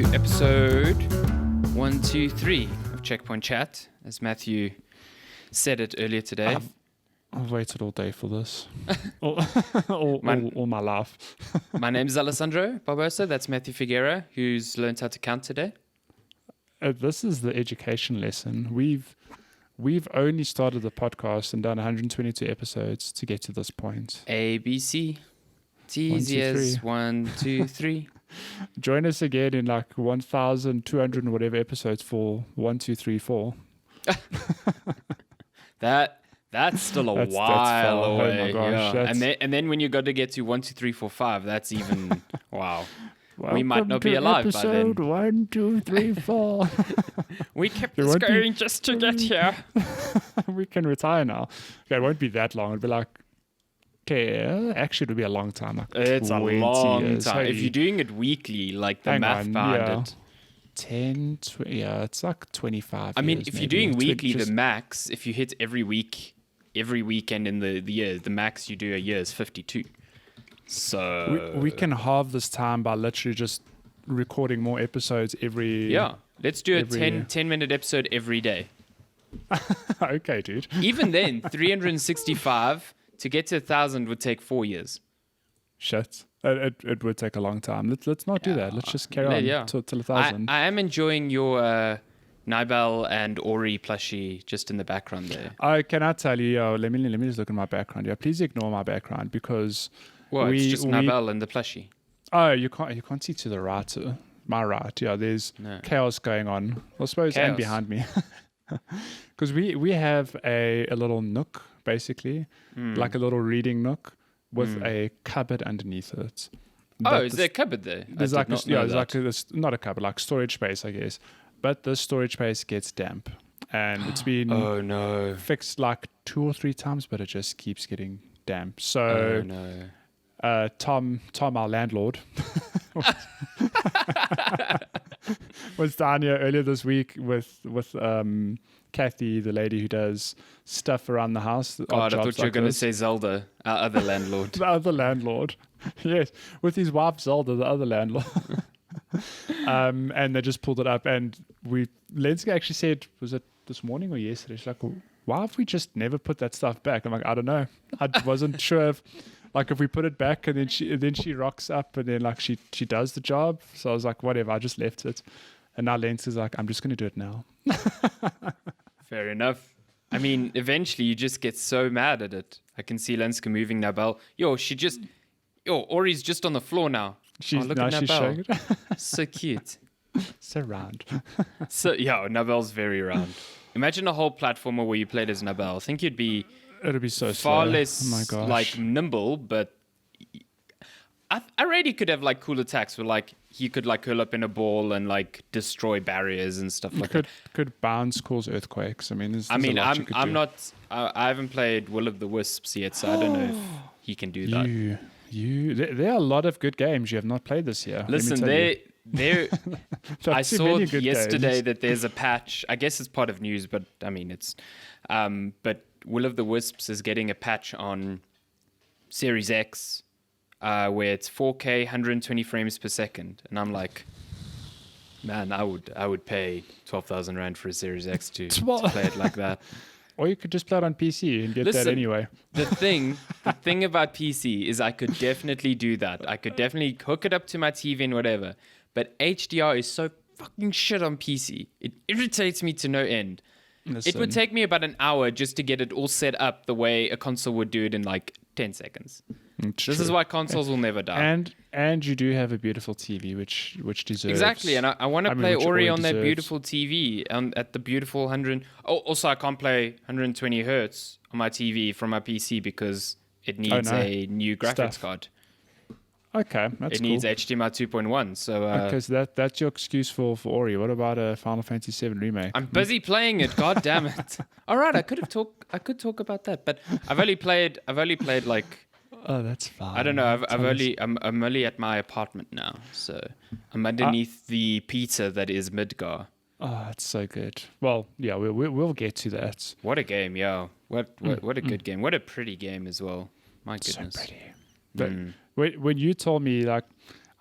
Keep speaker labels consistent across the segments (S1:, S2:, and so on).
S1: to episode 123 of Checkpoint Chat, as Matthew said it earlier today.
S2: I've waited all day for this. all my life.
S1: My name is Alessandro Barbosa. That's Matthew Figuera, who's learned how to count today.
S2: This is the education lesson. We've only started the podcast and done 122 episodes to get to this point.
S1: A, B, C. It's easy as 1, 2, 3.
S2: Join us again in like 1,200 and whatever episodes for 1, 2, 3, 4.
S1: That's still a while away.
S2: Oh my gosh,
S1: yeah. And then when you got to get to 1, 2, 3, 4, 5, that's even wow.
S2: Welcome
S1: we might not be alive by then.
S2: Episode 1, 2, 3, 4.
S1: We kept this going just to get here.
S2: We can retire now. Okay, it won't be that long. It'll be like, okay, actually it'll be a long time. Like
S1: it's a long
S2: years.
S1: time. If you're doing it weekly, like the math behind it.
S2: 10, 20, yeah, it's like 25
S1: I mean,
S2: years,
S1: if
S2: maybe.
S1: you're doing weekly, the max, if you hit every weekend in the year, the max you do a year is 52. So
S2: we can halve this time by literally just recording more episodes every...
S1: Yeah, let's do a 10-minute episode every day.
S2: Okay, dude.
S1: Even then, 365 to get to 1,000 would take 4 years.
S2: Shit. It would take a long time. Let's not do that. Let's just carry on till 1,000.
S1: I am enjoying your Nibel and Ori plushie just in the background there.
S2: Can I tell you? Let me just look at my background. Yeah, please ignore my background because
S1: it's just Nibel and the plushie.
S2: Oh, you can't see to the right. My right. Yeah, there's chaos going on. I suppose and behind me. Because we have a little nook basically, like a little reading nook. With a cupboard underneath it.
S1: Is there a cupboard there?
S2: There's not a cupboard, like storage space, I guess. But the storage space gets damp, and it's been fixed like 2 or 3 times, but it just keeps getting damp. So, Tom, our landlord, was down here earlier this week with Kathy, the lady who does stuff around the house.
S1: God, I thought you were going to say Zelda, our other landlord.
S2: The other landlord. Yes, with his wife Zelda, the other landlord. And they just pulled it up. And Lenska actually said, was it this morning or yesterday? She's like, why have we just never put that stuff back? I'm like, I don't know. I wasn't sure if we put it back and then she rocks up and then like she does the job. So I was like, whatever, I just left it. And now Lenska's like, I'm just going to do it now.
S1: Fair enough. I mean, eventually you just get so mad at it. I can see Lenska moving Nabel. Ori's just on the floor now. Look at Nabel. So cute.
S2: So round.
S1: Nabel's very round. Imagine a whole platformer where you played as Nabel. I think it'd be
S2: so
S1: far
S2: slow.
S1: less like nimble, but I really could have like cool attacks where like he could like curl up in a ball and like destroy barriers and stuff like that.
S2: Could bounce, cause earthquakes. I mean,
S1: I haven't played Will of the Wisps yet, so I don't know if he can do that.
S2: There are a lot of good games you have not played this year.
S1: Listen, I saw yesterday that there's a patch. I guess it's part of news, but I mean it's. But Will of the Wisps is getting a patch on Series X. Where it's 4K, 120 frames per second, and I'm like, man, I would pay 12,000 rand for a Series X to play it like that.
S2: Or you could just play it on PC and get that anyway.
S1: The thing about PC is I could definitely do that. I could definitely hook it up to my TV and whatever. But HDR is so fucking shit on PC. It irritates me to no end. Listen. It would take me about an hour just to get it all set up the way a console would do it in like 10 seconds. This is why consoles will never die.
S2: And you do have a beautiful TV, which deserves...
S1: Exactly, and I want to play Ori on that beautiful TV at the beautiful 100... Oh, also, I can't play 120 hertz on my TV from my PC because it needs a new graphics card.
S2: Okay, that's cool.
S1: It needs HDMI 2.1, so...
S2: Because that's your excuse for Ori. What about a Final Fantasy VII Remake?
S1: I'm busy playing it, god damn it. All right, I could talk about that, but I've only played like...
S2: Oh, that's fine.
S1: I don't know. I'm only at my apartment now, so I'm underneath the pizza that is Midgar.
S2: Oh, it's so good. Well, yeah, we'll get to that.
S1: What a game, yeah. What a good game. What a pretty game as well. My goodness.
S2: So pretty. But when you told me, like,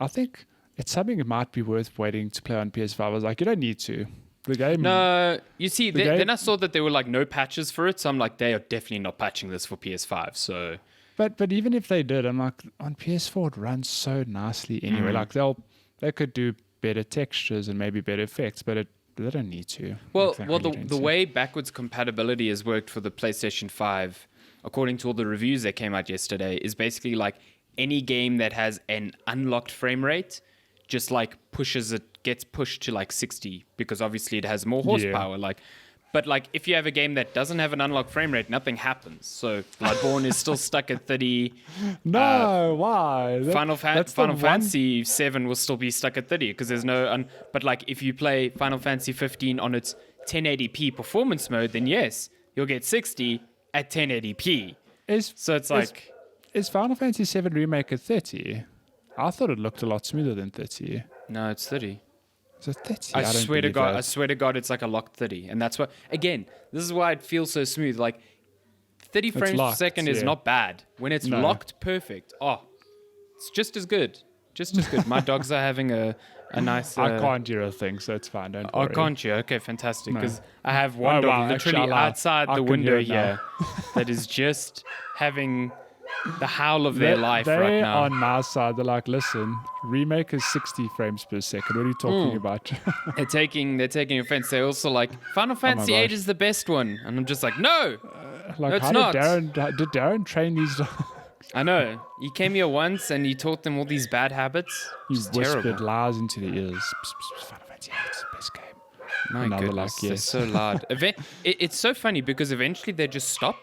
S2: I think it's something that might be worth waiting to play on PS5. I was like, you don't need to. The game.
S1: No, you see, then I saw that there were like no patches for it, so I'm like, they are definitely not patching this for PS5. So,
S2: but even if they did, I'm like, on PS4 it runs so nicely anyway. Like they could do better textures and maybe better effects, but they don't need to.
S1: Well, the way backwards compatibility has worked for the PlayStation 5, according to all the reviews that came out yesterday, is basically like any game that has an unlocked frame rate just like gets pushed to like 60 because obviously it has more horsepower. But like if you have a game that doesn't have an unlocked frame rate, nothing happens. So Bloodborne is still stuck at 30.
S2: No, why?
S1: Final Fantasy 7 will still be stuck at 30 because there's no. But like if you play Final Fantasy 15 on its 1080p performance mode, then yes, you'll get 60 at 1080p. Is
S2: Final Fantasy 7 Remake at 30? I thought it looked a lot smoother than 30.
S1: No, it's 30.
S2: Is it 30?
S1: I swear to God, it's like a locked 30. And that's what, again, this is why it feels so smooth. Like 30 frames per second is not bad. When it's locked perfect, it's just as good. Just as good. My dogs are having a nice...
S2: I can't hear a thing, so it's fine. Don't worry.
S1: Oh, can't you? Okay, fantastic. Because I have one dog literally outside the window here that is just having... the howl of their life right now.
S2: On my side, they're like, listen, Remake is 60 frames per second. What are you talking about?
S1: They're taking offense. They're also like, Final Fantasy 8 is the best one. And I'm just like, no, no, it's not.
S2: Did Darren train these dogs?
S1: I know. He came here once and he taught them all these bad habits.
S2: He whispered lies into their ears. Final Fantasy 8 is the best game.
S1: My goodness, they're so loud. It's so funny because eventually they just stop.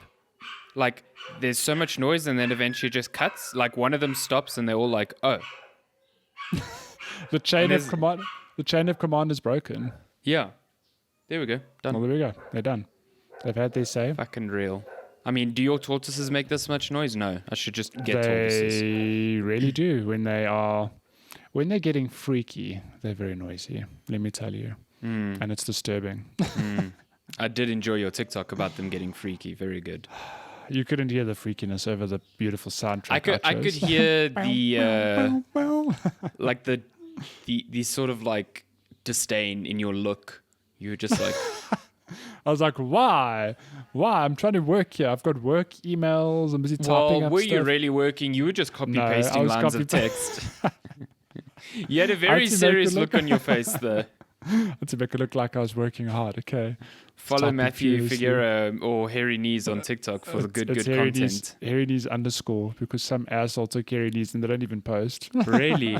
S1: Like, there's so much noise and then eventually it just cuts. Like, one of them stops and they're all like, oh.
S2: The chain of command is broken.
S1: Yeah. There we go. Done.
S2: Well, there we go. They're done. They've had their say.
S1: Fucking real. I mean, do your tortoises make this much noise? No. I should just get tortoises.
S2: They really do. When they're getting freaky, they're very noisy. Let me tell you. And it's disturbing.
S1: I did enjoy your TikTok about them getting freaky. Very good.
S2: You couldn't hear the freakiness over the beautiful soundtrack.
S1: I could hear the like the sort of like disdain in your look. You were just like,
S2: I was like, why? I'm trying to work here. I've got work emails. I'm busy typing up
S1: were
S2: stuff.
S1: you really working? You were just copy-pasting lines of text. You had a very serious look on your face there.
S2: To make it look like I was working hard. Okay.
S1: Follow Matthew Figueroa or Hairy Knees on TikTok for the good content.
S2: Hairy Knees _ because some asshole took Hairy Knees and they don't even post.
S1: Really?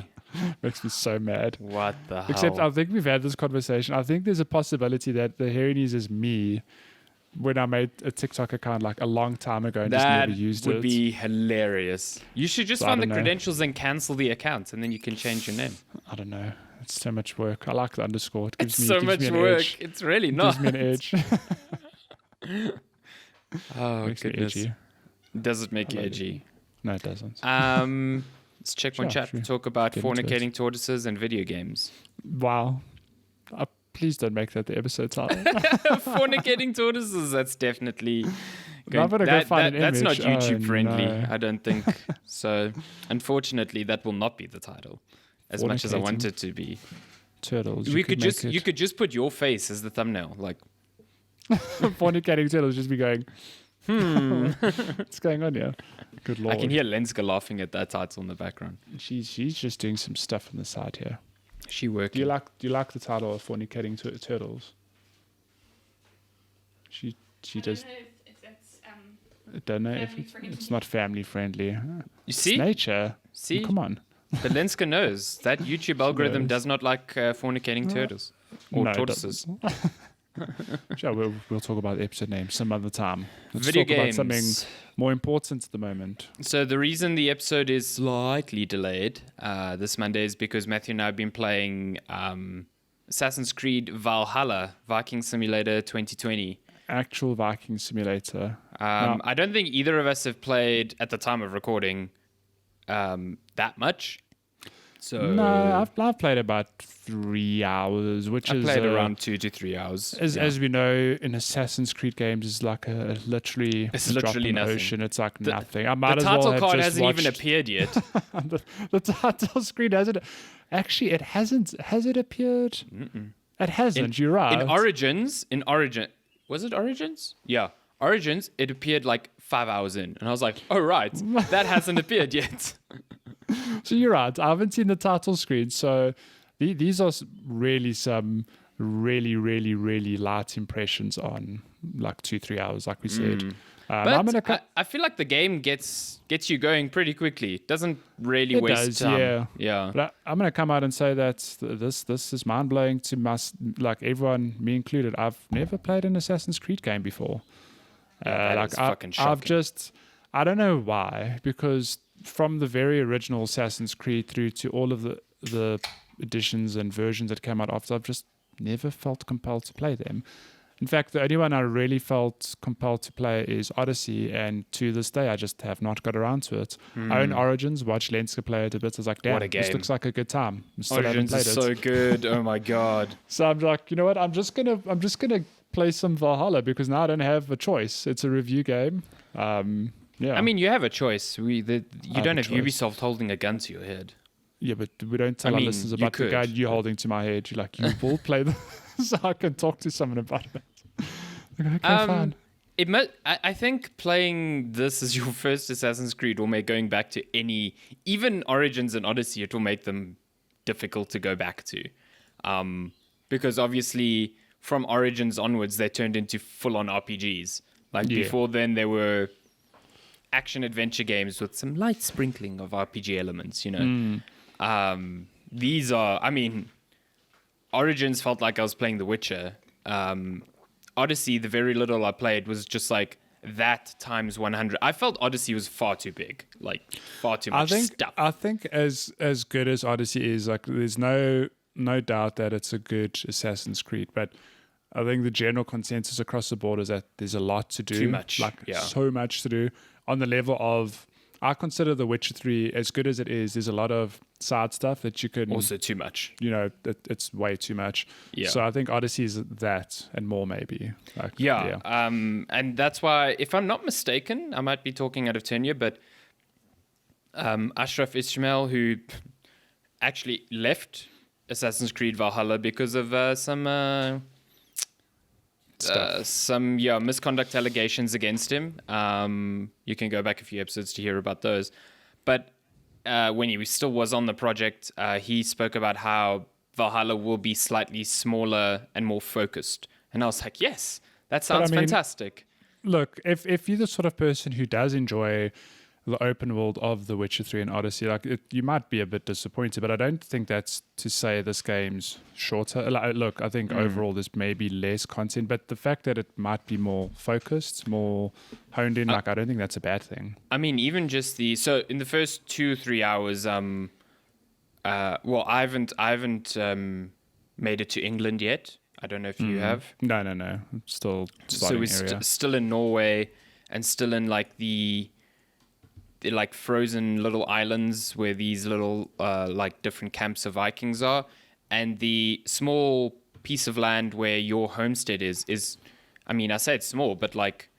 S2: Makes me so mad.
S1: What the hell?
S2: Except I think we've had this conversation. I think there's a possibility that the Hairy Knees is me when I made a TikTok account like a long time ago and just never used it.
S1: That would be hilarious. You should just find the credentials and cancel the account and then you can change your name.
S2: I don't know. It's so much work. I like the _. It
S1: gives so much work. Edge. It's really not.
S2: It gives me an edge.
S1: Oh, goodness. Does it make you edgy?
S2: No, it doesn't.
S1: Let's check one chat. Talk about fornicating tortoises and video games.
S2: Wow. Please don't make that the episode title.
S1: Fornicating tortoises, that's definitely...
S2: That's
S1: not YouTube friendly, no. I don't think. So, unfortunately, that will not be the title. As much as I want it to be.
S2: Turtles.
S1: You could just put your face as the thumbnail, like
S2: fornicating turtles. Just be going. What's going on here? Good lord!
S1: I can hear Lenska laughing at that title in the background.
S2: She's just doing some stuff on the side here.
S1: She working.
S2: Do you like the title of fornicating turtles? She does. I don't know if it's not family friendly.
S1: You see,
S2: it's nature.
S1: See,
S2: come on.
S1: But Lenska knows that YouTube algorithm does not like fornicating turtles or tortoises.
S2: Sure, we'll talk about the episode name some other time. Let's
S1: Video
S2: talk
S1: games.
S2: about something more important at the moment.
S1: So the reason the episode is slightly delayed this Monday is because Matthew and I have been playing Assassin's Creed Valhalla, Viking Simulator 2020.
S2: Actual Viking Simulator.
S1: I don't think either of us have played, at the time of recording, that much. So
S2: no, I've played about 3 hours, which
S1: I
S2: is
S1: played around 2 to 3 hours.
S2: As we know, in Assassin's Creed games, is like it's literally drop in
S1: nothing.
S2: The ocean. It's like nothing. I
S1: The
S2: might as well
S1: title
S2: have
S1: card
S2: just
S1: hasn't even
S2: watched-
S1: appeared yet.
S2: the title screen hasn't. Actually, it hasn't. Has it appeared? It hasn't. You're right.
S1: In Origin, was it Origins? Yeah, Origins. It appeared like 5 hours in, and I was like, "Oh right, that hasn't appeared yet."
S2: So you're right. I haven't seen the title screen. So these are really some really, really, really light impressions on like 2-3 hours, like we said.
S1: But I feel like the game gets you going pretty quickly. It doesn't really waste time. Yeah.
S2: But I'm going to come out and say that this is mind blowing to like everyone, me included. I've never played an Assassin's Creed game before.
S1: That is fucking shocking.
S2: I don't know why, because from the very original Assassin's Creed through to all of the editions and versions that came out after, I've just never felt compelled to play them. In fact, the only one I really felt compelled to play is Odyssey, and to this day, I just have not got around to it. I own Origins, watched Lenska play it a bit. I was like, damn,
S1: What a game.
S2: This looks like a good time.
S1: Origins is so good. Oh my god.
S2: So I'm like, you know what? I'm just gonna play some Valhalla because now I don't have a choice. It's a review game. Yeah.
S1: I mean, you have a choice. You don't have
S2: choice.
S1: Ubisoft holding a gun to your head.
S2: Yeah, but we don't tell our listeners about the gun you're holding to my head. You're like, you will play this so I can talk to someone about it. Okay, fine.
S1: I think playing this as your first Assassin's Creed will make going back to even Origins and Odyssey, it will make them difficult to go back to. Because obviously from Origins onwards, they turned into full-on RPGs. Before then, they were action-adventure games with some light sprinkling of RPG elements, you know. These are, I mean, Origins felt like I was playing The Witcher. Odyssey, the very little I played was just like that times 100. I felt Odyssey was far too big, like far too much stuff.
S2: I think as good as Odyssey is, like there's no doubt that it's a good Assassin's Creed, but I think the general consensus across the board is that there's a lot to do.
S1: Too much.
S2: So much to do. On the level of, I consider The Witcher 3, as good as it is, there's a lot of side stuff that you can...
S1: Also too much.
S2: You know, it's way too much.
S1: Yeah.
S2: So I think Odyssey is that and more maybe.
S1: And that's why, if I'm not mistaken, I might be talking out of turn here, but Ashraf Ismail, who actually left Assassin's Creed Valhalla because of some misconduct allegations against him. You can go back a few episodes to hear about those. But when he still was on the project, he spoke about how Valhalla will be slightly smaller and more focused. And I was like, yes, that sounds fantastic.
S2: Look, if you're the sort of person who does enjoy the open world of The Witcher 3 and Odyssey, you might be a bit disappointed, but I don't think that's to say this game's shorter. Look, I think overall there's maybe less content, but the fact that it might be more focused, more honed in, I don't think that's a bad thing.
S1: I mean, even just so in the first 2-3 hours, I haven't made it to England yet. I don't know if you have.
S2: No. I'm still starting
S1: so we're still in Norway and still in like the like frozen little islands where these little like different camps of Vikings are, and the small piece of land where your homestead is I mean, I say it's small, but like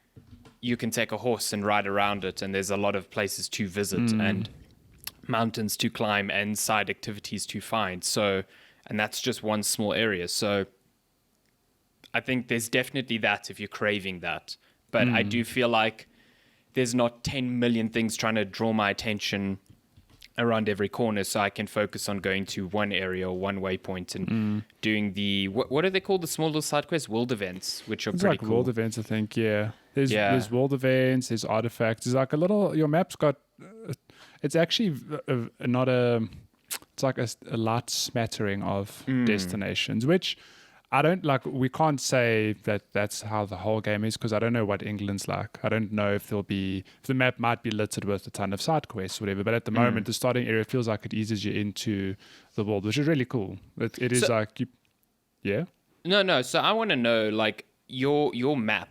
S1: you can take a horse and ride around it, and there's a lot of places to visit and mountains to climb and side activities to find. So, and that's just one small area. So I think there's definitely that if you're craving that, but I do feel like there's not 10 million things trying to draw my attention around every corner, so I can focus on going to one area or one waypoint and doing the what are they called, the small little side quests, world events, which are pretty cool.
S2: World events, I think. There's world events, there's artifacts. There's like a little, your map's got, it's actually it's like a light smattering of destinations, which I don't like. We can't say that that's how the whole game is, because I don't know what England's like. I don't know if the map might be littered with a ton of side quests or whatever. But at the moment, the starting area feels like it eases you into the world, which is really cool. It is like, yeah.
S1: No. So I want to know like your map.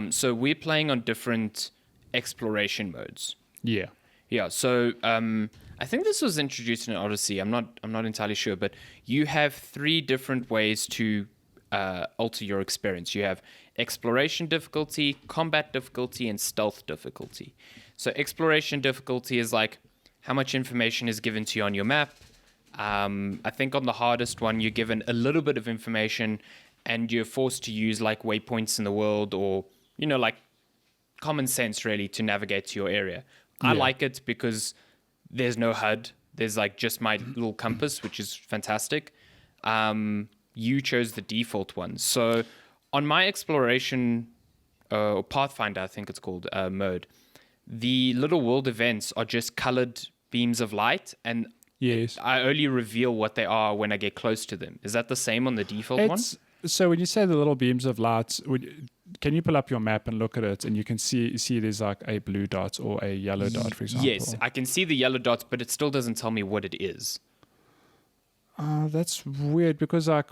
S1: So we're playing on different exploration modes.
S2: Yeah.
S1: Yeah. So I I think this was introduced in Odyssey. I'm not entirely sure, but you have 3 different ways to alter your experience. You have exploration difficulty, combat difficulty, and stealth difficulty. So exploration difficulty is like how much information is given to you on your map. I think on the hardest one, you're given a little bit of information and you're forced to use like waypoints in the world or, like common sense really to navigate to your area. I like it because there's no HUD. There's like just my little compass, which is fantastic. You chose the default one. So on my exploration or Pathfinder, I think it's called, mode, the little world events are just colored beams of light, and
S2: yes,
S1: I only reveal what they are when I get close to them. Is that the same on the default one?
S2: So when you say the little beams of light, can you pull up your map and look at it, and you can see there's like a blue dot or a yellow dot, for example?
S1: Yes, I can see the yellow dots, but it still doesn't tell me what it is.
S2: That's weird because like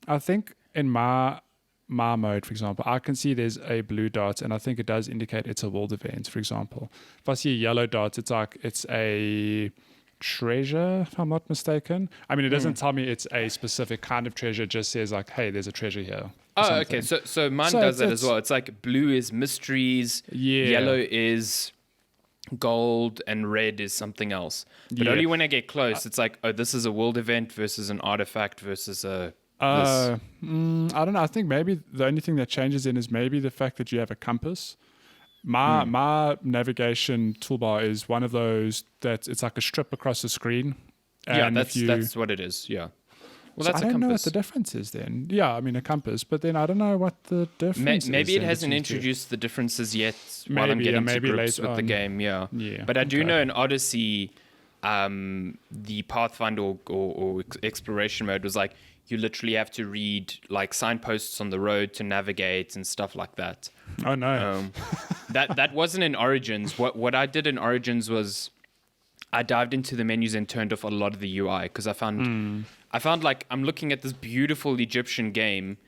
S2: I think in my mode, for example, I can see there's a blue dot, and I think it does indicate it's a world event, for example. If I see a yellow dot, it's like it's a treasure, if I'm not mistaken. I mean, it doesn't tell me it's a specific kind of treasure. It just says like, hey, there's a treasure here.
S1: Oh, okay. So mine does that as well. It's like blue is mysteries, yellow is gold, and red is something else. But only when I get close, it's like, oh, this is a world event versus an artifact versus a...
S2: I don't know. I think maybe the only thing that changes in is maybe the fact that you have a compass. My navigation toolbar is one of those that it's like a strip across the screen.
S1: And that's what it is. Yeah. Well, that's
S2: I don't
S1: a compass.
S2: know what the difference is then. Yeah, I mean a compass, but then I don't know what the difference is.
S1: Maybe it hasn't introduced the differences yet while I'm getting to grips with the game. Yeah. But I do know in Odyssey, the Pathfinder or exploration mode was like, you literally have to read like signposts on the road to navigate and stuff like that.
S2: Oh no.
S1: That wasn't in Origins. What I did in Origins was I dived into the menus and turned off a lot of the UI because I found like I'm looking at this beautiful Egyptian game,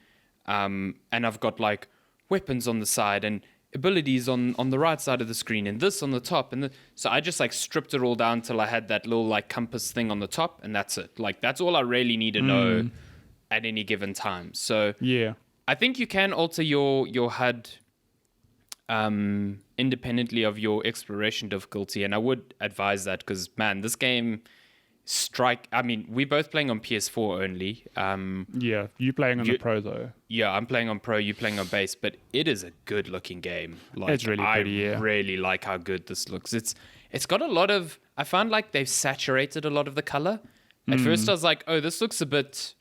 S1: and I've got like weapons on the side and abilities on the right side of the screen and this on the top, so I just like stripped it all down till I had that little like compass thing on the top, and that's it. Like that's all I really need to know at any given time. So
S2: yeah,
S1: I think you can alter your HUD independently of your exploration difficulty, and I would advise that because man, this game I mean, we're both playing on PS4 only.
S2: Yeah, you playing on the Pro though.
S1: Yeah, I'm playing on Pro, you playing on base, but it is a good looking game. Like,
S2: it's really pretty,
S1: I really like how good this looks. It's got a lot of, I found like they've saturated a lot of the color. At first I was like, oh, this looks a bit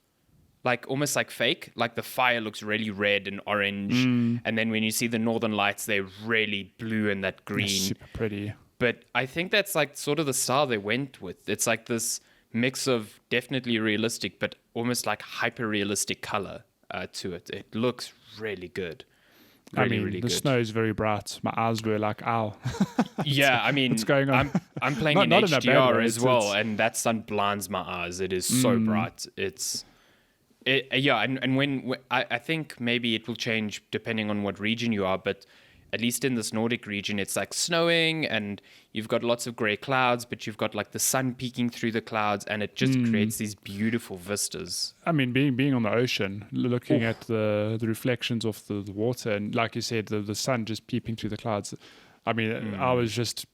S1: like almost like fake. Like the fire looks really red and orange. And then when you see the northern lights, they're really blue and that green.
S2: It's super pretty.
S1: But I think that's like sort of the style they went with. It's like this mix of definitely realistic, but almost like hyper realistic color to it. It looks really good. Really
S2: the
S1: good.
S2: snow is very bright. My eyes were like, ow.
S1: Yeah, I mean, what's going on? I'm playing in HDR as well, and that sun blinds my eyes. It is so bright. And when I think maybe it will change depending on what region you are, but at least in this Nordic region, it's like snowing and you've got lots of gray clouds, but you've got like the sun peeking through the clouds, and it just creates these beautiful vistas.
S2: I mean, being on the ocean, looking at the reflections of the water, and like you said, the sun just peeping through the clouds. I mean, I was just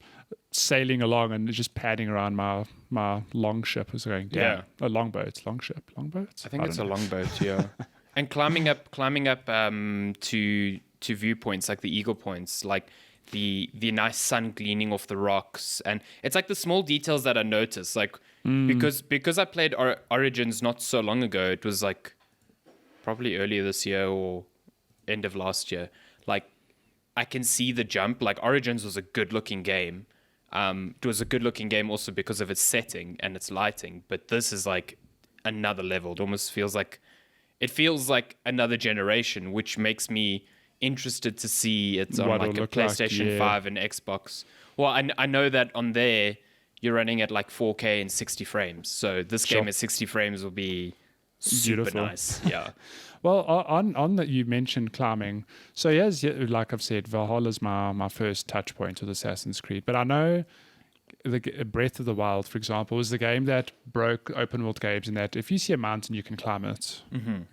S2: sailing along and just padding around my long ship was going down. Yeah. A longboat, longship, longboat.
S1: I think it's a longboat, yeah. And climbing up to viewpoints like the eagle points, like the nice sun gleaming off the rocks, and it's like the small details that I notice, like because I played Origins not so long ago. It was like probably earlier this year or end of last year. Like I can see the jump. Like Origins was a good looking game. It was a good looking game also because of its setting and its lighting, but this is like another level. It almost feels like another generation, which makes me interested to see it on like a PlayStation 5 and Xbox. Well, I know that on there you're running at like 4K and 60 frames. So this game at 60 frames will be super beautiful. Nice. Yeah.
S2: Well, on that you mentioned climbing. So yes, like I've said, Valhalla is my first touch point with Assassin's Creed. But I know Breath of the Wild, for example, was the game that broke open world games in that if you see a mountain, you can climb it.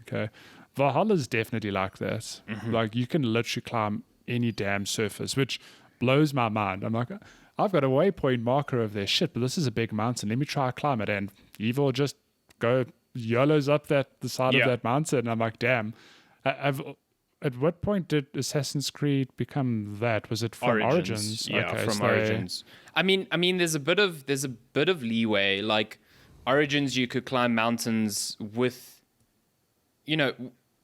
S2: Okay. Valhalla is definitely like that. Like you can literally climb any damn surface, which blows my mind. I'm like, I've got a waypoint marker over there. Shit, but this is a big mountain. Let me try climb it. And Evil just go YOLOs up the side of that mountain. And I'm like, damn. At what point did Assassin's Creed become that? Was it from Origins?
S1: Yeah, okay, from Origins. I mean, there's a bit of leeway. Like Origins, you could climb mountains with,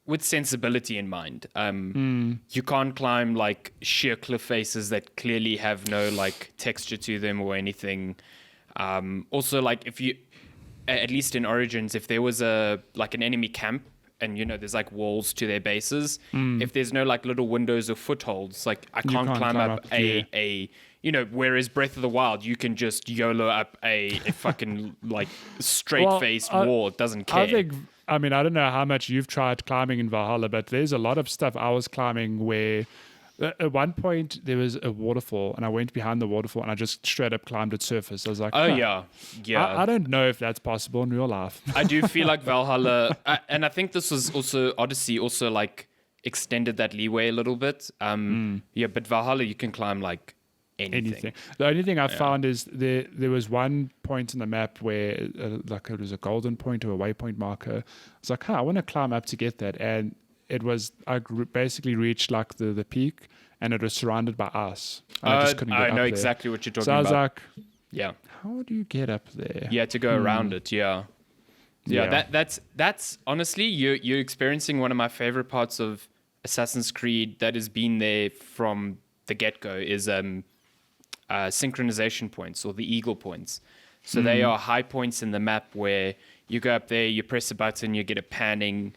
S1: with sensibility in mind. You can't climb like sheer cliff faces that clearly have no like texture to them or anything. Also, like if you, at least in Origins, if there was an enemy camp, and there's like walls to their bases. If there's no like little windows or footholds, like I can't climb up a whereas Breath of the Wild, you can just YOLO up a fucking like straight faced wall. It doesn't care.
S2: I don't know how much you've tried climbing in Valhalla, but there's a lot of stuff I was climbing where at one point there was a waterfall and I went behind the waterfall and I just straight up climbed its surface. I was like,
S1: yeah.
S2: I don't know if that's possible in real life.
S1: I do feel like Valhalla, and I think this was also Odyssey also like extended that leeway a little bit. But Valhalla you can climb like anything.
S2: The only thing I found is there was one point in the map where like it was a golden point or a waypoint marker. It's like, I want to climb up to get that, and I basically reached like the peak, and it was surrounded by ice. I just couldn't get up
S1: know
S2: there.
S1: Exactly what you're talking about.
S2: So I was like,
S1: yeah,
S2: how do you get up there?
S1: Yeah, to go around it. Yeah. That's honestly, you're experiencing one of my favorite parts of Assassin's Creed that has been there from the get-go is synchronization points, or the eagle points. So they are high points in the map where you go up there, you press a button, you get a panning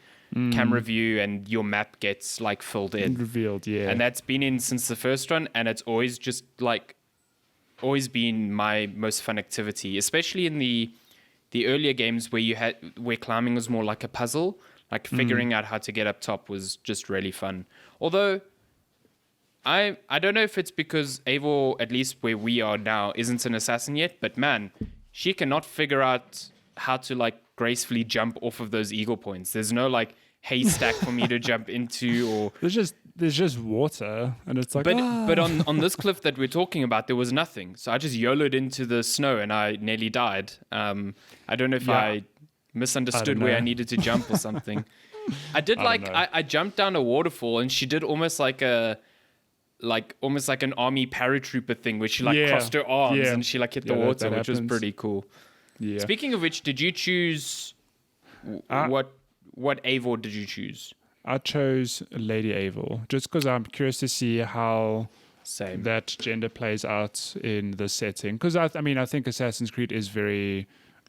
S1: camera view, and your map gets like filled in,
S2: revealed. Yeah,
S1: and that's been in since the first one, and it's always just like always been my most fun activity, especially in the earlier games where climbing was more like a puzzle. Like figuring out how to get up top was just really fun. Although I don't know if it's because Eivor, at least where we are now, isn't an assassin yet, but man, she cannot figure out how to like gracefully jump off of those eagle points. There's no like haystack for me to jump into, or
S2: there's just water, and it's like.
S1: But on this cliff that we're talking about, there was nothing. So I just YOLO'd into the snow, and I nearly died. I don't know if I misunderstood where I needed to jump or something. I did I jumped down a waterfall, and she did almost like an army paratrooper thing where she crossed her arms and she hit the water, which was pretty cool. Yeah. Speaking of which, did you choose what Eivor did you choose?
S2: I chose Lady Eivor just because I'm curious to see how that gender plays out in the setting. Because I think Assassin's Creed is very.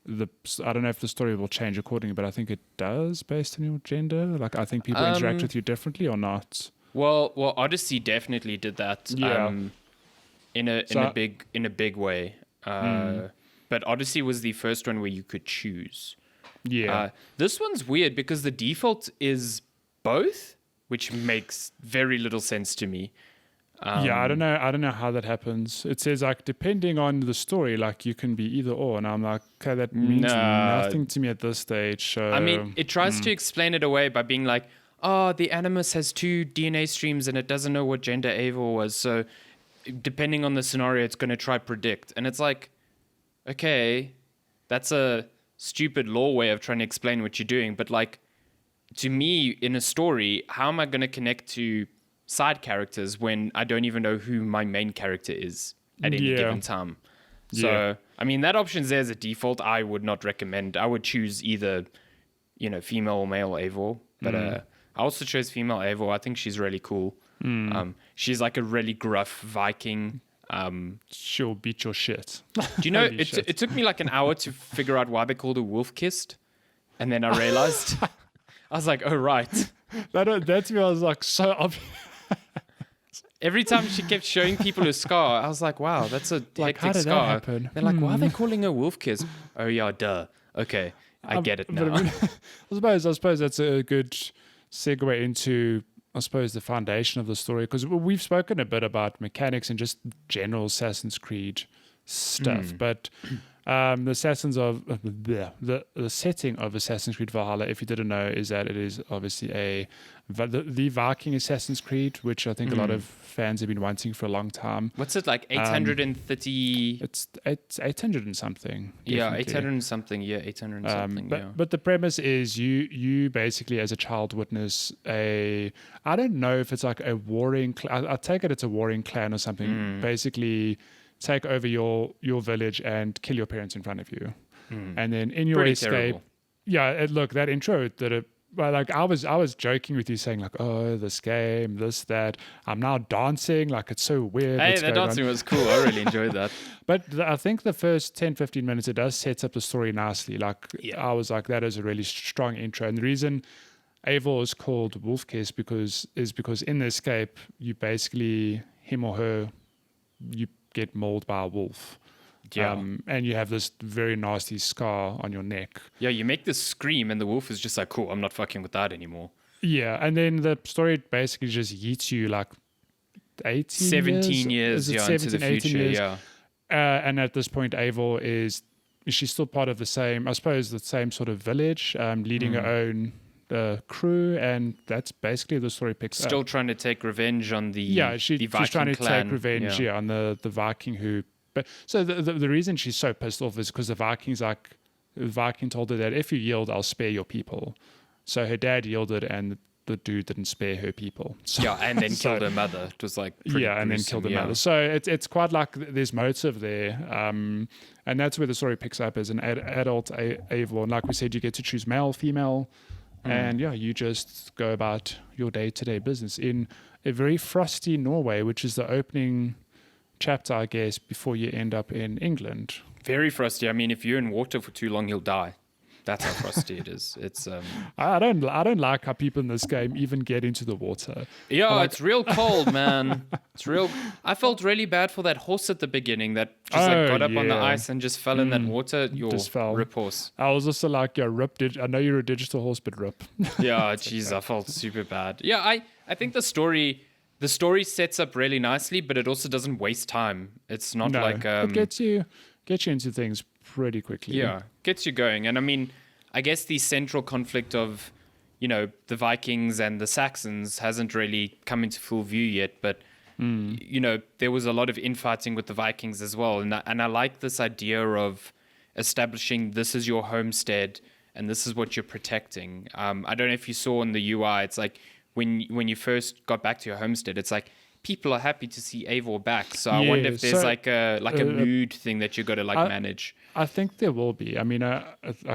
S2: I don't know if the story will change accordingly, but I think it does based on your gender. Like I think people interact with you differently or not.
S1: Well, Odyssey definitely did that.
S2: Yeah.
S1: In a big way. But Odyssey was the first one where you could choose.
S2: Yeah.
S1: This one's weird because the default is both, which makes very little sense to me.
S2: I don't know how that happens. It says like depending on the story, like you can be either or, and I'm like, okay, that means nothing to me at this stage. So,
S1: it tries to explain it away by being like, the Animus has 2 DNA streams and it doesn't know what gender Eivor was, so depending on the scenario, it's going to try predict. And it's like, okay, that's a stupid law way of trying to explain what you're doing. But like, to me, in a story, how am I going to connect to side characters when I don't even know who my main character is at any given time? So, that option's there as a default. I would not recommend. I would choose either, female or male Eivor. But I also chose female Eivor. I think she's really cool. She's like a really gruff Viking.
S2: She'll beat your shit.
S1: Do you know, it took me like an hour to figure out why they called her wolf-kissed. And then I realized, I was like, oh, right.
S2: That's me. I was like, so obvious.
S1: Every time she kept showing people her scar, I was like, wow, that's a hectic scar.
S2: Happen?
S1: They're like, why are they calling her wolf-kiss? Oh, yeah, duh. Okay, I get it now.
S2: I suppose that's a good segue into, I suppose, the foundation of the story, because we've spoken a bit about mechanics and just general Assassin's Creed stuff. But the setting of Assassin's Creed Valhalla, if you didn't know, is that it is obviously the Viking Assassin's Creed, which I think a lot of fans have been wanting for a long time.
S1: What's it like? 830.
S2: It's 800 and something.
S1: Yeah,
S2: definitely.
S1: 800 and something. Yeah, 800 and something.
S2: But the premise is you basically as a child witness I don't know if it's like a warring. I take it it's a warring clan or something. Basically, take over your village and kill your parents in front of you, and then in your escape.
S1: Terrible.
S2: Yeah, look, that intro well, like I was joking with you saying like, oh, this game, this, that. I'm now dancing, like it's so weird.
S1: Hey, the dancing was cool. I really enjoyed that.
S2: But I think the first 10, 15 minutes, it does set up the story nicely. Like I was like, that is a really strong intro. And the reason Eivor is called Wolfkiss is because in the escape, you basically, him or her, you get mauled by a wolf.
S1: Yeah.
S2: And you have this very nasty scar on your neck.
S1: Yeah, you make this scream and the wolf is just like, cool, I'm not fucking with that anymore.
S2: Yeah, and then the story basically just yeets you like
S1: 17 years into the future, yeah.
S2: And at this point, Eivor she's still part of the same sort of village, leading her own crew, and that's basically the story picks up.
S1: Still trying to take revenge on the
S2: she's trying to take revenge on the Viking who. But so the reason she's so pissed off is because the Viking told her that if you yield, I'll spare your people. So her dad yielded, and the dude didn't spare her people. So,
S1: and then killed her mother. It was like pretty gruesome,
S2: and then killed her mother. So it's quite like there's motive there, and that's where the story picks up as an adult Eivor. And like we said, you get to choose male, female, and you just go about your day-to-day business in a very frosty Norway, which is the opening chapter, I guess, before you end up in England.
S1: Very frosty. I mean, if you're in water for too long, you'll die. That's how frosty it is. It's
S2: I don't like how people in this game even get into the water.
S1: Yeah, it's real cold, man. It's real. I felt really bad for that horse at the beginning that just got up on the ice and just fell in that water. Just fell. Rip horse.
S2: I was also like, rip. I know you're a digital horse, but rip.
S1: Yeah, jeez, I felt super bad. Yeah, I think the story sets up really nicely, but it also doesn't waste time. It's not like
S2: it gets you into things pretty quickly.
S1: Yeah, gets you going. And I mean, I guess the central conflict of, the Vikings and the Saxons hasn't really come into full view yet, but there was a lot of infighting with the Vikings as well. And I like this idea of establishing this is your homestead and this is what you're protecting. I don't know if you saw in the UI, it's like when you first got back to your homestead, it's like people are happy to see Eivor back. So I wonder if there's a mood thing that you got to manage.
S2: I think there will be. I mean, I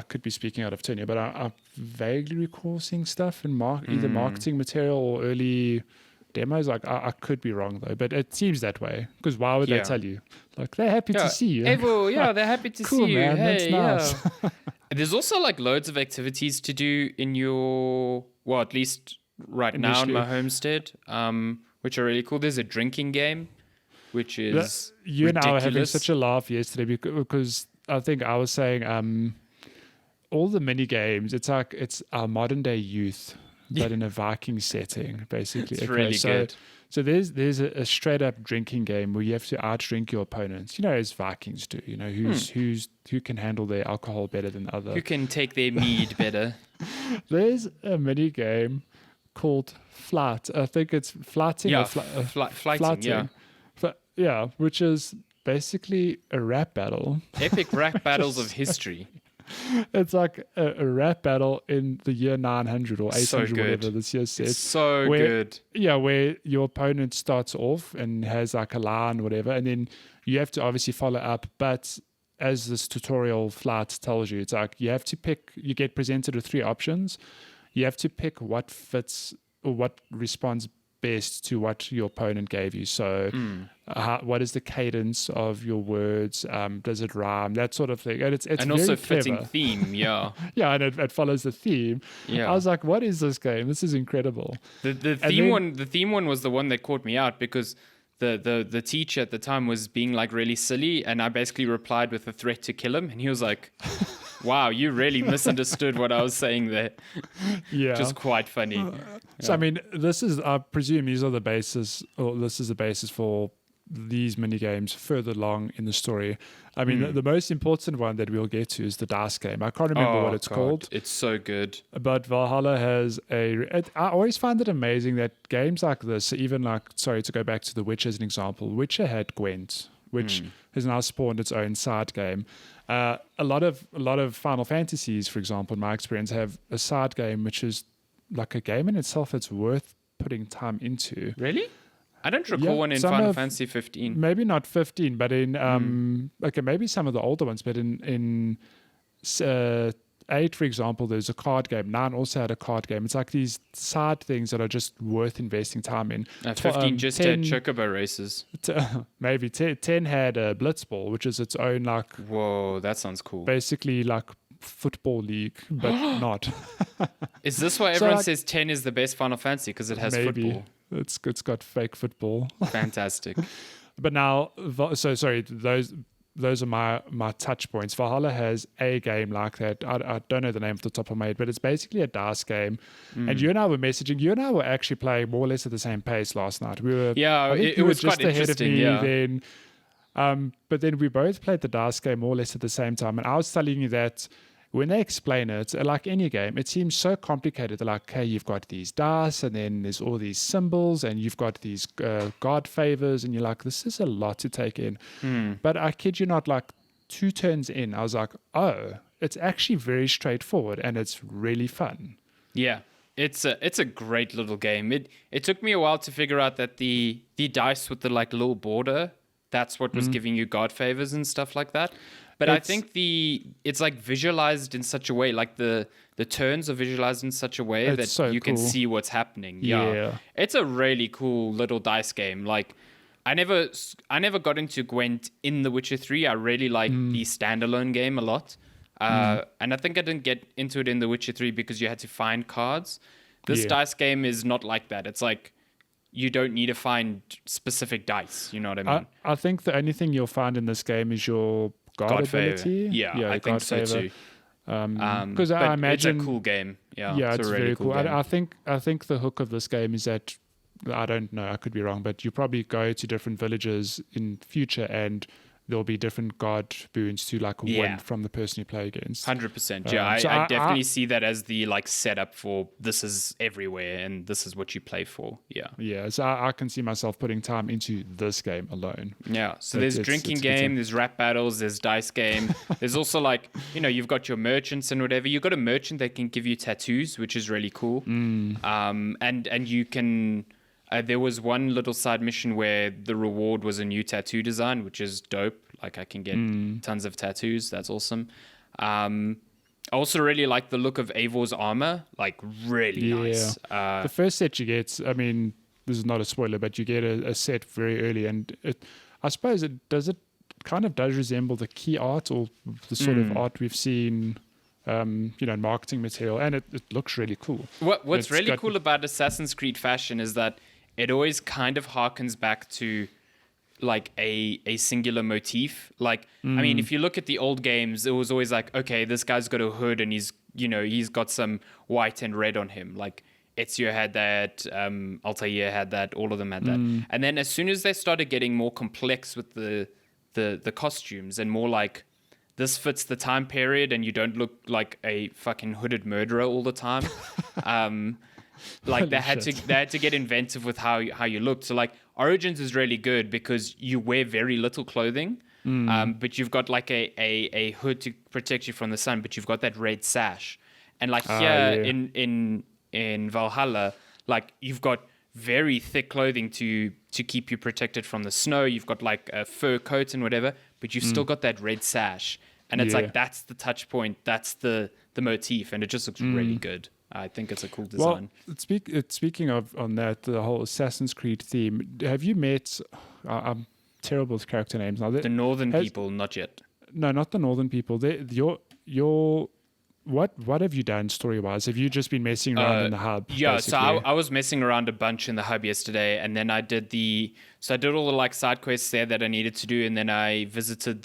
S2: could be speaking out of turn here, but I vaguely recall seeing stuff in either marketing material or early demos. Like I could be wrong though, but it seems that way. Because why would they tell you? Like they're happy to see you.
S1: Eivor, they're happy to see you.
S2: Man,
S1: hey,
S2: that's nice.
S1: There's also loads of activities to do in your at least right now in my homestead. Which are really cool. There's a drinking game, which is
S2: you
S1: ridiculous.
S2: and I were having such a laugh yesterday because I think I was saying all the mini games. It's like it's our modern day youth, but in a Viking setting, basically.
S1: It's really good.
S2: So there's a straight up drinking game where you have to outdrink your opponents. As Vikings do. Who can handle their alcohol better than the other.
S1: Who can take their mead better.
S2: There's a mini game called Flight. I think it's flighting.
S1: Yeah, flighting.
S2: Yeah, which is basically a rap battle.
S1: Epic rap battles of history.
S2: It's like a rap battle in the year 900 or 800, whatever this year said.
S1: It's so good.
S2: Yeah, where your opponent starts off and has like a line, whatever, and then you have to obviously follow up. But as this tutorial Flight tells you, it's like you have to pick. You get presented with 3 options. You have to pick what fits or what responds best to what your opponent gave you. So what is the cadence of your words? Does it rhyme? That sort of thing. And it's
S1: and
S2: very
S1: also
S2: clever.
S1: fitting theme, yeah.
S2: Yeah, and it follows the theme.
S1: Yeah.
S2: I was like, what is this game? This is incredible.
S1: The theme one was the one that caught me out because the teacher at the time was being really silly, and I basically replied with a threat to kill him, and he was like, wow, you really misunderstood what I was saying there.
S2: Yeah.
S1: Just quite funny.
S2: So, I mean, I presume these are the basis, or this is the basis for these mini games further along in the story. I mean, the most important one that we'll get to is the dice game. I can't remember what it's called.
S1: It's so good.
S2: But Valhalla has I always find it amazing that games like this, even like, sorry to go back to The Witcher as an example, Witcher had Gwent, which has now spawned its own side game. A lot of Final Fantasies, for example, in my experience, have a side game which is like a game in itself that's worth putting time into.
S1: Really? I don't recall one in Final Fantasy 15.
S2: Maybe not 15, but in okay, maybe some of the older ones, but in 8, for example, there's a card game. 9 also had a card game. It's like these side things that are just worth investing time in.
S1: 15 just 10, had chocobo races.
S2: Maybe 10 had a Blitzball, which is its own like.
S1: Whoa, that sounds cool.
S2: Basically like football league, but not.
S1: Is this why everyone says 10 is the best Final Fantasy because it has football?
S2: It's got fake football.
S1: Fantastic.
S2: But now, so sorry, those are my touch points. Valhalla has a game like that. I don't know the name off the top of my head, but it's basically a dice game. And you and I were messaging. You and I were actually playing more or less at the same pace last night. We were,
S1: it was just quite interesting.
S2: Then. But then we both played the dice game more or less at the same time. And I was telling you that when they explain it, like any game, it seems so complicated. They're like, hey, you've got these dice, and then there's all these symbols, and you've got these god favors, and you're like, this is a lot to take in. But I kid you not, like 2 turns in, I was like, oh, it's actually very straightforward, and it's really fun.
S1: Yeah, it's a great little game. It took me a while to figure out that the dice with the like little border, that's what was giving you god favors and stuff like that. But I think it's like visualized in such a way, like the turns are visualized in such a way that you can see what's happening. Yeah. It's a really cool little dice game. Like I never got into Gwent in The Witcher 3. I really like the standalone game a lot. And I think I didn't get into it in The Witcher 3 because you had to find cards. This dice game is not like that. It's like you don't need to find specific dice. You know what I mean?
S2: I think the only thing you'll find in this game is your God ability.
S1: Yeah, I think so too.
S2: Because I imagine
S1: it's a cool game. Yeah,
S2: it's
S1: a really
S2: very cool.
S1: game.
S2: I think the hook of this game is that, I don't know, I could be wrong, but you probably go to different villages in future and there'll be different god boons to like win from the person you play against.
S1: 100%. Yeah, I definitely see that as the like setup for this is everywhere and this is what you play for. Yeah.
S2: Yeah, so I can see myself putting time into this game alone.
S1: Yeah, so there's drinking game, there's rap battles, there's dice game. There's also like, you've got your merchants and whatever. You've got a merchant that can give you tattoos, which is really cool. And you can... there was one little side mission where the reward was a new tattoo design, which is dope. Like I can get tons of tattoos. That's awesome. I also really like the look of Eivor's armor. Like really nice.
S2: The first set you get, I mean, this is not a spoiler, but you get a set very early, and I suppose it kind of does resemble the key art or the sort of art we've seen. In marketing material, and it looks really cool.
S1: What's really cool about Assassin's Creed fashion is that it always kind of harkens back to like a singular motif. Like, I mean, if you look at the old games, it was always like, okay, this guy's got a hood and he's got some white and red on him. Like Ezio had that, Altair had that, all of them had that. And then as soon as they started getting more complex with the costumes and more like, this fits the time period and you don't look like a fucking hooded murderer all the time. Like they had to get inventive with how you looked. So like Origins is really good because you wear very little clothing, but you've got like a hood to protect you from the sun, but you've got that red sash. And like here in Valhalla, like you've got very thick clothing to keep you protected from the snow. You've got like a fur coat and whatever, but you've still got that red sash. And it's like that's the touch point, that's the motif, and it just looks really good. I think it's a cool design.
S2: Well, speaking of on that, the whole Assassin's Creed theme, have you met... I'm terrible with character names now.
S1: The Northern people, not yet.
S2: No, not the Northern people. What have you done story-wise? Have you just been messing around in the hub?
S1: Yeah,
S2: basically?
S1: So I was messing around a bunch in the hub yesterday, and then I did all the like side quests there that I needed to do, and then I visited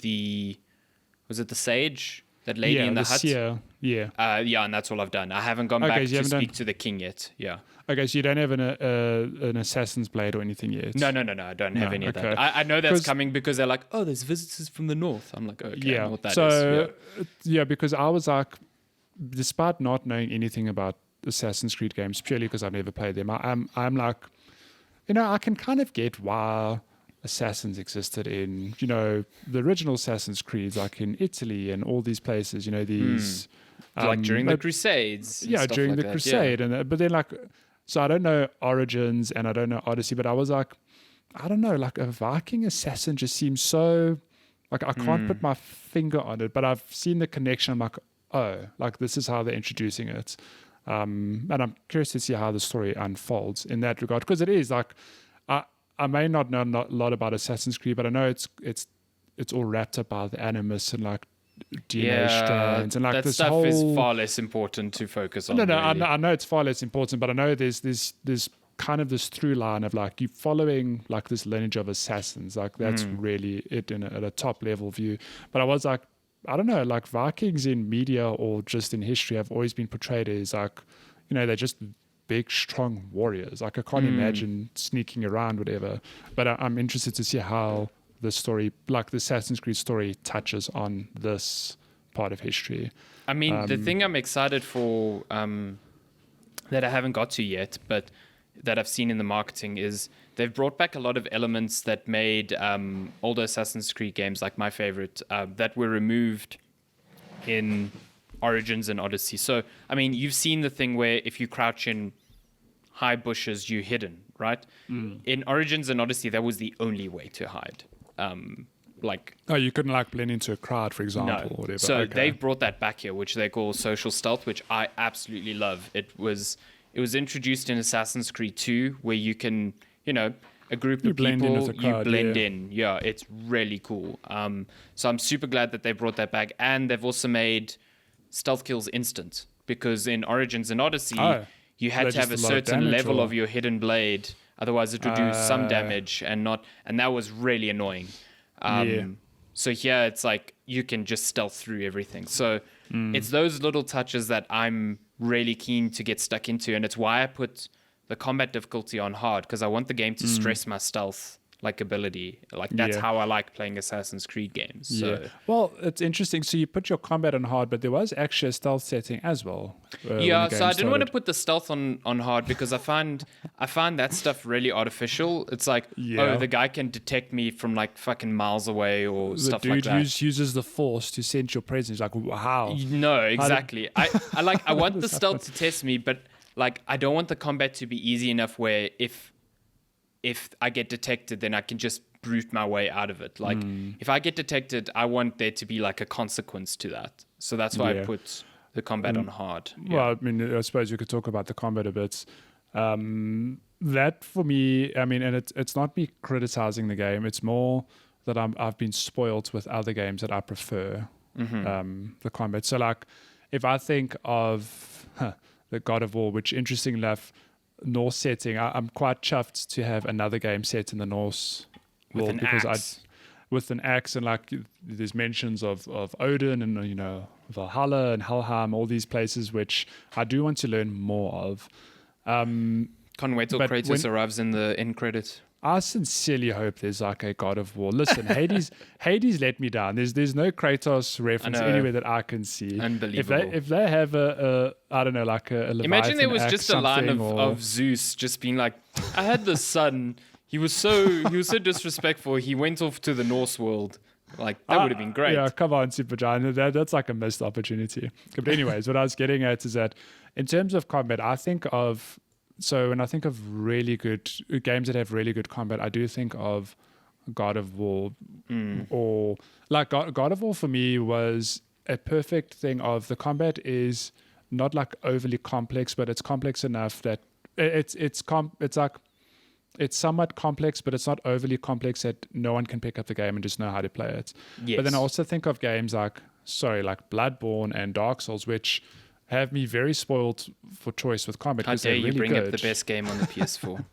S1: was it the Sage? that lady in the hut.
S2: Yeah.
S1: And that's all I've done. I haven't gone back to speak to the king yet. Yeah.
S2: Okay, so you don't have an assassin's blade or anything yet?
S1: No. I don't have any of that. I know that's coming because they're like, oh, there's visitors from the north. I'm like, okay, I know what that is.
S2: Yeah, because I was like, despite not knowing anything about Assassin's Creed games, purely because I've never played them, I'm like, I can kind of get why assassins existed in, the original Assassin's Creed, like in Italy and all these places, these...
S1: like during the Crusades.
S2: Yeah, during the Crusade. But then so I don't know Origins and I don't know Odyssey, but I was like, I don't know, like a Viking assassin just seems so, like I can't put my finger on it, but I've seen the connection. I'm like, oh, like this is how they're introducing it. And I'm curious to see how the story unfolds in that regard, because it is like, I may not know a lot about Assassin's Creed, but I know it's all wrapped up by the Animus and like DNA strands and like
S1: that
S2: this
S1: stuff
S2: whole...
S1: is far less important to focus on.
S2: No,
S1: really.
S2: I know it's far less important, but I know there's kind of this through line of like you following like this lineage of assassins. Like that's really it at a top level view. But I was like, I don't know, like Vikings in media or just in history have always been portrayed as like, they're just big, strong warriors. Like I can't imagine sneaking around, whatever. But I'm interested to see how the story, like the Assassin's Creed story, touches on this part of history.
S1: I mean, the thing I'm excited for that I haven't got to yet, but that I've seen in the marketing is they've brought back a lot of elements that made older Assassin's Creed games, like my favorite, that were removed in Origins and Odyssey. So, I mean, you've seen the thing where if you crouch in high bushes, you're hidden, right? In Origins and Odyssey, that was the only way to hide.
S2: You couldn't like blend into a crowd, for example, or whatever.
S1: So they've brought that back here, which they call social stealth, which I absolutely love. It was introduced in Assassin's Creed 2, where you can, a group of people, you blend in. Yeah, it's really cool. So I'm super glad that they brought that back, and they've also made stealth kills instant, because in Origins and Odyssey, you had to have a certain level of your hidden blade. Otherwise, it would do some damage and that was really annoying. So here, it's like you can just stealth through everything. So it's those little touches that I'm really keen to get stuck into, and it's why I put the combat difficulty on hard, because I want the game to stress my stealth ability. Like that's how I like playing Assassin's Creed games. So.
S2: Yeah. Well, it's interesting. So you put your combat on hard, but there was actually a stealth setting as well.
S1: So I didn't want to put the stealth on hard because I find that stuff really artificial. It's like, the guy can detect me from like fucking miles away or stuff like that.
S2: The dude uses the force to sense your presence. Like, how?
S1: No, exactly. I want the stealth to test me, but like I don't want the combat to be easy enough where if I get detected, then I can just brute my way out of it. Like, if I get detected, I want there to be like a consequence to that. So that's why I put the combat on hard.
S2: Well, I mean, I suppose you could talk about the combat a bit. That for me, I mean, and it's not me criticizing the game. It's more that I've been spoiled with other games that I prefer the combat. So like, if I think of the God of War, which interesting enough, Norse setting, I'm quite chuffed to have another game set in the Norse world with an axe, and like there's mentions of Odin and Valhalla and Helheim, all these places which I do want to learn more of.
S1: Can't wait till Kratos arrives in the end credits.
S2: I sincerely hope there's like a God of War. Listen, Hades let me down. There's no Kratos reference anywhere that I can see.
S1: Unbelievable.
S2: If they have a I don't know, like a Leviathan,
S1: imagine there was
S2: axe,
S1: just a line of Zeus just being like, I had this son. He was so disrespectful. He went off to the Norse world. Like that would have been great.
S2: Yeah, come on, Supergiant. That's like a missed opportunity. But anyways, what I was getting at is that in terms of combat, when I think of really good games that have really good combat, I do think of God of War. Or like God of War for me was a perfect thing of the combat is not like overly complex, but it's complex enough that it's somewhat complex, but it's not overly complex that no one can pick up the game and just know how to play it. Yes. But then I also think of games like Bloodborne and Dark Souls, which have me very spoiled for choice with combat.
S1: How dare you
S2: really
S1: bring
S2: good.
S1: up the best game on the PS4?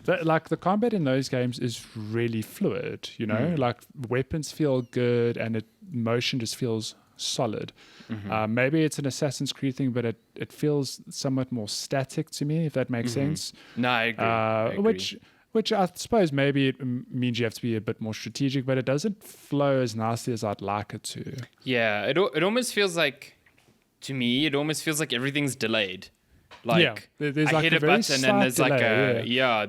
S2: The combat in those games is really fluid, Like weapons feel good and motion just feels solid. Maybe it's an Assassin's Creed thing, but it feels somewhat more static to me, if that makes sense.
S1: No, I agree.
S2: Which I suppose maybe it means you have to be a bit more strategic, but it doesn't flow as nicely as I'd like it to.
S1: Yeah, it almost feels like, to me, everything's delayed. Like,
S2: there's
S1: I
S2: like
S1: hit
S2: a
S1: a
S2: very
S1: button and there's
S2: delay,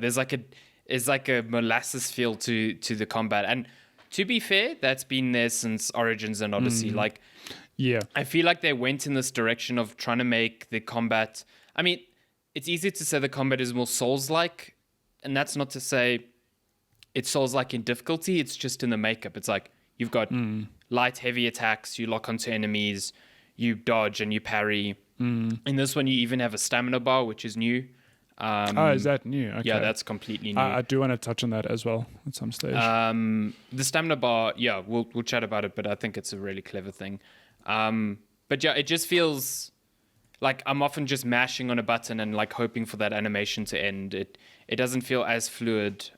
S1: there's like a molasses feel to the combat. And to be fair, that's been there since Origins and Odyssey. Like, I feel like they went in this direction of trying to make the combat. I mean, it's easy to say the combat is more Souls-like, and that's not to say it's Souls-like in difficulty. It's just in the makeup. It's like you've got light, heavy attacks. You lock onto enemies. You dodge and you parry. In this one, you even have a stamina bar, which is new.
S2: Is that new? Okay.
S1: Yeah, that's completely new.
S2: I do want to touch on that as well at some stage.
S1: The stamina bar, we'll chat about it, but I think it's a really clever thing. But yeah, it just feels like I'm often just mashing on a button and like hoping for that animation to end. It doesn't feel as fluid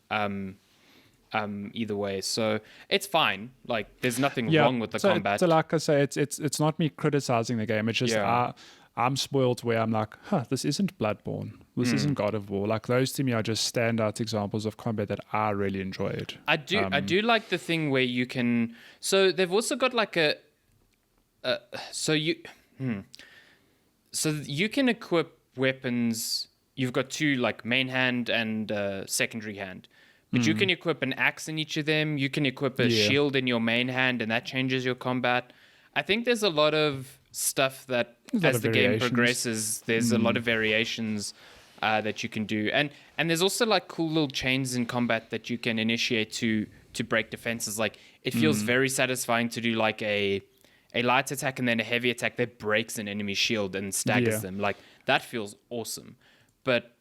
S1: either way, so it's fine. Like, there's nothing wrong with the combat.
S2: So like I say, it's not me criticizing the game. It's just I'm spoiled where I'm like, this isn't Bloodborne. This isn't God of War. Like, those to me are just standout examples of combat that I really enjoyed.
S1: I do like the thing where you can. So they've also got like so you can equip weapons. You've got two, like main hand and secondary hand. But you can equip an axe in each of them. You can equip a shield in your main hand, and that changes your combat. I think there's a lot of stuff that, as the game progresses, there's a lot of variations that you can do. And there's also like cool little chains in combat that you can initiate to break defenses. Like, it feels very satisfying to do like a light attack and then a heavy attack that breaks an enemy shield and staggers them. Like, that feels awesome. But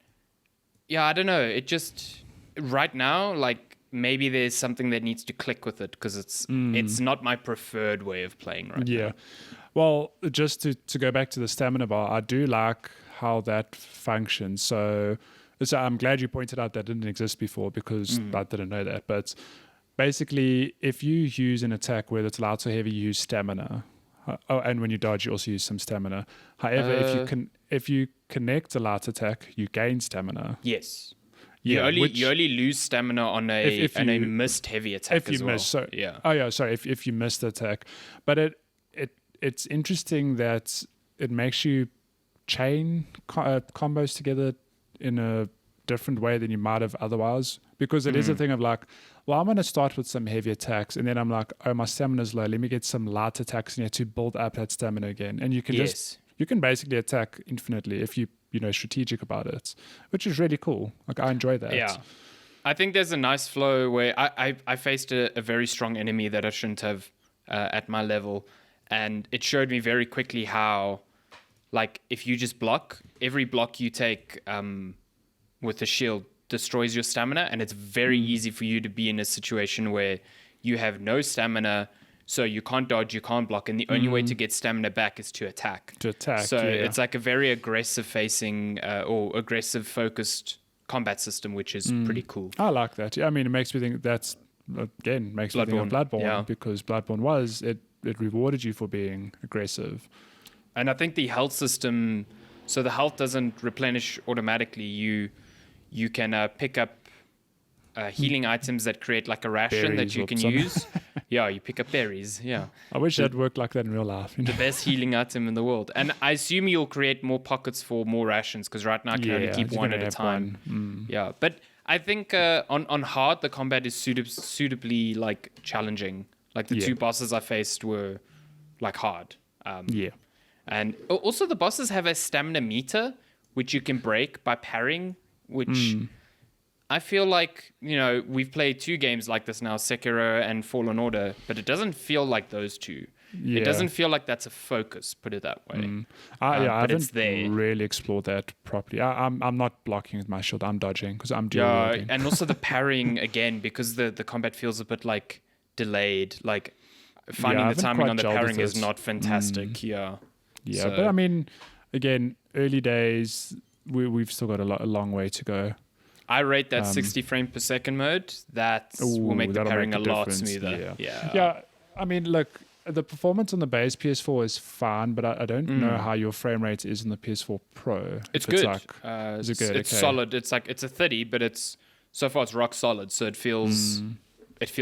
S1: yeah, I don't know. It just... Right now, like, maybe there's something that needs to click with it, because it's not my preferred way of playing right now.
S2: Well, just to go back to the stamina bar, I do like how that functions. So I'm glad you pointed out that didn't exist before, because I didn't know that. But basically, if you use an attack where it's light or heavy, you use stamina. And when you dodge, you also use some stamina. However, if you connect a light attack, you gain stamina.
S1: Yes. You only lose stamina on a missed heavy attack
S2: if you miss. So if you missed the attack, but it's interesting that it makes you chain combos together in a different way than you might have otherwise, because it is a thing of like, well, I'm going to start with some heavy attacks, and then I'm like, oh, my stamina's low. Let me get some light attacks in here to build up that stamina again, and you can you can basically attack infinitely if you strategic about it, which is really cool. Like, I enjoy that.
S1: Yeah. I think there's a nice flow where I faced a very strong enemy that I shouldn't have at my level, and it showed me very quickly how, like, if you just block, every block you take with the shield destroys your stamina, and it's very easy for you to be in a situation where you have no stamina, so you can't dodge, you can't block, and the only way to get stamina back is to attack. So it's like a very aggressive facing or aggressive focused combat system, which is pretty cool.
S2: I like that. Yeah, I mean, it makes me think me think of Bloodborne, because Bloodborne it rewarded you for being aggressive.
S1: And I think the health system, so the health doesn't replenish automatically. You can pick up healing items that create like a ration
S2: berries
S1: that you can use. Yeah, you pick up berries. Yeah.
S2: I wish that worked like that in real life.
S1: The best healing item in the world. And I assume you'll create more pockets for more rations, because right now I can only keep one at a time. Yeah. But I think on hard, the combat is suitably like challenging. Like, the two bosses I faced were like hard. And also the bosses have a stamina meter, which you can break by parrying, which... I feel like, we've played two games like this now, Sekiro and Fallen Order, but it doesn't feel like those two. It doesn't feel like that's a focus, put it that way.
S2: I haven't really explored that properly. I'm not blocking with my shield, I'm dodging, because I'm dual-wielding.
S1: And also the parrying, again, because the combat feels a bit like delayed. Like, finding the timing on the parrying is not fantastic. So,
S2: but I mean, again, early days, we've still got a long way to go.
S1: I rate that 60 frame per second mode. That will make the parrying a lot smoother.
S2: Yeah, I mean, look, the performance on the base PS4 is fine, but I don't know how your frame rate is in the PS4 Pro.
S1: It's good.
S2: Is it good?
S1: It's solid. It's like it's a 30, but it's so far it's rock solid. So it feels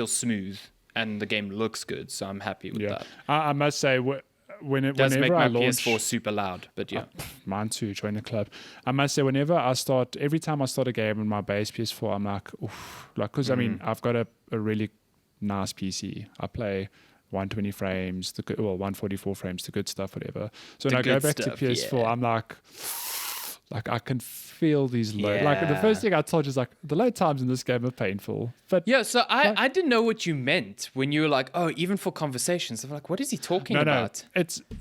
S1: smooth, and the game looks good. So I'm happy with that.
S2: I must say,
S1: It does make my PS4 super loud, but yeah.
S2: Mine too, join the club. I must say, every time I start a game on my base PS4, I'm like, oof. Like, because I mean, I've got a really nice PC. I play 120 frames, 144 frames, the good stuff, whatever. So when I go back to PS4, I'm like I can feel these load. Like the first thing I told you is like the load times in this game are painful. But
S1: yeah, so I didn't know what you meant when you were like, oh, even for conversations. I'm like, what is he talking about?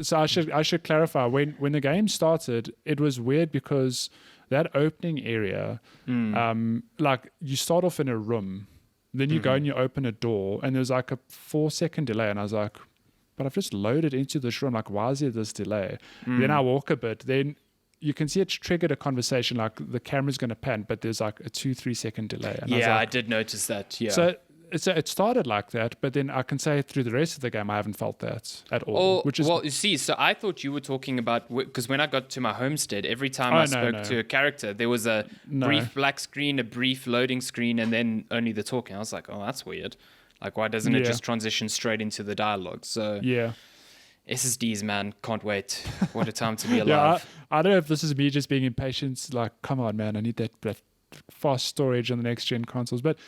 S2: So I should clarify. When the game started, it was weird because that opening area, like you start off in a room, then you go and you open a door, and there's like a 4-second delay, and I was like, but I've just loaded into this room. Like, why is there this delay? Then I walk a bit, then you can see it triggered a conversation, like the camera's going to pan, but there's like a 2-3 second delay. And
S1: I did notice that. Yeah.
S2: So it started like that, but then I can say through the rest of the game, I haven't felt that at all.
S1: Well, you see, so I thought you were talking about, because when I got to my homestead, every time I spoke to a character, there was a brief black screen, a brief loading screen, and then only the talking. I was like, oh, that's weird. Like, why doesn't it just transition straight into the dialogue? So
S2: yeah.
S1: SSDs, man, can't wait. What a time to be alive.
S2: I don't know if this is me just being impatient. Like, come on, man, I need that fast storage on the next gen consoles. But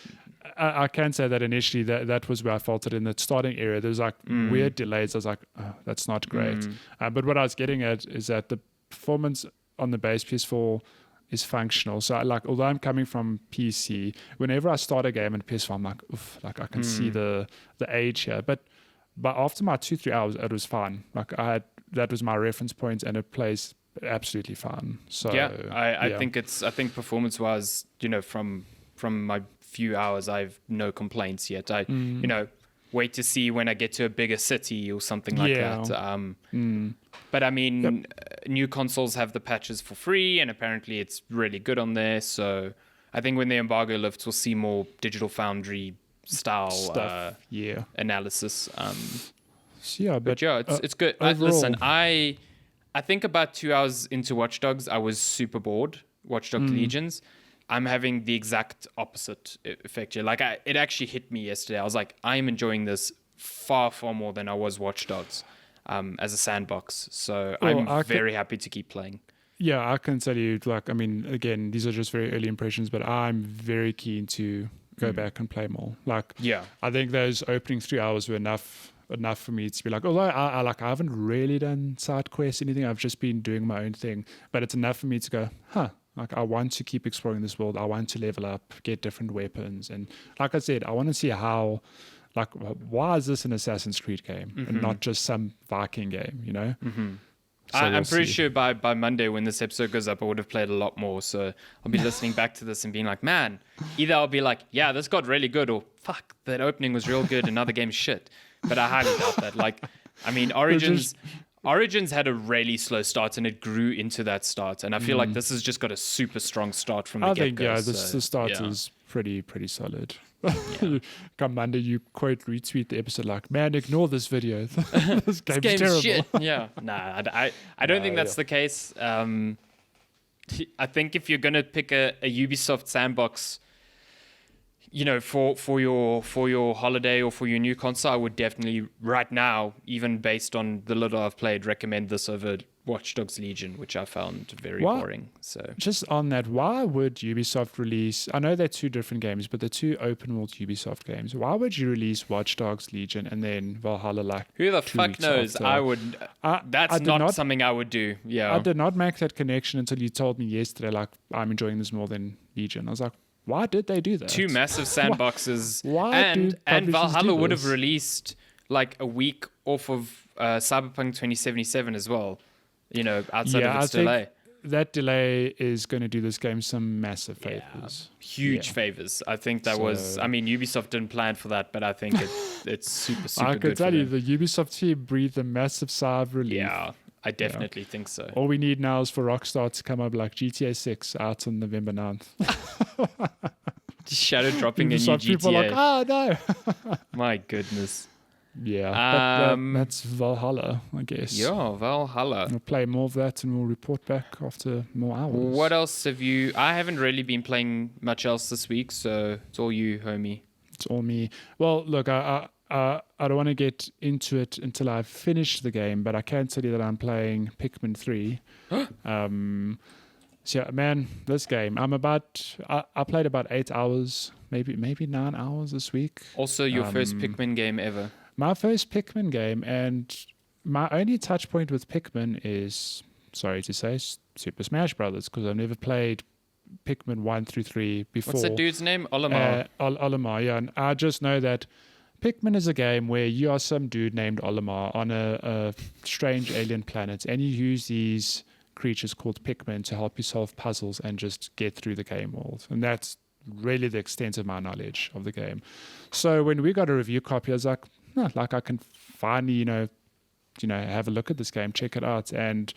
S2: I can say that initially that was where I felt it in the starting area. There was like weird delays. I was like, oh, that's not great. But what I was getting at is that the performance on the base PS4 is functional. So although I'm coming from PC, whenever I start a game in PS4, I'm like, oof, like I can see the age here. But after my 2-3 hours, it was fine. Like that was my reference point, and it plays absolutely fine. So
S1: I think performance wise, from my few hours, I've no complaints yet. I wait to see when I get to a bigger city or something like that. But I mean, new consoles have the patches for free, and apparently it's really good on there. So I think when the embargo lifts, we'll see more Digital Foundry style stuff, analysis.
S2: But
S1: it's good. Listen, I think about 2 hours into Watch Dogs, I was super bored. Watch Dogs Legions. I'm having the exact opposite effect here. Like it actually hit me yesterday. I was like, I am enjoying this far, far more than I was Watch Dogs as a sandbox. So I'm very happy to keep playing.
S2: Yeah, I can tell you, like, I mean, again, these are just very early impressions, but I'm very keen to go back and play more. Like, I think those opening 3 hours were enough for me to be like, although I haven't really done side quests, anything, I've just been doing my own thing, but it's enough for me to go, like I want to keep exploring this world. I want to level up, get different weapons, and like I said, I want to see how, like, why is this an Assassin's Creed game and not just some Viking game, So
S1: I'm pretty sure by Monday when this episode goes up, I would have played a lot more. So I'll be listening back to this and being like, man, either I'll be like, yeah, this got really good, or fuck, that opening was real good, another game's shit. But I highly doubt that. Like, I mean, Origins had a really slow start, and it grew into that start. And I feel like this has just got a super strong start from the get-go.
S2: I think, the start is pretty solid. Come Monday, you quote retweet the episode like, man, ignore this video. This game's terrible.
S1: Shit. Yeah. Nah, I don't think that's the case. I think if you're going to pick a Ubisoft sandbox, for your holiday or for your new console, I would definitely right now, even based on the little I've played, recommend this over Watch Dogs Legion, which I found very boring. So
S2: just on that, why would Ubisoft release? I know they're two different games, but they're two open world Ubisoft games. Why would you release Watch Dogs Legion and then Valhalla like?
S1: Who the fuck knows? After? I would. That's not something I would do. Yeah,
S2: I did not make that connection until you told me yesterday. Like, I'm enjoying this more than Legion. I was like, why did they do that?
S1: Two massive sandboxes. And Valhalla would have released like a week off of Cyberpunk 2077 as well. Outside of its delay.
S2: That delay is going to do this game some massive favors.
S1: Huge favors. I think that was... I mean, Ubisoft didn't plan for that, but I think it's super, super good.
S2: I can tell you, the Ubisoft team breathed a massive sigh of relief.
S1: Yeah, I definitely think so.
S2: All we need now is for Rockstar to come up like GTA 6 out on November 9th.
S1: Just shadow dropping a new GTA.
S2: People are like, oh no.
S1: My goodness.
S2: Yeah, but that's Valhalla, I guess.
S1: Yeah, Valhalla.
S2: We'll play more of that and we'll report back after more hours.
S1: What else have you... I haven't really been playing much else this week, so it's all you, homie.
S2: It's all me. Well, look, I don't want to get into it until I've finished the game, but I can tell you that I'm playing Pikmin 3. So, man, this game, I played about 8 hours, maybe 9 hours this week.
S1: Also, your first Pikmin game ever.
S2: My first Pikmin game, and my only touch point with Pikmin is, sorry to say, Super Smash Brothers, because I've never played Pikmin 1 through 3 before.
S1: What's the dude's name? Olimar.
S2: Olimar, yeah. And I just know that Pikmin is a game where you are some dude named Olimar on a strange alien planet, and you use these creatures called Pikmin to help you solve puzzles and just get through the game world. And that's really the extent of my knowledge of the game. So when we got a review copy, I was like, I can finally, have a look at this game, check it out. And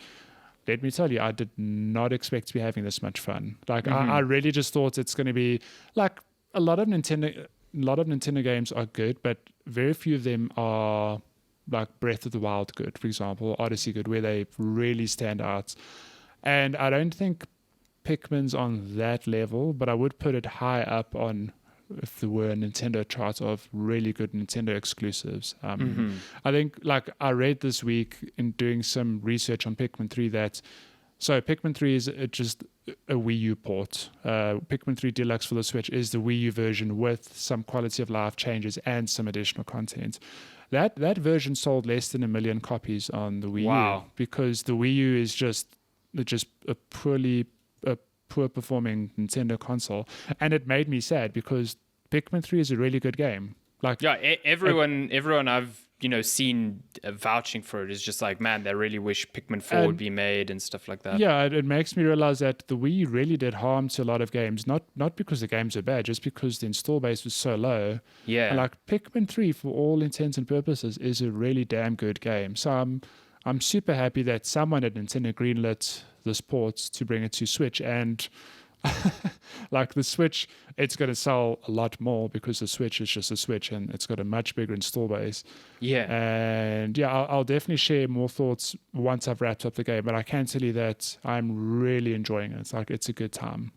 S2: let me tell you, I did not expect to be having this much fun. I really just thought it's going to be like a lot of Nintendo games are good, but very few of them are like Breath of the Wild good, for example, Odyssey good, where they really stand out. And I don't think Pikmin's on that level, but I would put it high up on, if there were a Nintendo chart of really good Nintendo exclusives. I think, I read this week in doing some research on Pikmin 3 so Pikmin 3 is just a Wii U port. Pikmin 3 Deluxe for the Switch is the Wii U version with some quality of life changes and some additional content. That version sold less than 1 million copies on the Wii U because the Wii U is just a poor performing Nintendo console, and it made me sad because Pikmin 3 is a really good game.
S1: Everyone I've seen vouching for it is just like, man, they really wish Pikmin 4 would be made and stuff like that.
S2: Yeah, it makes me realize that the Wii really did harm to a lot of games, not because the games are bad, just because the install base was so low.
S1: Yeah.
S2: And Pikmin 3, for all intents and purposes, is a really damn good game. So I'm super happy that someone at Nintendo greenlit this port to bring it to Switch, and the Switch, it's going to sell a lot more because the Switch is just a Switch and it's got a much bigger install base.
S1: Yeah.
S2: And I'll definitely share more thoughts once I've wrapped up the game, but I can tell you that I'm really enjoying it. It's a good time.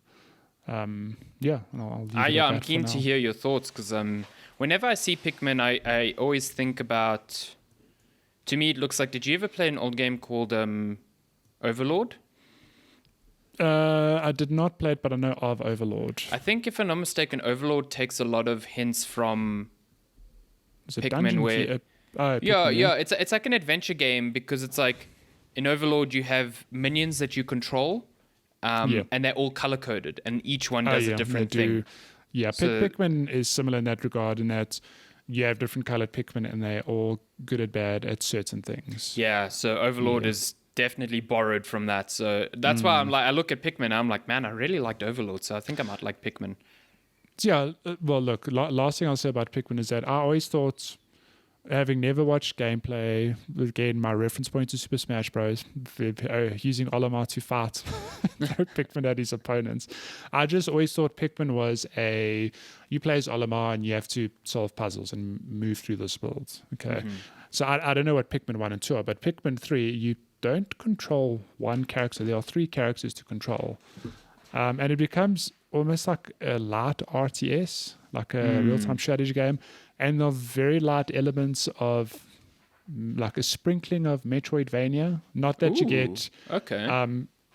S2: I'll
S1: I'm keen to hear your thoughts because whenever I see Pikmin, I always think about, to me it looks like, did you ever play an old game called Overlord?
S2: I did not play it, but I know of Overlord.
S1: I think, if I'm not mistaken, Overlord takes a lot of hints from Pikmin. It's like an adventure game because it's like in Overlord you have minions that you control, and they're all color coded, and each one does a different thing.
S2: Yeah, Pikmin is similar in that regard, in that you have different colored Pikmin, and they're all good or bad at certain things.
S1: Yeah, so Overlord is definitely borrowed from that, so that's why I look at Pikmin and I'm like, man, I really liked Overlord, so I think I might like Pikmin.
S2: Yeah, well, look, last thing I'll say about Pikmin is that I always thought, having never watched gameplay, again, my reference point to Super Smash Bros, using Olimar to fight Pikmin at his opponents, I just always thought Pikmin was you play as Olimar and you have to solve puzzles and move through those worlds. Okay, so I don't know what Pikmin 1 and 2 are, but Pikmin 3, you don't control one character. There are 3 characters to control. And it becomes almost like a light RTS, like a real-time strategy game. And there are very light elements of like a sprinkling of Metroidvania. Not that you get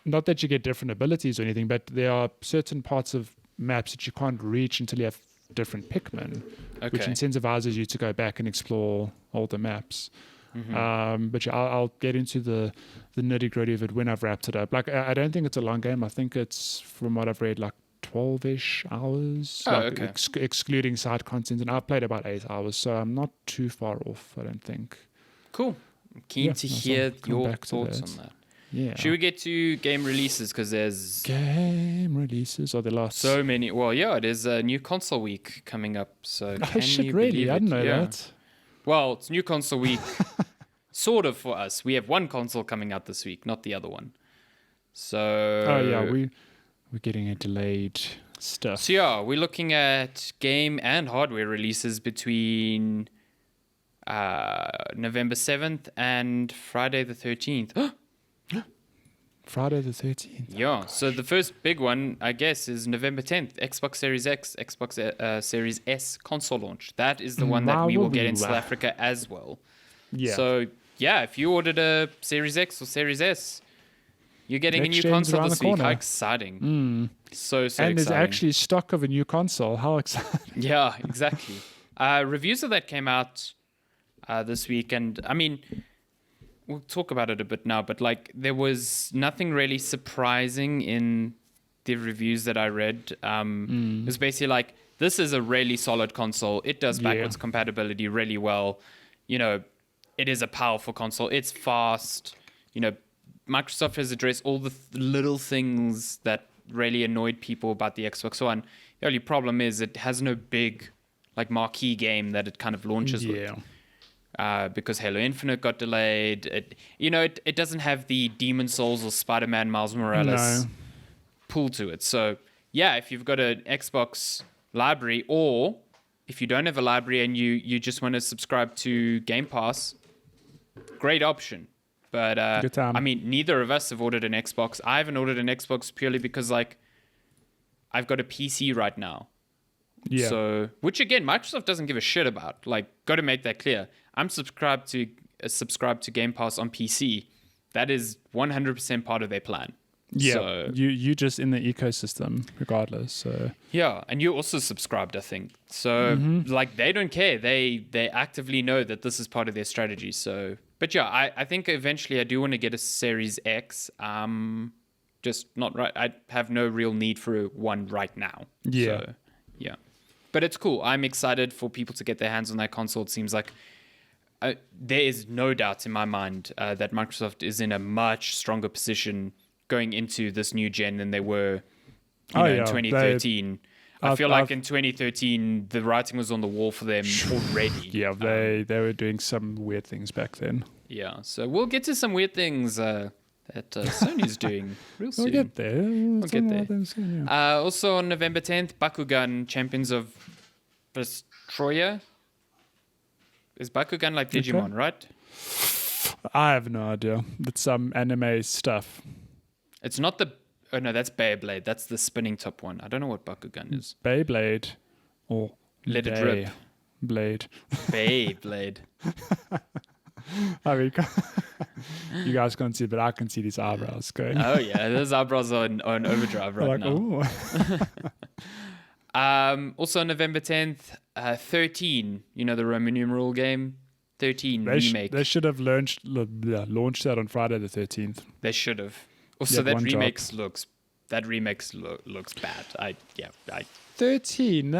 S2: not that you get different abilities or anything, but there are certain parts of maps that you can't reach until you have different Pikmin, which incentivizes you to go back and explore older maps. But I'll get into the nitty-gritty of it when I've wrapped it up. I don't think it's a long game. I think it's, from what I've read, 12-ish hours, excluding side content, and I've played about 8 hours, so I'm not too far off, I don't think.
S1: Cool. I'm keen to hear your thoughts on that.
S2: Yeah.
S1: Should we get to game releases? Because there's
S2: game releases, or the last
S1: so many. Well, it is a new console week coming up. So
S2: I didn't know that.
S1: Well, it's new console week, sort of, for us. We have one console coming out this week, not the other one. So
S2: we're getting a delayed stuff.
S1: So we're looking at game and hardware releases between November 7th, and Friday the 13th.
S2: Friday the 13th.
S1: Yeah, so the first big one, I guess, is November 10th, Xbox Series X, Xbox Series S console launch. That is the one that we will get in South Africa as well.
S2: Yeah.
S1: So, yeah, if you ordered a Series X or Series S, you're getting a new console this week. How exciting. So exciting.
S2: And there's actually stock of a new console. How exciting.
S1: Yeah, exactly. Reviews of that came out this week, and I mean, we'll talk about it a bit now, but like there was nothing really surprising in the reviews that I read. It was basically like, this is a really solid console. It does backwards compatibility really well. You know, it is a powerful console. It's fast. You know, Microsoft has addressed all the little things that really annoyed people about the Xbox One. The only problem is it has no big, like, marquee game that it kind of launches with. Because Halo Infinite got delayed. It doesn't have the Demon Souls or Spider-Man Miles Morales pull to it. So, yeah, if you've got an Xbox library, or if you don't have a library and you just want to subscribe to Game Pass, great option. But, I mean, neither of us have ordered an Xbox. I haven't ordered an Xbox purely because, like, I've got a PC right now.
S2: Yeah.
S1: So, which again, Microsoft doesn't give a shit about. Like, got to make that clear. I'm subscribed to Game Pass on PC. That is 100% part of their plan.
S2: Yeah.
S1: So,
S2: you just in the ecosystem, regardless. So.
S1: Yeah, and you also subscribed, I think. So, like, they don't care. They actively know that this is part of their strategy. So, but yeah, I think eventually I do want to get a Series X. Just not right. I have no real need for one right now.
S2: Yeah.
S1: So, yeah. But it's cool. I'm excited for people to get their hands on that console. It seems like there is no doubt in my mind that Microsoft is in a much stronger position going into this new gen than they were in 2013. I feel like in 2013, the writing was on the wall for them already.
S2: Yeah, they were doing some weird things back then.
S1: Yeah, so we'll get to some weird things that Sony's doing real soon.
S2: We'll get there.
S1: We'll get there.
S2: Soon, yeah.
S1: Also on November 10th, Bakugan, Champions of Vestroya. Is Bakugan like Digimon, right?
S2: I have no idea. It's some anime stuff.
S1: It's not the... Oh, no, that's Beyblade. That's the spinning top one. I don't know what Bakugan is.
S2: Beyblade. Or
S1: Let it rip.
S2: Blade.
S1: Beyblade.
S2: I mean, you guys can't see, but I can see these eyebrows going.
S1: Oh, yeah. Those eyebrows are on overdrive right now. Also on November 10th, 13, you know, the Roman numeral game, 13 remake.
S2: They should have launched that on Friday the 13th.
S1: They should have. Also, that remake looks bad.
S2: 13.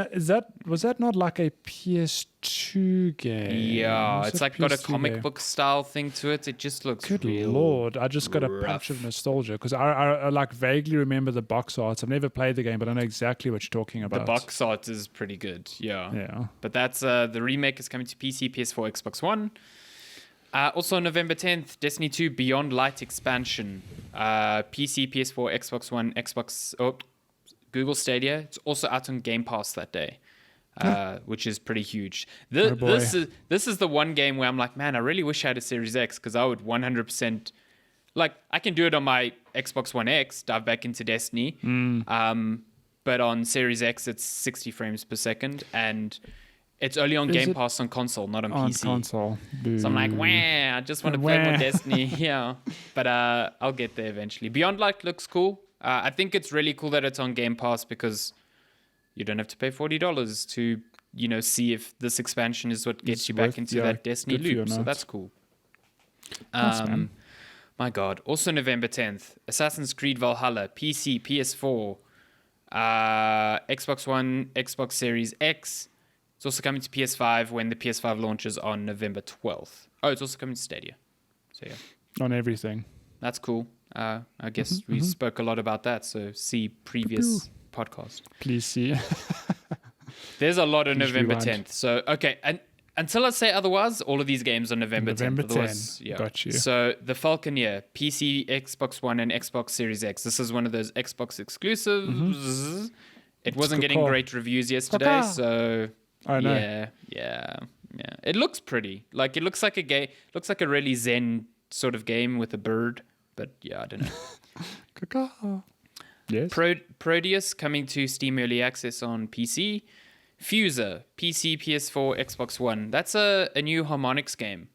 S2: Was that not like a PS2 game?
S1: Yeah, it's like got a comic book style thing to it. It just looks
S2: good
S1: real
S2: lord. I just got a
S1: rough.
S2: punch of nostalgia because I like vaguely remember the box art. I've never played the game, but I know exactly what you're talking about.
S1: The box art is pretty good.
S2: Yeah.
S1: But that's the remake is coming to PC, PS4, Xbox One. Also on November 10th, Destiny 2 Beyond Light expansion. PC, PS4, Xbox One, Google Stadia. It's also out on Game Pass that day, which is pretty huge. This is the one game where I'm like, man, I really wish I had a Series X because I would 100%... Like, I can do it on my Xbox One X, dive back into Destiny. But on Series X, it's 60 frames per second, and... It's only on Game Pass on console, not on PC.
S2: On console. Boo.
S1: So I'm like, I just want to play more Destiny. Yeah. But I'll get there eventually. Beyond Light looks cool. I think it's really cool that it's on Game Pass because you don't have to pay $40 to, see if this expansion is what gets you back into that Destiny loop. So that's cool.
S2: Awesome.
S1: My God. Also November 10th, Assassin's Creed Valhalla, PC, PS4, Xbox One, Xbox Series X. It's also coming to PS5 when the PS5 launches on November 12th. Oh, it's also coming to Stadia. So, yeah.
S2: On everything.
S1: That's cool. I guess we spoke a lot about that, so see previous podcast.
S2: Please see.
S1: There's a lot on November 10th. So, okay. And until I say otherwise, all of these games on November 10th.
S2: Yeah. Got you.
S1: So, The Falconeer, PC, Xbox One, and Xbox Series X. This is one of those Xbox exclusives. It wasn't getting great reviews yesterday, so...
S2: I know.
S1: Yeah. Yeah, it looks pretty. Like it looks like a game. Looks like a really zen sort of game with a bird. But yeah, I don't know.
S2: Yes.
S1: Proteus coming to Steam Early Access on PC. Fuser, PC, PS4, Xbox One. That's a new Harmonix game.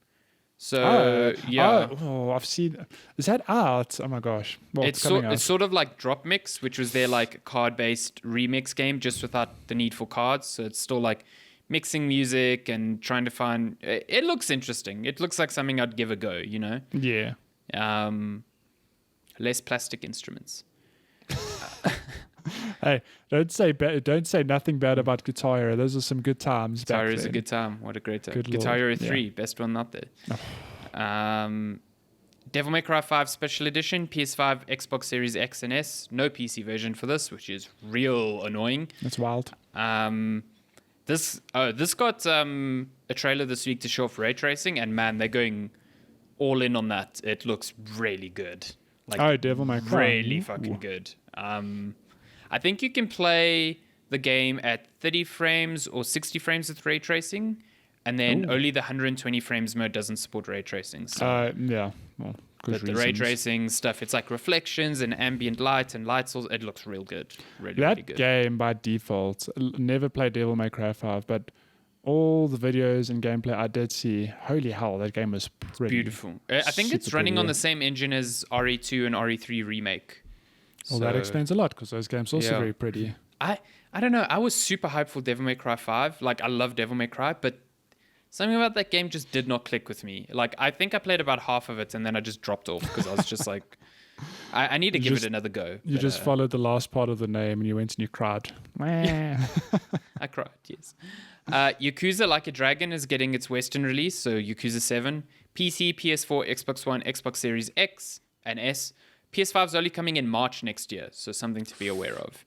S1: So yeah,
S2: I've seen. Is that out? Oh my gosh! Well,
S1: it's sort of like Drop Mix, which was their like card-based remix game, just without the need for cards. So it's still like mixing music and trying to find. It looks interesting. It looks like something I'd give a go. You know?
S2: Yeah.
S1: Less plastic instruments.
S2: Hey, don't say nothing bad about Guitar Hero. Those are some good times.
S1: Guitar Hero is a good time. What a great time. Guitar Hero 3, best one out there. Devil May Cry 5 Special Edition, PS5, Xbox Series X and S. No PC version for this, which is real annoying.
S2: That's wild.
S1: This got a trailer this week to show off ray tracing, and man, they're going all in on that. It looks really good. Like,
S2: Devil May Cry.
S1: Really fucking good. I think you can play the game at 30 frames or 60 frames with ray tracing, and then only the 120 frames mode doesn't support ray tracing. So,
S2: yeah. Well,
S1: but the ray tracing stuff, it's like reflections and ambient light and lights. It looks real good. Really good.
S2: That game by default, never played Devil May Cry 5, but all the videos and gameplay I did see, holy hell, that game was pretty
S1: beautiful. I think it's running on the same engine as RE2 and RE3 Remake.
S2: Well, that explains a lot, because those games are also very pretty.
S1: I don't know. I was super hyped for Devil May Cry 5. Like, I love Devil May Cry, but something about that game just did not click with me. Like, I think I played about half of it, and then I just dropped off, because I was just like, I need to give it another go.
S2: You just followed the last part of the name, and you went and you cried.
S1: I cried, yes. Yakuza Like a Dragon is getting its Western release, so Yakuza 7. PC, PS4, Xbox One, Xbox Series X and S. PS5 is only coming in March next year, so something to be aware of.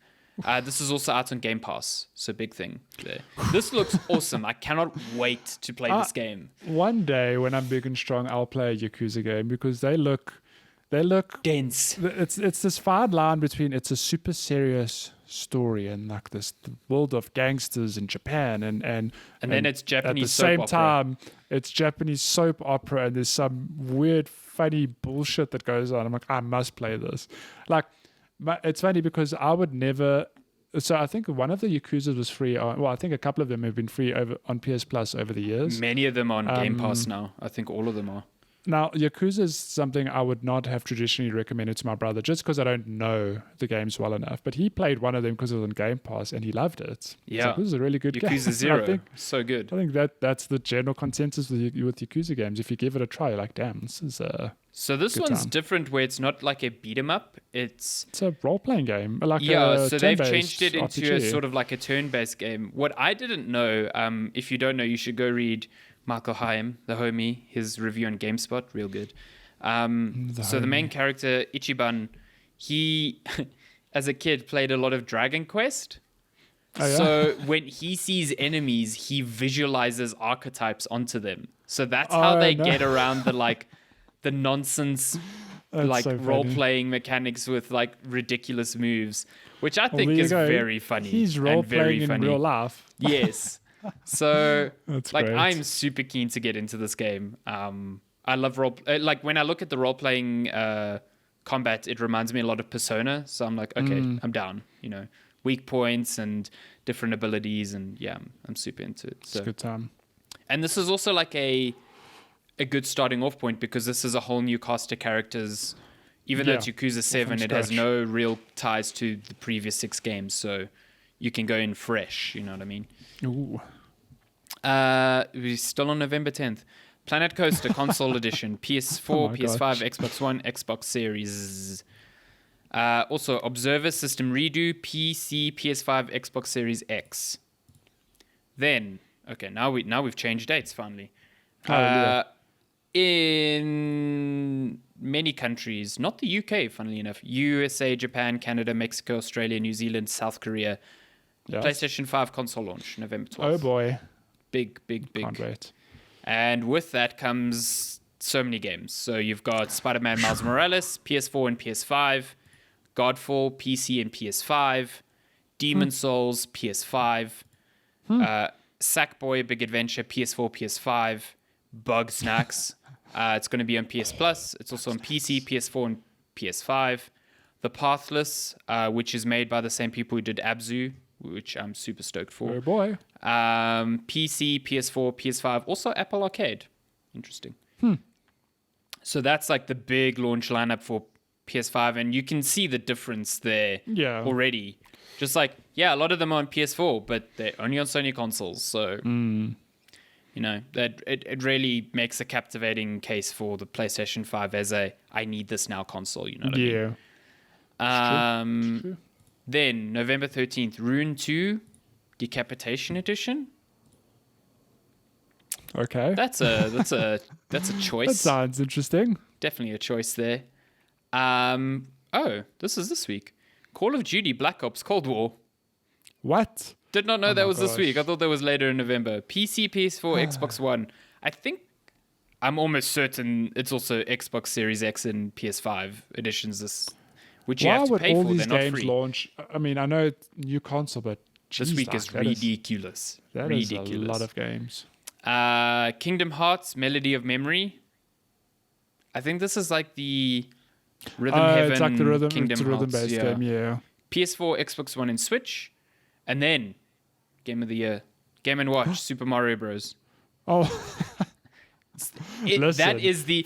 S1: This is also out on Game Pass, so big thing there. This looks awesome. I cannot wait to play this game.
S2: One day when I'm big and strong, I'll play a Yakuza game, because they look
S1: dense.
S2: It's this fine line between it's a super serious story and like the world of gangsters in Japan and
S1: then it's Japanese soap
S2: at the same
S1: opera.
S2: time it's Japanese soap opera, and there's some weird funny bullshit that goes on. I'm like, I must play this. Like, it's funny because I would never. So I think one of the Yakuzas was free. I think a couple of them have been free on PS Plus over the years.
S1: Many of them are on Game Pass now. I think all of them are.
S2: Now, Yakuza is something I would not have traditionally recommended to my brother, just because I don't know the games well enough. But he played one of them because it was on Game Pass, and he loved it.
S1: Yeah,
S2: like, this is a really good game.
S1: Yakuza 0, so good.
S2: I think that's the general consensus with Yakuza games. If you give it a try, you're like, damn, this is a
S1: So this one's different, where it's not like a beat 'em up. It's
S2: a role playing game. Like
S1: so they've changed it into
S2: RPG.
S1: a sort of like a turn based game. What I didn't know, if you don't know, you should go read Michael Haim, the homie, his review on GameSpot, real good. So the main character, Ichiban, he, as a kid, played a lot of Dragon Quest.
S2: Oh, yeah?
S1: So when he sees enemies, he visualizes archetypes onto them. So that's how they get around the nonsense,
S2: so
S1: role-playing mechanics with like ridiculous moves, which I think is very funny.
S2: He's role-playing in real life.
S1: Yes. So
S2: That's
S1: like
S2: great.
S1: I'm super keen to get into this game. I love like when I look at the role-playing combat, it reminds me a lot of Persona. So I'm like, okay, I'm down. You know, weak points and different abilities, and yeah, I'm super into it. So
S2: It's a good time.
S1: And this is also like a good starting off point, because this is a whole new cast of characters. Even though it's Yakuza 7, it has no real ties to the previous 6 games, so you can go in fresh, you know what I mean?
S2: Ooh.
S1: We're still on November 10th. Planet Coaster Console Edition, PS4, PS5,
S2: gosh.
S1: Xbox One, Xbox Series. Also, Observer System Redo, PC, PS5, Xbox Series X. Then, okay, now we've changed dates finally. In many countries, not the UK, funnily enough, USA, Japan, Canada, Mexico, Australia, New Zealand, South Korea, PlayStation 5 console launch, November 12th.
S2: Oh boy.
S1: Big.
S2: Can't wait.
S1: And with that comes so many games. So you've got Spider-Man Miles Morales, PS4 and PS5, Godfall, PC and PS5, Demon Souls, PS5, Sackboy Big Adventure, PS4, PS5, Bug Snacks. It's going to be on PS Plus. It's also on PC, PS4, and PS5. The Pathless, which is made by the same people who did Abzu, which I'm super stoked for.
S2: Oh boy.
S1: PC, PS4, PS5, also Apple Arcade. Interesting. So that's like the big launch lineup for PS5, and you can see the difference there already. Just like, a lot of them are on PS4, but they're only on Sony consoles. So, you know, that it really makes a captivating case for the PlayStation 5 as a I need this now console. You know what I mean? True. Then November 13th, Rune 2 Decapitation Edition.
S2: Okay.
S1: That's a choice.
S2: That sounds interesting.
S1: Definitely a choice there. This is this week. Call of Duty Black Ops Cold War.
S2: What?
S1: Did not know that was this week. I thought that was later in November. PC, PS4, Xbox One. I'm almost certain it's also Xbox Series X and PS5 editions which you have to pay for. They're not free. Why would all these games
S2: launch? I mean, I know it's new console, but
S1: this week is ridiculous.
S2: That is a lot of games.
S1: Kingdom Hearts Melody of Memory. I think this is like the Rhythm Heaven.
S2: It's like the rhythm,
S1: Kingdom
S2: it's a rhythm-based game, yeah.
S1: PS4, Xbox One, and Switch, and then Game of the Year, Game & Watch, Super Mario Bros.
S2: Oh, listen,
S1: that is the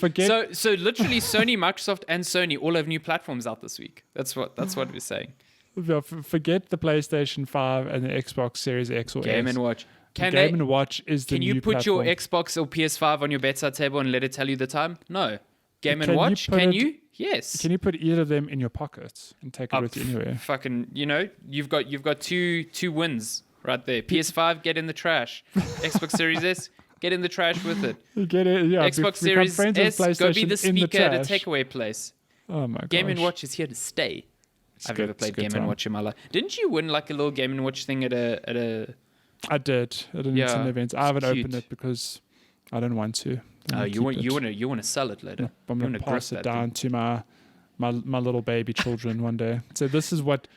S1: so literally Sony, Microsoft, and Sony all have new platforms out this week. That's what we're saying.
S2: Forget the PlayStation 5 and the Xbox Series X or
S1: Game
S2: S.
S1: & Watch.
S2: Game & Watch is the new platform. Can
S1: you put your Xbox or PS5 on your bedside table and let it tell you the time? No. Game & Watch, can you? Yes.
S2: Can you put either of them in your pockets and take it with you anywhere?
S1: Fucking, you know, you've got two wins right there. PS5, get in the trash. Xbox Series S, get in the trash with it.
S2: Get it, yeah.
S1: Xbox Series S, go be the speaker at a takeaway place.
S2: Oh my god.
S1: Game & Watch is here to stay. I've never played Game & Watch in my life. Didn't you win like a little Game & Watch thing at a?
S2: I did at an event. I haven't opened it because I don't want to.
S1: You want to sell it later.
S2: I'm going to pass it down to my little baby children one day. So this is what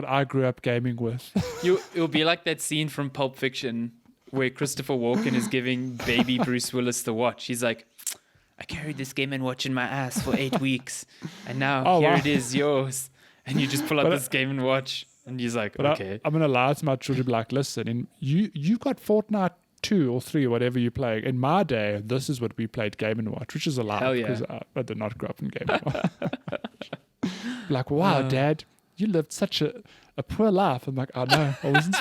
S2: I grew up gaming with.
S1: It'll be like that scene from Pulp Fiction where Christopher Walken is giving baby Bruce Willis the watch. He's like, I carried this Game & Watch in my ass for 8 weeks, and now it is yours. And you just pull up this Game & Watch, and he's like, okay.
S2: I'm going to lie to my children, like, listen, and you got Fortnite 2 or 3 or whatever you play. In my day, this is what we played, Game & Watch, which is a lie.
S1: Hell yeah.
S2: Because I did not grow up in Game & Watch. Like, wow, Dad, you lived such a poor life. I'm like, I know, I wasn't.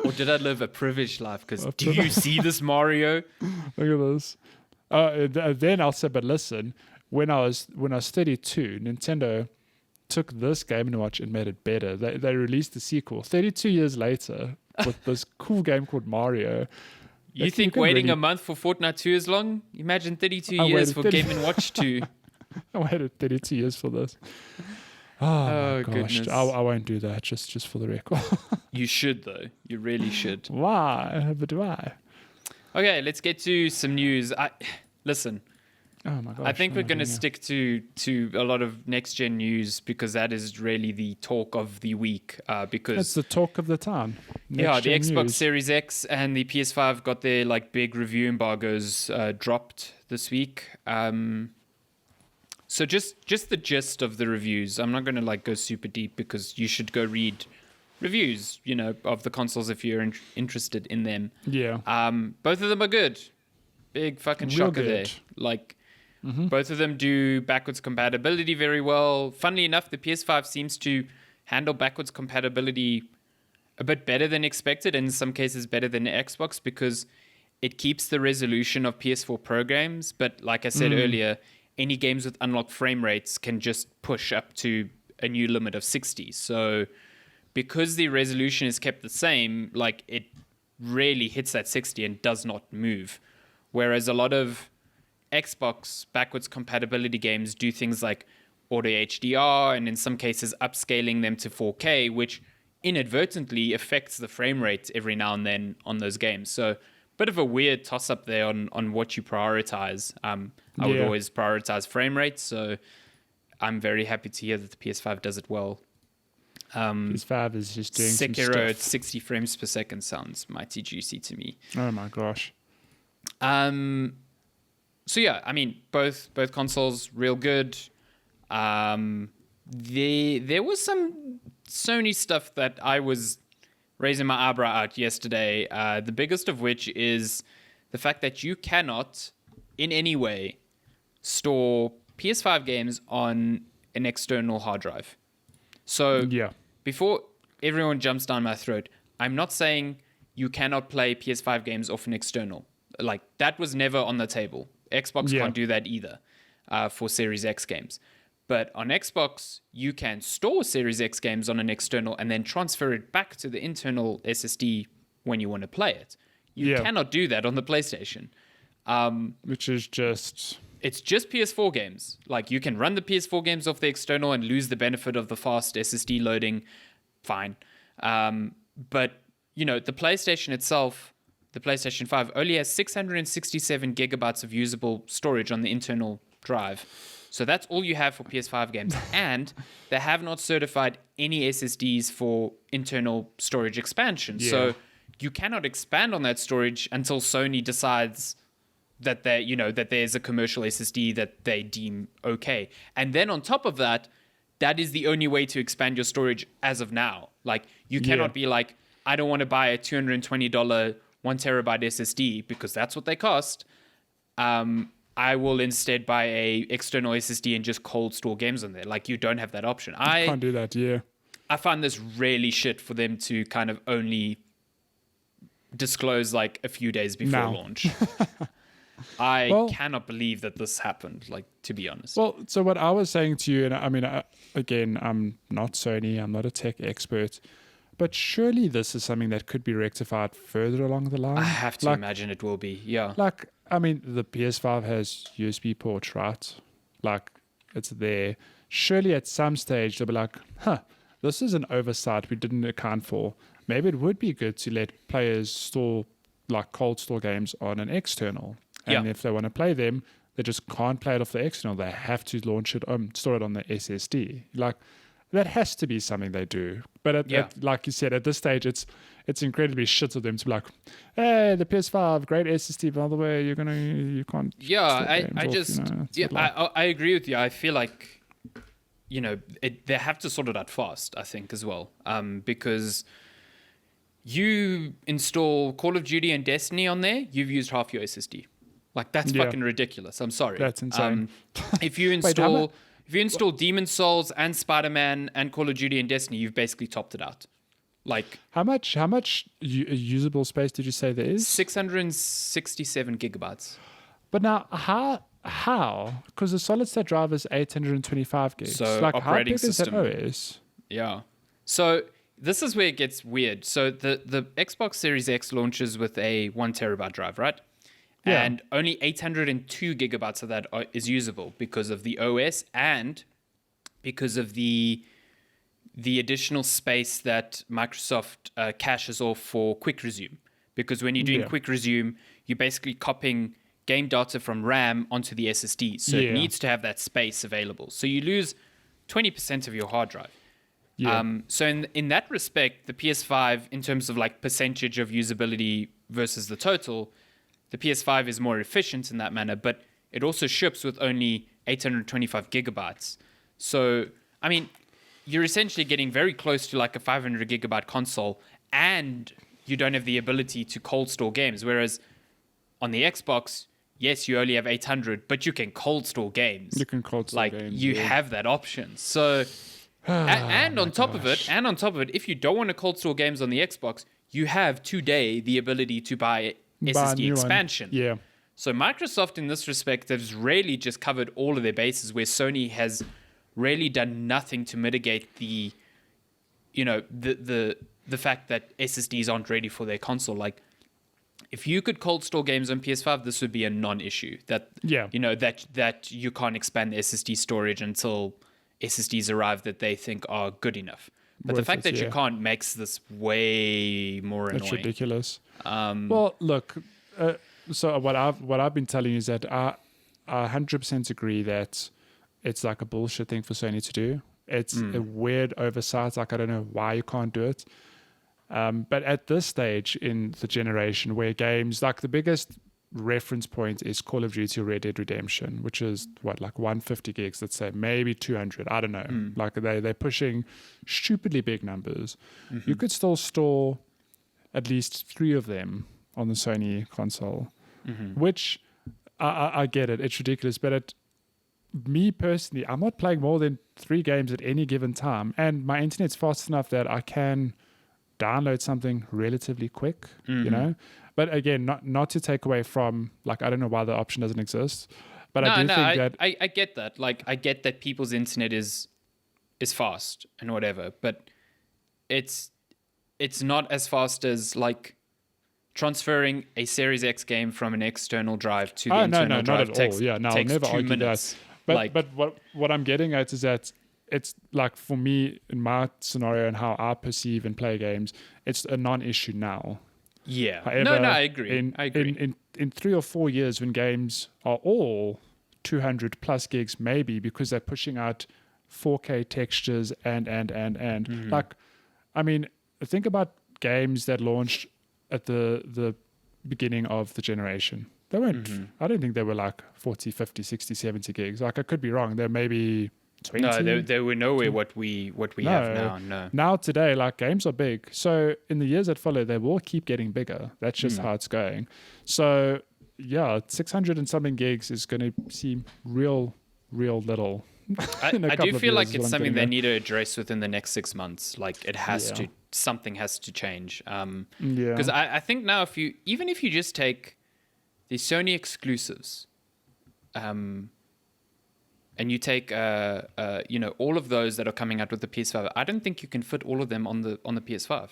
S1: Or did I live a privileged life? Because do you see this, Mario?
S2: Look at this. Then I'll say, but listen, when I was 32, Nintendo took this Game & Watch and made it better. They released the sequel 32 years later with this cool game called Mario.
S1: You think waiting a month for Fortnite 2 is long? Imagine 32 years for Game & Watch 2.
S2: I waited 32 years for this. Oh my gosh.
S1: Goodness.
S2: I won't do that, just for the record.
S1: You should, though. You really should.
S2: Why? But why?
S1: Okay, let's get to some news. Listen.
S2: Oh my gosh.
S1: I think we're going to stick to a lot of next-gen news because that is really the talk of the week. Because
S2: it's the talk of the town.
S1: The Xbox Series X and the PS5 got their big review embargoes dropped this week. So just the gist of the reviews. I'm not going to go super deep because you should go read reviews, of the consoles if you're interested in them.
S2: Yeah.
S1: Both of them are good. Big fucking shocker there. Both of them do backwards compatibility very well. Funnily enough, the PS5 seems to handle backwards compatibility a bit better than expected, and in some cases better than the Xbox, because it keeps the resolution of PS4 Pro games. But like I said earlier, any games with unlocked frame rates can just push up to a new limit of 60. So because the resolution is kept the same, it rarely hits that 60 and does not move. Whereas a lot of Xbox backwards compatibility games do things like auto HDR and in some cases upscaling them to 4K, which inadvertently affects the frame rate every now and then on those games. So bit of a weird toss-up there on what you prioritize. I would always prioritize frame rate, so I'm very happy to hear that the PS5 does it well.
S2: PS5 is just doing
S1: Sekiro
S2: some
S1: at
S2: stuff.
S1: 60 frames per second sounds mighty juicy to me.
S2: Oh my gosh.
S1: So yeah, I mean, both consoles real good. There was some Sony stuff that I was raising my eyebrow at yesterday. The biggest of which is the fact that you cannot, in any way, store PS5 games on an external hard drive. So before everyone jumps down my throat, I'm not saying you cannot play PS5 games off an external. Like, that was never on the table. Xbox can't do that either for Series X games. But on Xbox, you can store Series X games on an external and then transfer it back to the internal SSD when you want to play it. You cannot do that on the PlayStation.
S2: Which is just...
S1: It's just PS4 games. Like, you can run the PS4 games off the external and lose the benefit of the fast SSD loading. Fine. But, you know, the PlayStation itself, the PlayStation 5, only has 667 gigabytes of usable storage on the internal drive. So that's all you have for PS5 games. And they have not certified any SSDs for internal storage expansion.
S2: Yeah.
S1: So you cannot expand on that storage until Sony decides that that there's a commercial SSD that they deem okay. And then on top of that, that is the only way to expand your storage as of now. Like, you cannot be like, I don't want to buy a $220 1 terabyte SSD because that's what they cost. I will instead buy a external SSD and just cold store games on there. Like, you don't have that option. I
S2: can't do that,
S1: I find this really shit for them to kind of only disclose like a few days before launch. I cannot believe that this happened, like, to be honest.
S2: Well, so what I was saying to you, and I mean, again, I'm not Sony, I'm not a tech expert, but surely this is something that could be rectified further along the line.
S1: I have to imagine it will be, yeah.
S2: Like, I mean, the PS5 has USB ports, right? Like, it's there. Surely at some stage they'll be like, this is an oversight we didn't account for. Maybe it would be good to let players store, like, cold store games on an external. And if they want to play them, they just can't play it off the external. They have to launch it, store it on the SSD. Like, that has to be something they do. But like you said, at this stage, it's incredibly shit of them to be like, hey, the PS5, great SSD. By the way, you can't.
S1: Yeah, I agree with you. I feel like, you know, they have to sort it out fast, I think, as well, because you install Call of Duty and Destiny on there, you've used half your SSD. Like, that's fucking ridiculous. I'm sorry.
S2: That's insane.
S1: If you install Demon's Souls and Spider-Man and Call of Duty and Destiny, you've basically topped it out. Like,
S2: how much usable space did you say there is?
S1: 667 gigabytes.
S2: But now, how? Because the solid state drive is 825 gigs.
S1: So,
S2: like,
S1: operating
S2: how big
S1: system.
S2: is that OS?
S1: Yeah. So this is where it gets weird. So the Xbox Series X launches with a 1 terabyte drive, right? Yeah. And only 802 gigabytes of that is usable because of the OS and because of the additional space that Microsoft caches off for quick resume. Because when you're doing quick resume, you're basically copying game data from RAM onto the SSD. So it needs to have that space available. So you lose 20% of your hard drive. Yeah. So in that respect, the PS5, in terms of like percentage of usability versus the total, the PS5 is more efficient in that manner, but it also ships with only 825 gigabytes. So, I mean, you're essentially getting very close to like a 500 gigabyte console, and you don't have the ability to cold store games. Whereas on the Xbox, yes, you only have 800, but you can cold store games.
S2: You can cold store games.
S1: Like, you have that option. So, and on top of it, if you don't want to cold store games on the Xbox, you have today the ability to buy SSD expansion.
S2: One. Yeah.
S1: So Microsoft in this respect has really just covered all of their bases, where Sony has really done nothing to mitigate the fact that SSDs aren't ready for their console. Like, if you could cold store games on PS5, this would be a non-issue. That you can't expand the SSD storage until SSDs arrive that they think are good enough. But the fact that you can't makes this way more annoying.
S2: It's ridiculous. Well, look. So what I've been telling you is that I 100% agree that it's like a bullshit thing for Sony to do. It's a weird oversight. Like, I don't know why you can't do it. But at this stage in the generation where games, like the biggest reference point is Call of Duty Red Dead Redemption, which is what, like 150 gigs, let's say, maybe 200. I don't know. Like they're pushing stupidly big numbers. You could still store at least 3 of them on the Sony console, which I get it. It's ridiculous. But me personally, I'm not playing more than 3 games at any given time. And my internet's fast enough that I can download something relatively quick, you know? But again, not to take away from, like, I don't know why the option doesn't exist. But I do think that...
S1: I get that. Like, I get that people's internet is fast and whatever. But it's not as fast as, like, transferring a Series X game from an external drive to the internal drive.
S2: Not at all. Yeah, no, I'll never argue that. But what I'm getting at is that it's like, for me, in my scenario and how I perceive and play games, it's a non-issue now.
S1: Yeah.
S2: However,
S1: I agree.
S2: In 3 or 4 years, when games are all 200 plus gigs, maybe because they're pushing out 4K textures and like, I mean, think about games that launched at the beginning of the generation. They weren't, I don't think they were like 40, 50, 60, 70 gigs. Like, I could be wrong. They're maybe 20.
S1: No, they were nowhere what we have now. No.
S2: Now today, like, games are big. So in the years that follow, they will keep getting bigger. That's just how it's going. So yeah, 600 and something gigs is going to seem real little.
S1: I do feel like it's something they need to address within the next 6 months. Like, it has to, something has to change. Because I think now, if you just take the Sony exclusives, and you take all of those that are coming out with the PS5, I don't think you can fit all of them on the PS5,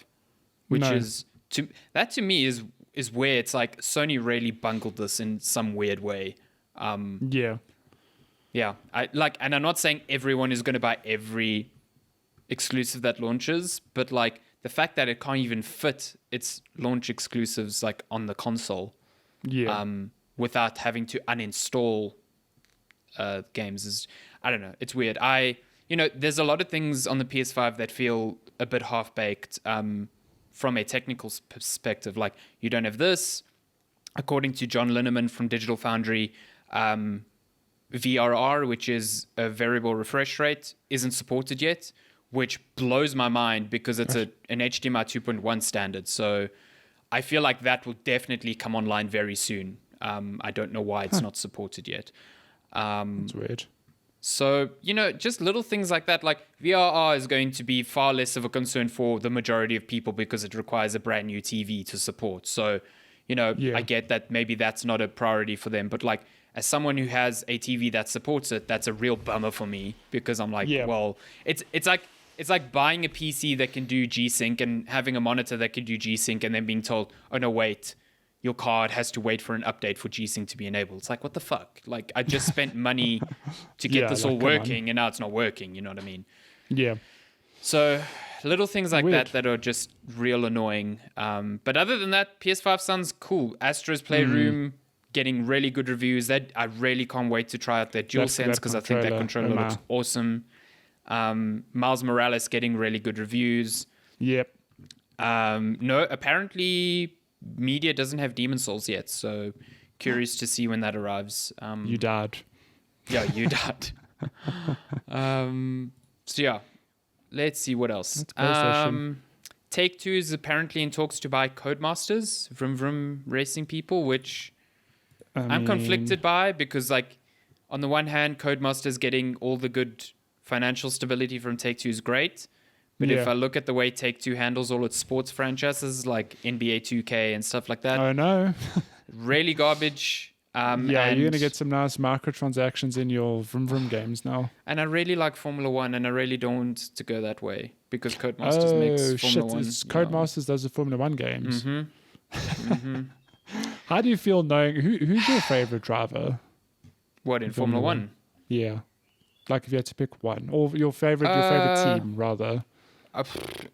S1: which is to me is where it's like Sony really bungled this in some weird way. Yeah, and I'm not saying everyone is going to buy every exclusive that launches, but like the fact that it can't even fit its launch exclusives like on the console, without having to uninstall games is, I don't know, it's weird. There's a lot of things on the PS5 that feel a bit half-baked from a technical perspective. Like, you don't have this. According to John Linneman from Digital Foundry, VRR, which is a variable refresh rate, isn't supported yet, which blows my mind because it's an HDMI 2.1 standard. So I feel like that will definitely come online very soon. I don't know why it's not supported yet.
S2: That's weird.
S1: So, just little things like that. Like, VRR is going to be far less of a concern for the majority of people because it requires a brand new TV to support. So, I get that maybe that's not a priority for them. But, like, as someone who has a TV that supports it, that's a real bummer for me because I'm like, well, it's like buying a PC that can do G-Sync and having a monitor that can do G-Sync and then being told, oh, no, wait, your card has to wait for an update for G-Sync to be enabled. It's like, what the fuck? Like, I just spent money to get this all working and now it's not working. You know what I mean?
S2: Yeah.
S1: So little things like that are just real annoying. But other than that, PS5 sounds cool. Astro's Playroom getting really good reviews. That I really can't wait to try out their DualSense because I think that controller looks awesome. Miles Morales getting really good reviews.
S2: Yep.
S1: No, apparently Media doesn't have Demon Souls yet, so curious to see when that arrives.
S2: You died.
S1: Yeah, you died. So yeah, let's see what else. Take-Two is apparently in talks to buy Codemasters, Vroom Vroom Racing People, which I'm conflicted by because, like, on the one hand, Codemasters getting all the good financial stability from Take-Two is great. But if I look at the way Take-Two handles all its sports franchises like NBA 2K and stuff like that.
S2: Oh, no.
S1: Really garbage.
S2: You're going to get some nice microtransactions in your Vroom Vroom games now.
S1: And I really like Formula One, and I really don't want to go that way because Codemasters makes Formula One.
S2: Codemasters does the Formula One games. How do you feel knowing who's your favorite driver?
S1: What, in Formula One?
S2: Yeah. Like if you had to pick one. Or your favorite team, rather.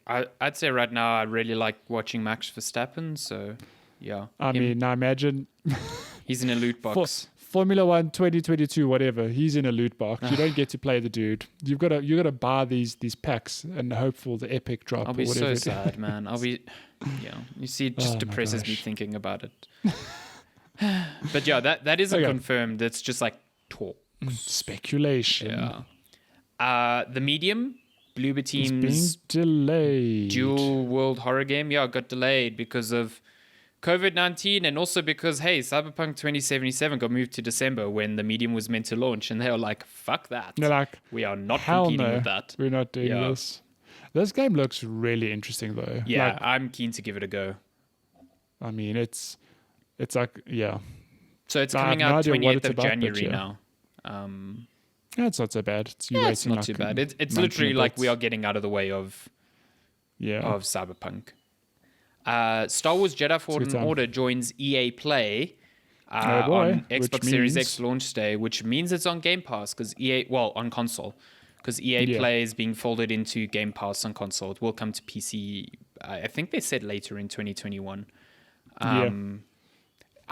S1: I'd say right now I really like watching Max Verstappen, so yeah.
S2: I mean, I imagine...
S1: He's in a loot box.
S2: Formula 1 2022, whatever. He's in a loot box. You don't get to play the dude. You got to buy these packs and hope for the epic drop.
S1: I'll be
S2: or whatever
S1: so sad, man. You see, it just depresses me thinking about it. But yeah, that isn't confirmed. It's just like talk.
S2: Speculation.
S1: Yeah. The Medium, Bloober Team's
S2: being delayed.
S1: dual world horror game, got delayed because of COVID-19 and also because, hey, Cyberpunk 2077 got moved to December when the Medium was meant to launch, and they were like, fuck that.
S2: They're like,
S1: we are not competing with that.
S2: We're not doing this. This game looks really interesting though.
S1: Yeah, I'm keen to give it a go.
S2: I mean, it's like,
S1: So it's coming out 28th of January now.
S2: It's not so bad.
S1: It's not too bad. It's literally like we are getting out of the way of Cyberpunk. Star Wars Jedi Fallen Order joins EA Play on Xbox Series X launch day, which means it's on Game Pass because on console, because EA Play is being folded into Game Pass on console. It will come to PC. I think they said later in 2021.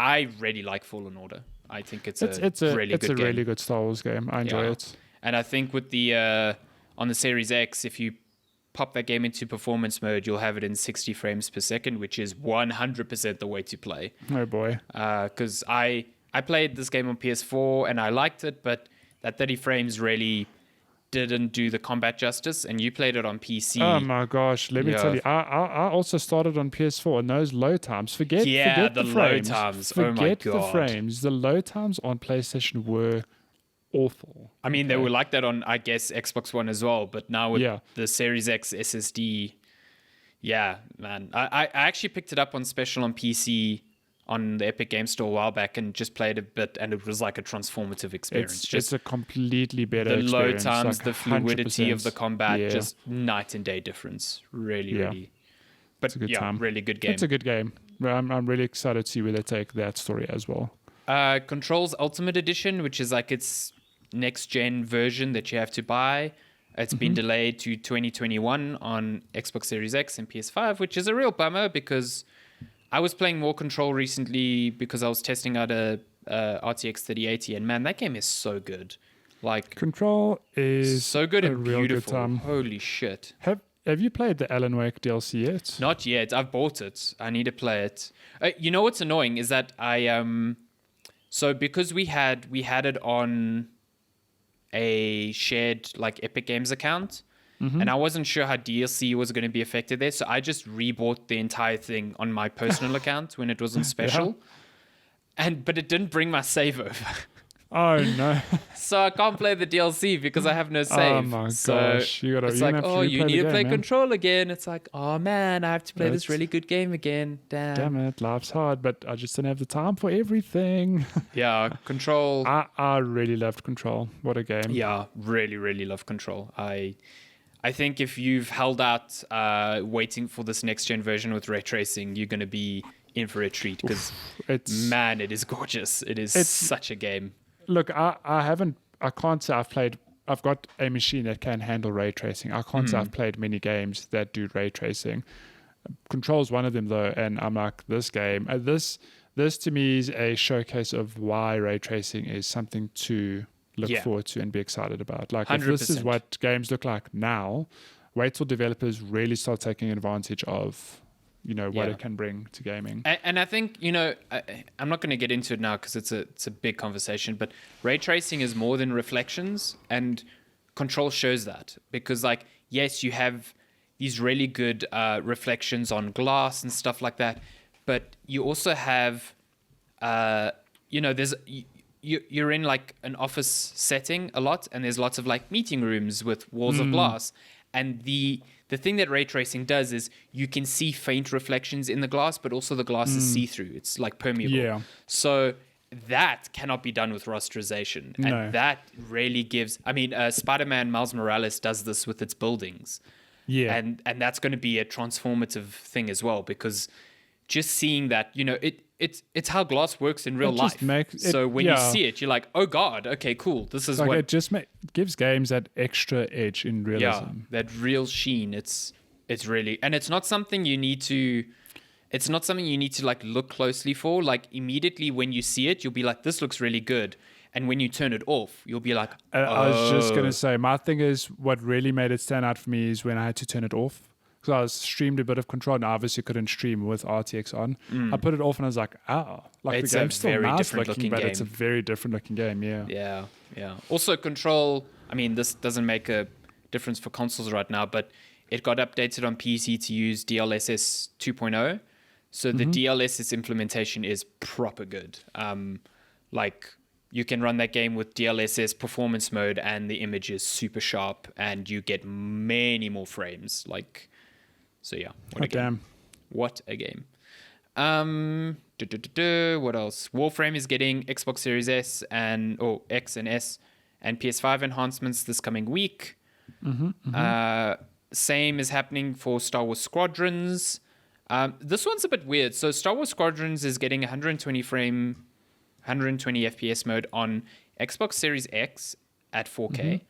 S1: I really like Fallen Order. I think it's a
S2: really good Star Wars game. I enjoy it.
S1: And I think with the on the Series X, if you pop that game into performance mode, you'll have it in 60 frames per second, which is 100% the way to play.
S2: Oh boy.
S1: Because I played this game on PS4 and I liked it, but that 30 frames really didn't do the combat justice, and you played it on PC.
S2: Oh my gosh, let me tell you, I also started on PS4, and those load times, forget the frames.
S1: Load times.
S2: Forget the frames. The load times on PlayStation were awful.
S1: I mean, they were like that on, I guess, Xbox One as well, but now with the Series X SSD, man. I actually picked it up on special on PC on the Epic Game Store a while back and just played a bit, and it was like a transformative experience.
S2: It's a completely better experience.
S1: The load times,
S2: like
S1: the fluidity of the combat, just night and day difference. Really. But
S2: it's a good time.
S1: Really good game.
S2: It's a good game. I'm really excited to see where they take that story as well.
S1: Control's Ultimate Edition, which is like its next-gen version that you have to buy. It's been delayed to 2021 on Xbox Series X and PS5, which is a real bummer because I was playing more Control recently because I was testing out a RTX 3080, and man, that game is so good. Like,
S2: Control is
S1: so good and
S2: real
S1: beautiful.
S2: Good time.
S1: Holy shit!
S2: Have you played the Alan Wake DLC yet?
S1: Not yet. I've bought it. I need to play it. You know what's annoying is that so because we had it on a shared like Epic Games account. And I wasn't sure how DLC was going to be affected there, so I just rebought the entire thing on my personal account when it was on special. But it didn't bring my save over.
S2: Oh no!
S1: So I can't play the DLC because I have no save.
S2: Oh my gosh! You
S1: need to play Control again. It's like, oh man, I have to play this really good game again. Damn
S2: it! Life's hard, but I just don't have the time for everything.
S1: Yeah, Control.
S2: I really loved Control. What a game!
S1: Yeah, really love Control. I think if you've held out waiting for this next-gen version with ray tracing, you're going to be in for a treat because, man, it is gorgeous. It's such a game.
S2: Look, I can't say I've got a machine that can handle ray tracing. I can't say I've played many games that do ray tracing. Control's one of them, though, and I'm like, this game, this to me is a showcase of why ray tracing is something to look forward to and be excited about. Like, 100%. If this is what games look like now, wait till developers really start taking advantage of, what it can bring to gaming.
S1: And I think, I'm not going to get into it now because it's a big conversation, but ray tracing is more than reflections, and Control shows that because, like, yes, you have these really good reflections on glass and stuff like that, but you also have, you're in like an office setting a lot, and there's lots of like meeting rooms with walls of glass, and the thing that ray tracing does is you can see faint reflections in the glass, but also the glass is see-through. It's like permeable. Yeah. So that cannot be done with rasterization. And that really gives... I mean, Spider-Man Miles Morales does this with its buildings. Yeah. And that's going to be a transformative thing as well, because just seeing that, it's how glass works in real life. So when you see it, you're like, oh God, okay, cool. This is like what...
S2: It just gives games that extra edge in realism.
S1: Yeah, that real sheen. It's really... And it's not something you need to... it's not something you need to like look closely for. Like immediately when you see it, you'll be like, this looks really good. And when you turn it off, you'll be like, oh.
S2: I was just going to say, my thing is what really made it stand out for me is when I had to turn it off. Because I was streamed a bit of Control and I obviously couldn't stream with RTX on. I put it off and I was like, like
S1: It's
S2: the
S1: a
S2: game's still
S1: very
S2: nice
S1: different
S2: looking,
S1: looking
S2: but
S1: game.
S2: it's a very different looking game,
S1: Yeah. Also, Control, I mean, this doesn't make a difference for consoles right now, but it got updated on PC to use DLSS 2.0. So the DLSS implementation is proper good. Like, you can run that game with DLSS performance mode and the image is super sharp and you get many more frames. Like, so yeah. What a game.
S2: Damn.
S1: What a game. What else? Warframe is getting Xbox Series S X and S and PS5 enhancements this coming week. Same is happening for Star Wars Squadrons. This one's a bit weird. So Star Wars Squadrons is getting 120 FPS mode on Xbox Series X at 4K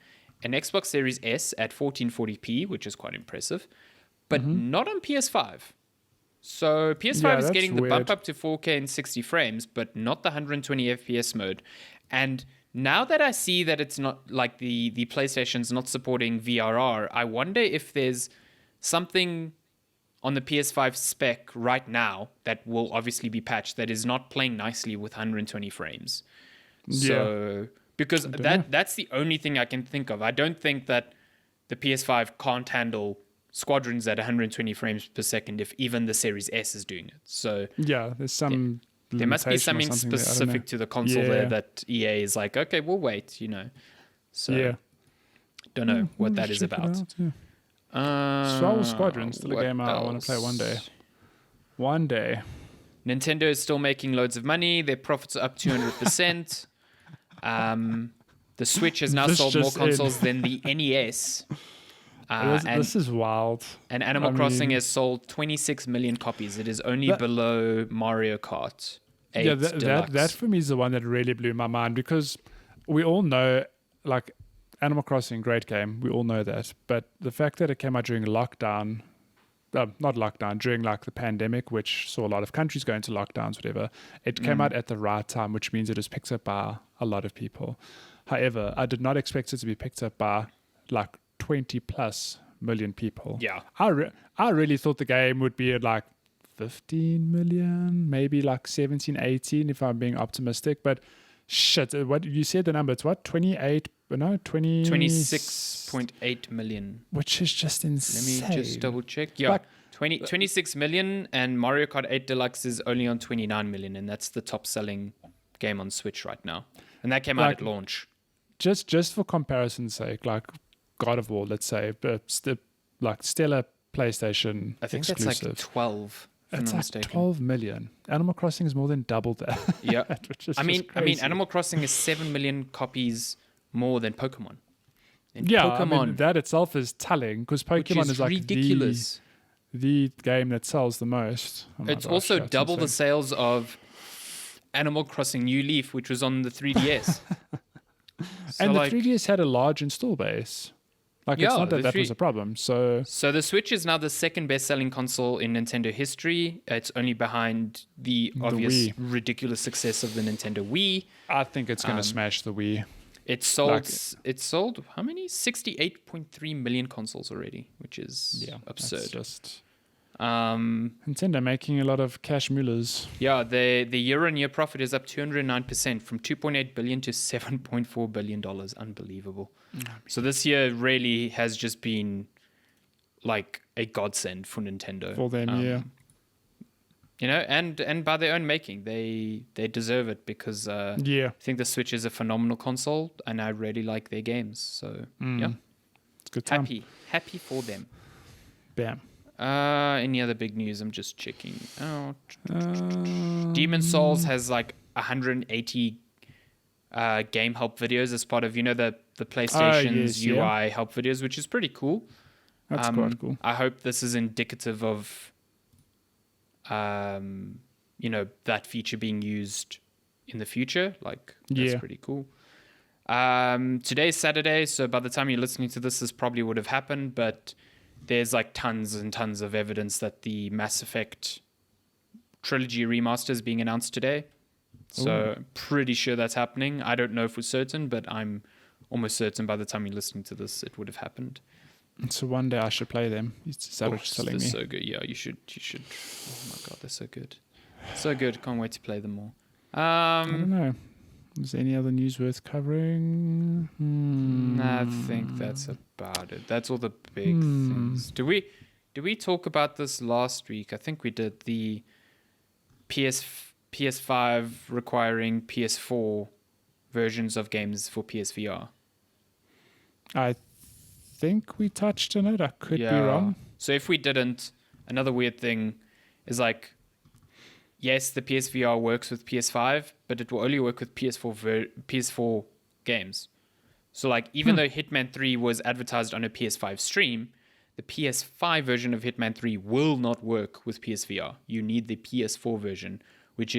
S1: and Xbox Series S at 1440p, which is quite impressive, but not on PS5. So PS5 is getting the bump up to 4K and 60 frames, but not the 120 FPS mode. And now that I see that it's not like the PlayStation's not supporting VRR, I wonder if there's something on the PS5 spec right now that will obviously be patched that is not playing nicely with 120 frames. So, because that's the only thing I can think of. I don't think that the PS5 can't handle Squadrons at 120 frames per second if even the Series S is doing it. So
S2: yeah, there's some
S1: there must be something specific to the console there that EA is like, okay, we'll wait, So don't know what that is about.
S2: Star Wars Squadron, still a game I want to play one day. One day.
S1: Nintendo is still making loads of money. Their profits are up 200%. The Switch has now sold more consoles than the NES.
S2: This is wild.
S1: And Animal Crossing has sold 26 million copies. It is only below Mario Kart 8 Deluxe.
S2: That for me is the one that really blew my mind because we all know, like, Animal Crossing, great game. We all know that. But the fact that it came out during lockdown, not lockdown, during like the pandemic, which saw a lot of countries go into lockdowns, whatever, it came out at the right time, which means it was picked up by a lot of people. However, I did not expect it to be picked up by like 20 plus million people.
S1: Yeah.
S2: I really thought the game would be at like 15 million, maybe like 17, 18 if I'm being optimistic. But shit, what you said the number, it's what?
S1: 26.8 million.
S2: Which is just insane.
S1: Let me just double check. Yeah. 26 million and Mario Kart 8 Deluxe is only on 29 million and that's the top selling game on Switch right now. And that came out at launch.
S2: Just for comparison's sake, like God of War, let's say, but like stellar PlayStation
S1: I think
S2: exclusive.
S1: That's like 12.
S2: It's like 12 million. Animal Crossing is more than double that.
S1: Yeah.
S2: I mean,
S1: Animal Crossing is 7 million copies more than Pokemon.
S2: And Pokemon, that itself is telling because Pokemon is like ridiculous. The game that sells the most.
S1: It's also double the sales of Animal Crossing New Leaf, which was on the 3DS.
S2: And the 3DS had a large install base. Like, it's not that was a problem. So
S1: the Switch is now the second best-selling console in Nintendo history. It's only behind the obvious ridiculous success of the Nintendo Wii.
S2: I think it's going to smash the Wii.
S1: It sold how many? 68.3 million consoles already, which is absurd.
S2: Just Nintendo making a lot of cash mullahs.
S1: Yeah, the year-on-year profit is up 209% from $2.8 billion to $7.4 billion. Unbelievable. So this year really has just been like a godsend for Nintendo.
S2: For them,
S1: and by their own making, they deserve it because I think the Switch is a phenomenal console, and I really like their games. So
S2: it's good time.
S1: Happy for them.
S2: Bam.
S1: Any other big news? I'm just checking out. Demon Souls has like 180 game help videos as part of the PlayStation's UI help videos, which is pretty cool.
S2: That's quite cool.
S1: I hope this is indicative of that feature being used in the future. Like, that's pretty cool. Today's Saturday, so by the time you're listening to this probably would have happened, but there's like tons and tons of evidence that the Mass Effect Trilogy remasters being announced today. So pretty sure that's happening. I don't know for certain, but I'm almost certain by the time you're listening to this, it would have happened.
S2: So one day I should play them. Is that what you're telling me?
S1: They're so good. Yeah, you should. Oh my god, they're so good. So good. Can't wait to play them more.
S2: I don't know. Is there any other news worth covering?
S1: I think that's about it. That's all the big things. Did we talk about this last week? I think we did. The PS5 requiring PS4 versions of games for PSVR.
S2: I think we touched on it. I could be wrong.
S1: So if we didn't, another weird thing is like, yes, the PSVR works with PS5, but it will only work with PS4 games. So like, even though Hitman 3 was advertised on a PS5 stream, the PS5 version of Hitman 3 will not work with PSVR. You need the PS4 version, which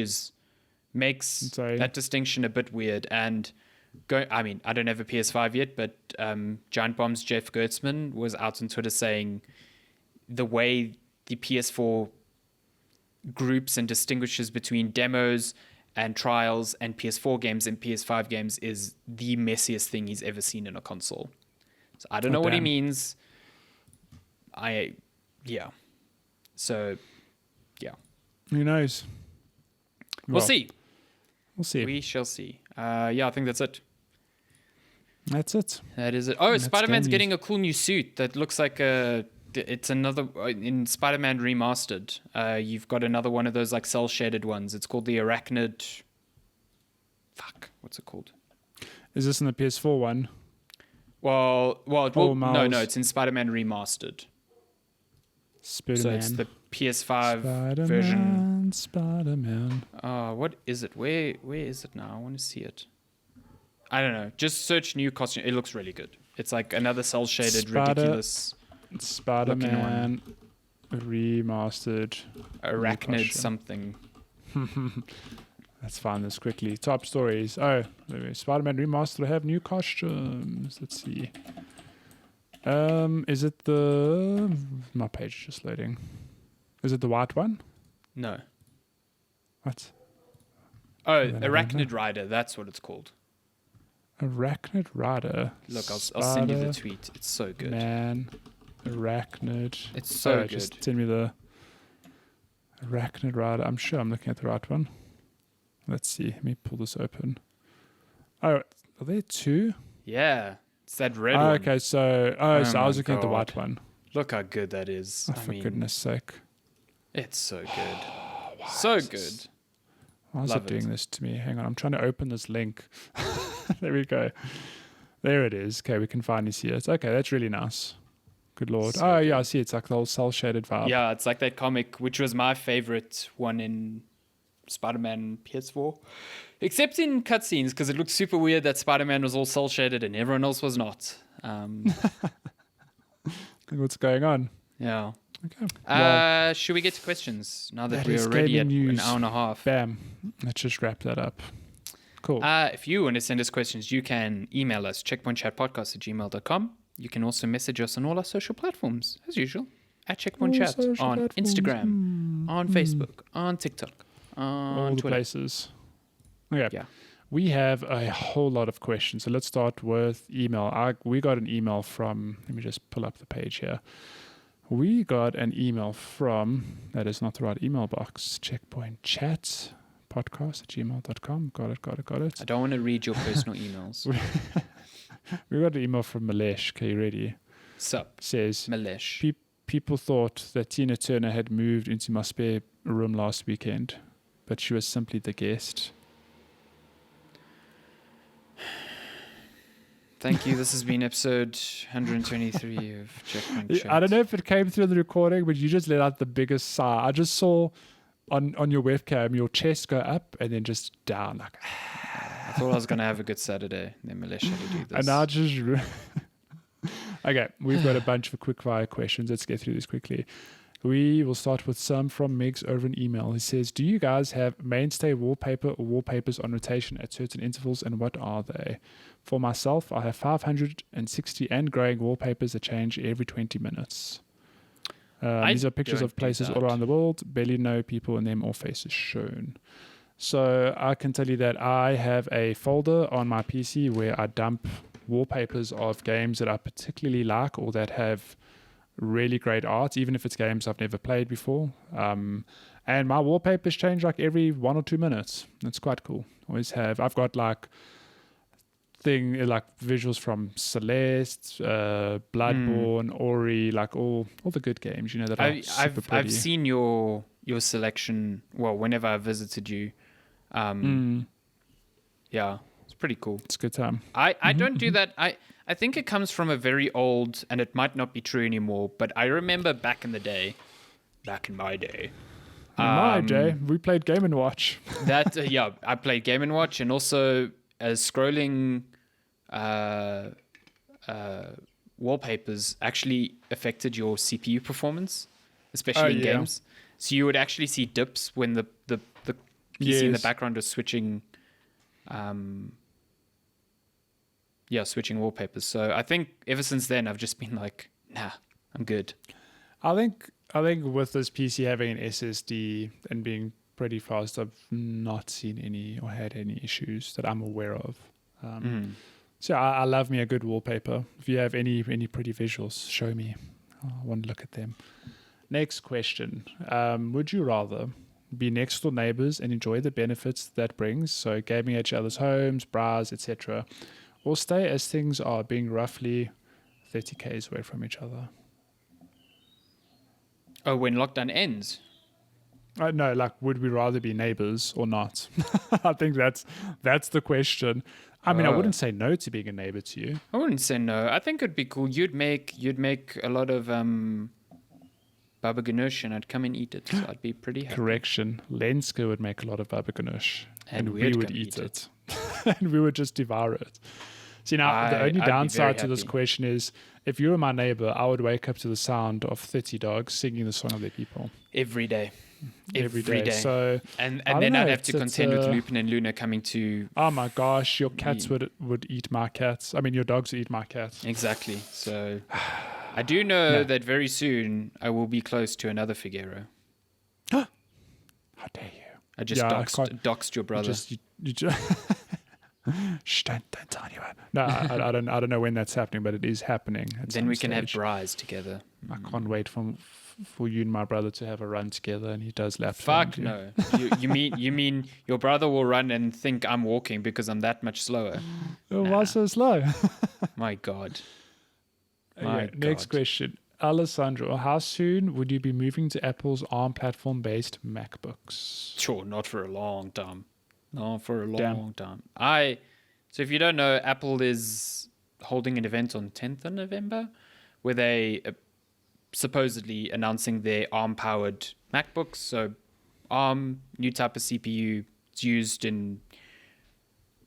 S1: makes that distinction a bit weird. And I mean, I don't have a PS5 yet, but Giant Bomb's Jeff Gertzman was out on Twitter saying the way the PS4 groups and distinguishes between demos and trials and PS4 games and PS5 games is the messiest thing he's ever seen in a console. So I don't know what he means. So, yeah.
S2: Who knows?
S1: We'll see.
S2: We'll see.
S1: We shall see. I think that's it.
S2: That's it.
S1: That is it. Oh, Spider-Man's getting a cool new suit that looks like it's another in Spider-Man Remastered. You've got another one of those like cell shaded ones. It's called the Arachnid. What's it called?
S2: Is this in the PS4 one?
S1: Well, no, it's in Spider-Man Remastered.
S2: Spider-Man.
S1: So it's the PS5 version.
S2: Spider-Man.
S1: What is it? Where is it now? I want to see it. I don't know. Just search new costume. It looks really good. It's like another cell shaded, ridiculous.
S2: Spider-Man Remastered.
S1: Arachnid something.
S2: Let's find this quickly. Top stories. Oh, Spider-Man Remastered have new costumes. Let's see. Is it my page is just loading. Is it the white one?
S1: No.
S2: What?
S1: Oh, Arachnid Rider. That's what it's called.
S2: Arachnid Rider.
S1: Look, I'll send you the tweet. It's so good.
S2: Man, Arachnid.
S1: It's so good.
S2: Just send me the Arachnid Rider. I'm sure I'm looking at the right one. Let's see. Let me pull this open. Oh, are there two?
S1: Yeah. It's that red one.
S2: Okay, so I was looking at the white one.
S1: Look how good that is.
S2: Oh, for goodness sake.
S1: It's so good. So good.
S2: Why is it doing this to me? Hang on, I'm trying to open this link. There we go. There it is. Okay, we can finally see it. Okay, that's really nice. Good lord. So good. Yeah, I see. It's like the whole cel-shaded vibe.
S1: Yeah, it's like that comic, which was my favorite one in Spider-Man PS4. Except in cutscenes, because it looked super weird that Spider-Man was all cel-shaded and everyone else was not.
S2: What's going on?
S1: Yeah.
S2: Okay.
S1: Well, should we get to questions now that we're already at an hour and a half?
S2: Bam. Let's just wrap that up. Cool.
S1: If you want to send us questions, you can email us, checkpointchatpodcast@gmail.com. You can also message us on all our social platforms, as usual, at Checkpoint Chat on Instagram, on Facebook, on TikTok, on
S2: all the
S1: Twitter.
S2: places. Okay.
S1: Yeah.
S2: We have a whole lot of questions. So let's start with email. We got an email from, let me just pull up the page here. We got an email from, that is not the right email box, checkpointchatpodcast@gmail.com. Got it.
S1: I don't want to read your personal emails.
S2: We got an email from Malesh. Okay, you ready?
S1: Sup?
S2: Says,
S1: Malesh.
S2: People thought that Tina Turner had moved into my spare room last weekend, but she was simply the guest.
S1: Thank you. This has been episode 123 of Checkpoint Chat.
S2: I don't know if it came through the recording, but you just let out the biggest sigh. I just saw on your webcam your chest go up and then just down. Like,
S1: I thought I was going to have a good Saturday. Then Malesh had to do this.
S2: And now just... Okay, we've got a bunch of quick fire questions. Let's get through this quickly. We will start with some from Megs over an email. He says, do you guys have mainstay wallpaper or wallpapers on rotation at certain intervals, and what are they? For myself, I have 560 and growing wallpapers that change every 20 minutes. These are pictures of places all around the world, barely no people in them or faces shown. So I can tell you that I have a folder on my PC where I dump wallpapers of games that I particularly like or that have really great art, even if it's games I've never played before. And my wallpapers change like every 1 or 2 minutes. It's quite cool. I've got like visuals from Celeste, Bloodborne, Ori, like all the good games, that are super pretty.
S1: I've seen your selection. Well, whenever I visited you, yeah, it's pretty cool.
S2: It's a good time.
S1: I don't do that. I think it comes from a very old, and it might not be true anymore, but I remember back in my day.
S2: We played Game & Watch.
S1: I played Game & Watch, and also scrolling wallpapers actually affected your CPU performance, especially in games. So you would actually see dips when the PC in the background was switching switching wallpapers. So I think ever since then I've just been like, nah, I'm good.
S2: I think with this PC having an SSD and being pretty fast, I've not seen any or had any issues that I'm aware of. So I love me a good wallpaper. If you have any pretty visuals, show me. I want to look at them. Next question. Would you rather be next door neighbors and enjoy the benefits that brings, so gaming at each other's homes, bras, etc., or stay as things are, being roughly 30 k's away from each other?
S1: Oh, when lockdown ends?
S2: No, like, would we rather be neighbors or not? I think that's the question. I mean, I wouldn't say no to being a neighbor to you.
S1: I wouldn't say no. I think it'd be cool. You'd make a lot of baba ganoush, and I'd come and eat it. So I'd be pretty happy.
S2: Correction. Lenska would make a lot of baba ganoush, and we would eat it. And we would just devour it. See, now, the only downside to this question is, if you were my neighbor, I would wake up to the sound of 30 dogs singing the song of their people.
S1: Every day.
S2: Every day. So,
S1: and then I'd have to contend with Lupin and Luna coming to...
S2: Oh my gosh, your cats would eat my cats. I mean, your dogs would eat my cats.
S1: Exactly. So I do know that very soon I will be close to another Figuero.
S2: How dare you?
S1: I just doxed your brother.
S2: You just Shh, don't tell anyone. No, I don't know when that's happening, but it is happening.
S1: Then we can have bries together.
S2: I can't wait for you and my brother to have a run together, and he does laps.
S1: Fuck no. you mean your brother will run and think I'm walking because I'm that much slower?
S2: Why so slow?
S1: My God.
S2: Next question. Alessandro, how soon would you be moving to Apple's ARM platform-based MacBooks?
S1: Sure, not for a long time. No, for a long time. So if you don't know, Apple is holding an event on 10th of November where they supposedly announcing their ARM-powered MacBooks. So ARM, new type of CPU, it's used in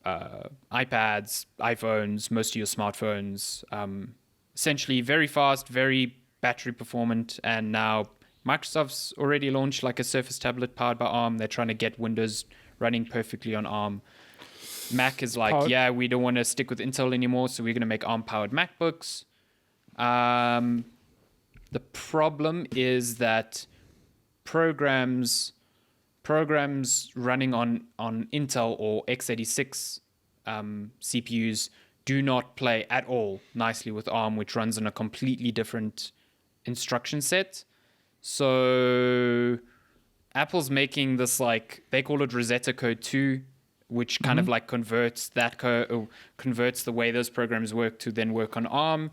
S1: iPads, iPhones, most of your smartphones. Essentially very fast, very battery performant, and now Microsoft's already launched like a Surface tablet powered by ARM. They're trying to get Windows running perfectly on ARM. Mac is like, we don't want to stick with Intel anymore, so we're going to make ARM-powered MacBooks. The problem is that programs running on Intel or x86 CPUs do not play at all nicely with ARM, which runs on a completely different instruction set. So Apple's making this, like, they call it Rosetta Code 2, which kind of like converts the way those programs work to then work on ARM.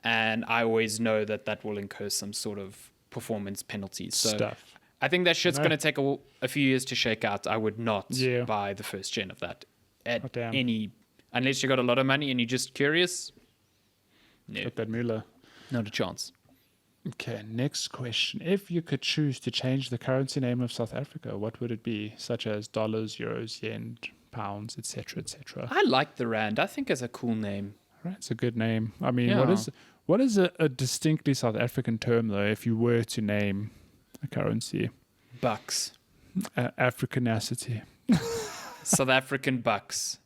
S1: And I always know that will incur some sort of performance penalties. So I think that shit's going to take a few years to shake out. I would not buy the first gen of that at unless you got a lot of money and you're just curious. No,
S2: got that Mueller.
S1: Not a chance.
S2: Okay, next question. If you could choose to change the currency name of South Africa, what would it be? Such as dollars, euros, yen, pounds, etc., etc.
S1: I like the rand. I think it's a cool name.
S2: Right, it's a good name. I mean, what is a distinctly South African term, though, if you were to name a currency?
S1: Bucks.
S2: Africanacity.
S1: South African bucks.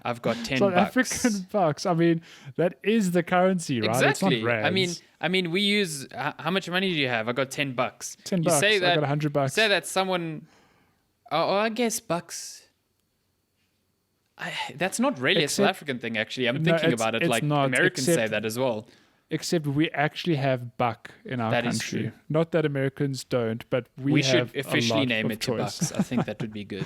S1: I've got 10
S2: South
S1: bucks.
S2: African bucks. I mean, that is the currency, right?
S1: Exactly.
S2: It's not rands.
S1: I mean, we use. How much money do you have? I got 10 bucks.
S2: 10
S1: You
S2: bucks.
S1: say that,
S2: I got 100 bucks.
S1: Say that someone. Oh, I guess bucks. That's not really a South African thing, actually. I'm thinking about it. Like
S2: not,
S1: Americans say that as well.
S2: Except we actually have buck in our country. Is true. Not that Americans don't, but we have
S1: should officially
S2: a lot
S1: name
S2: of
S1: it
S2: choice.
S1: to bucks. I think that would be good.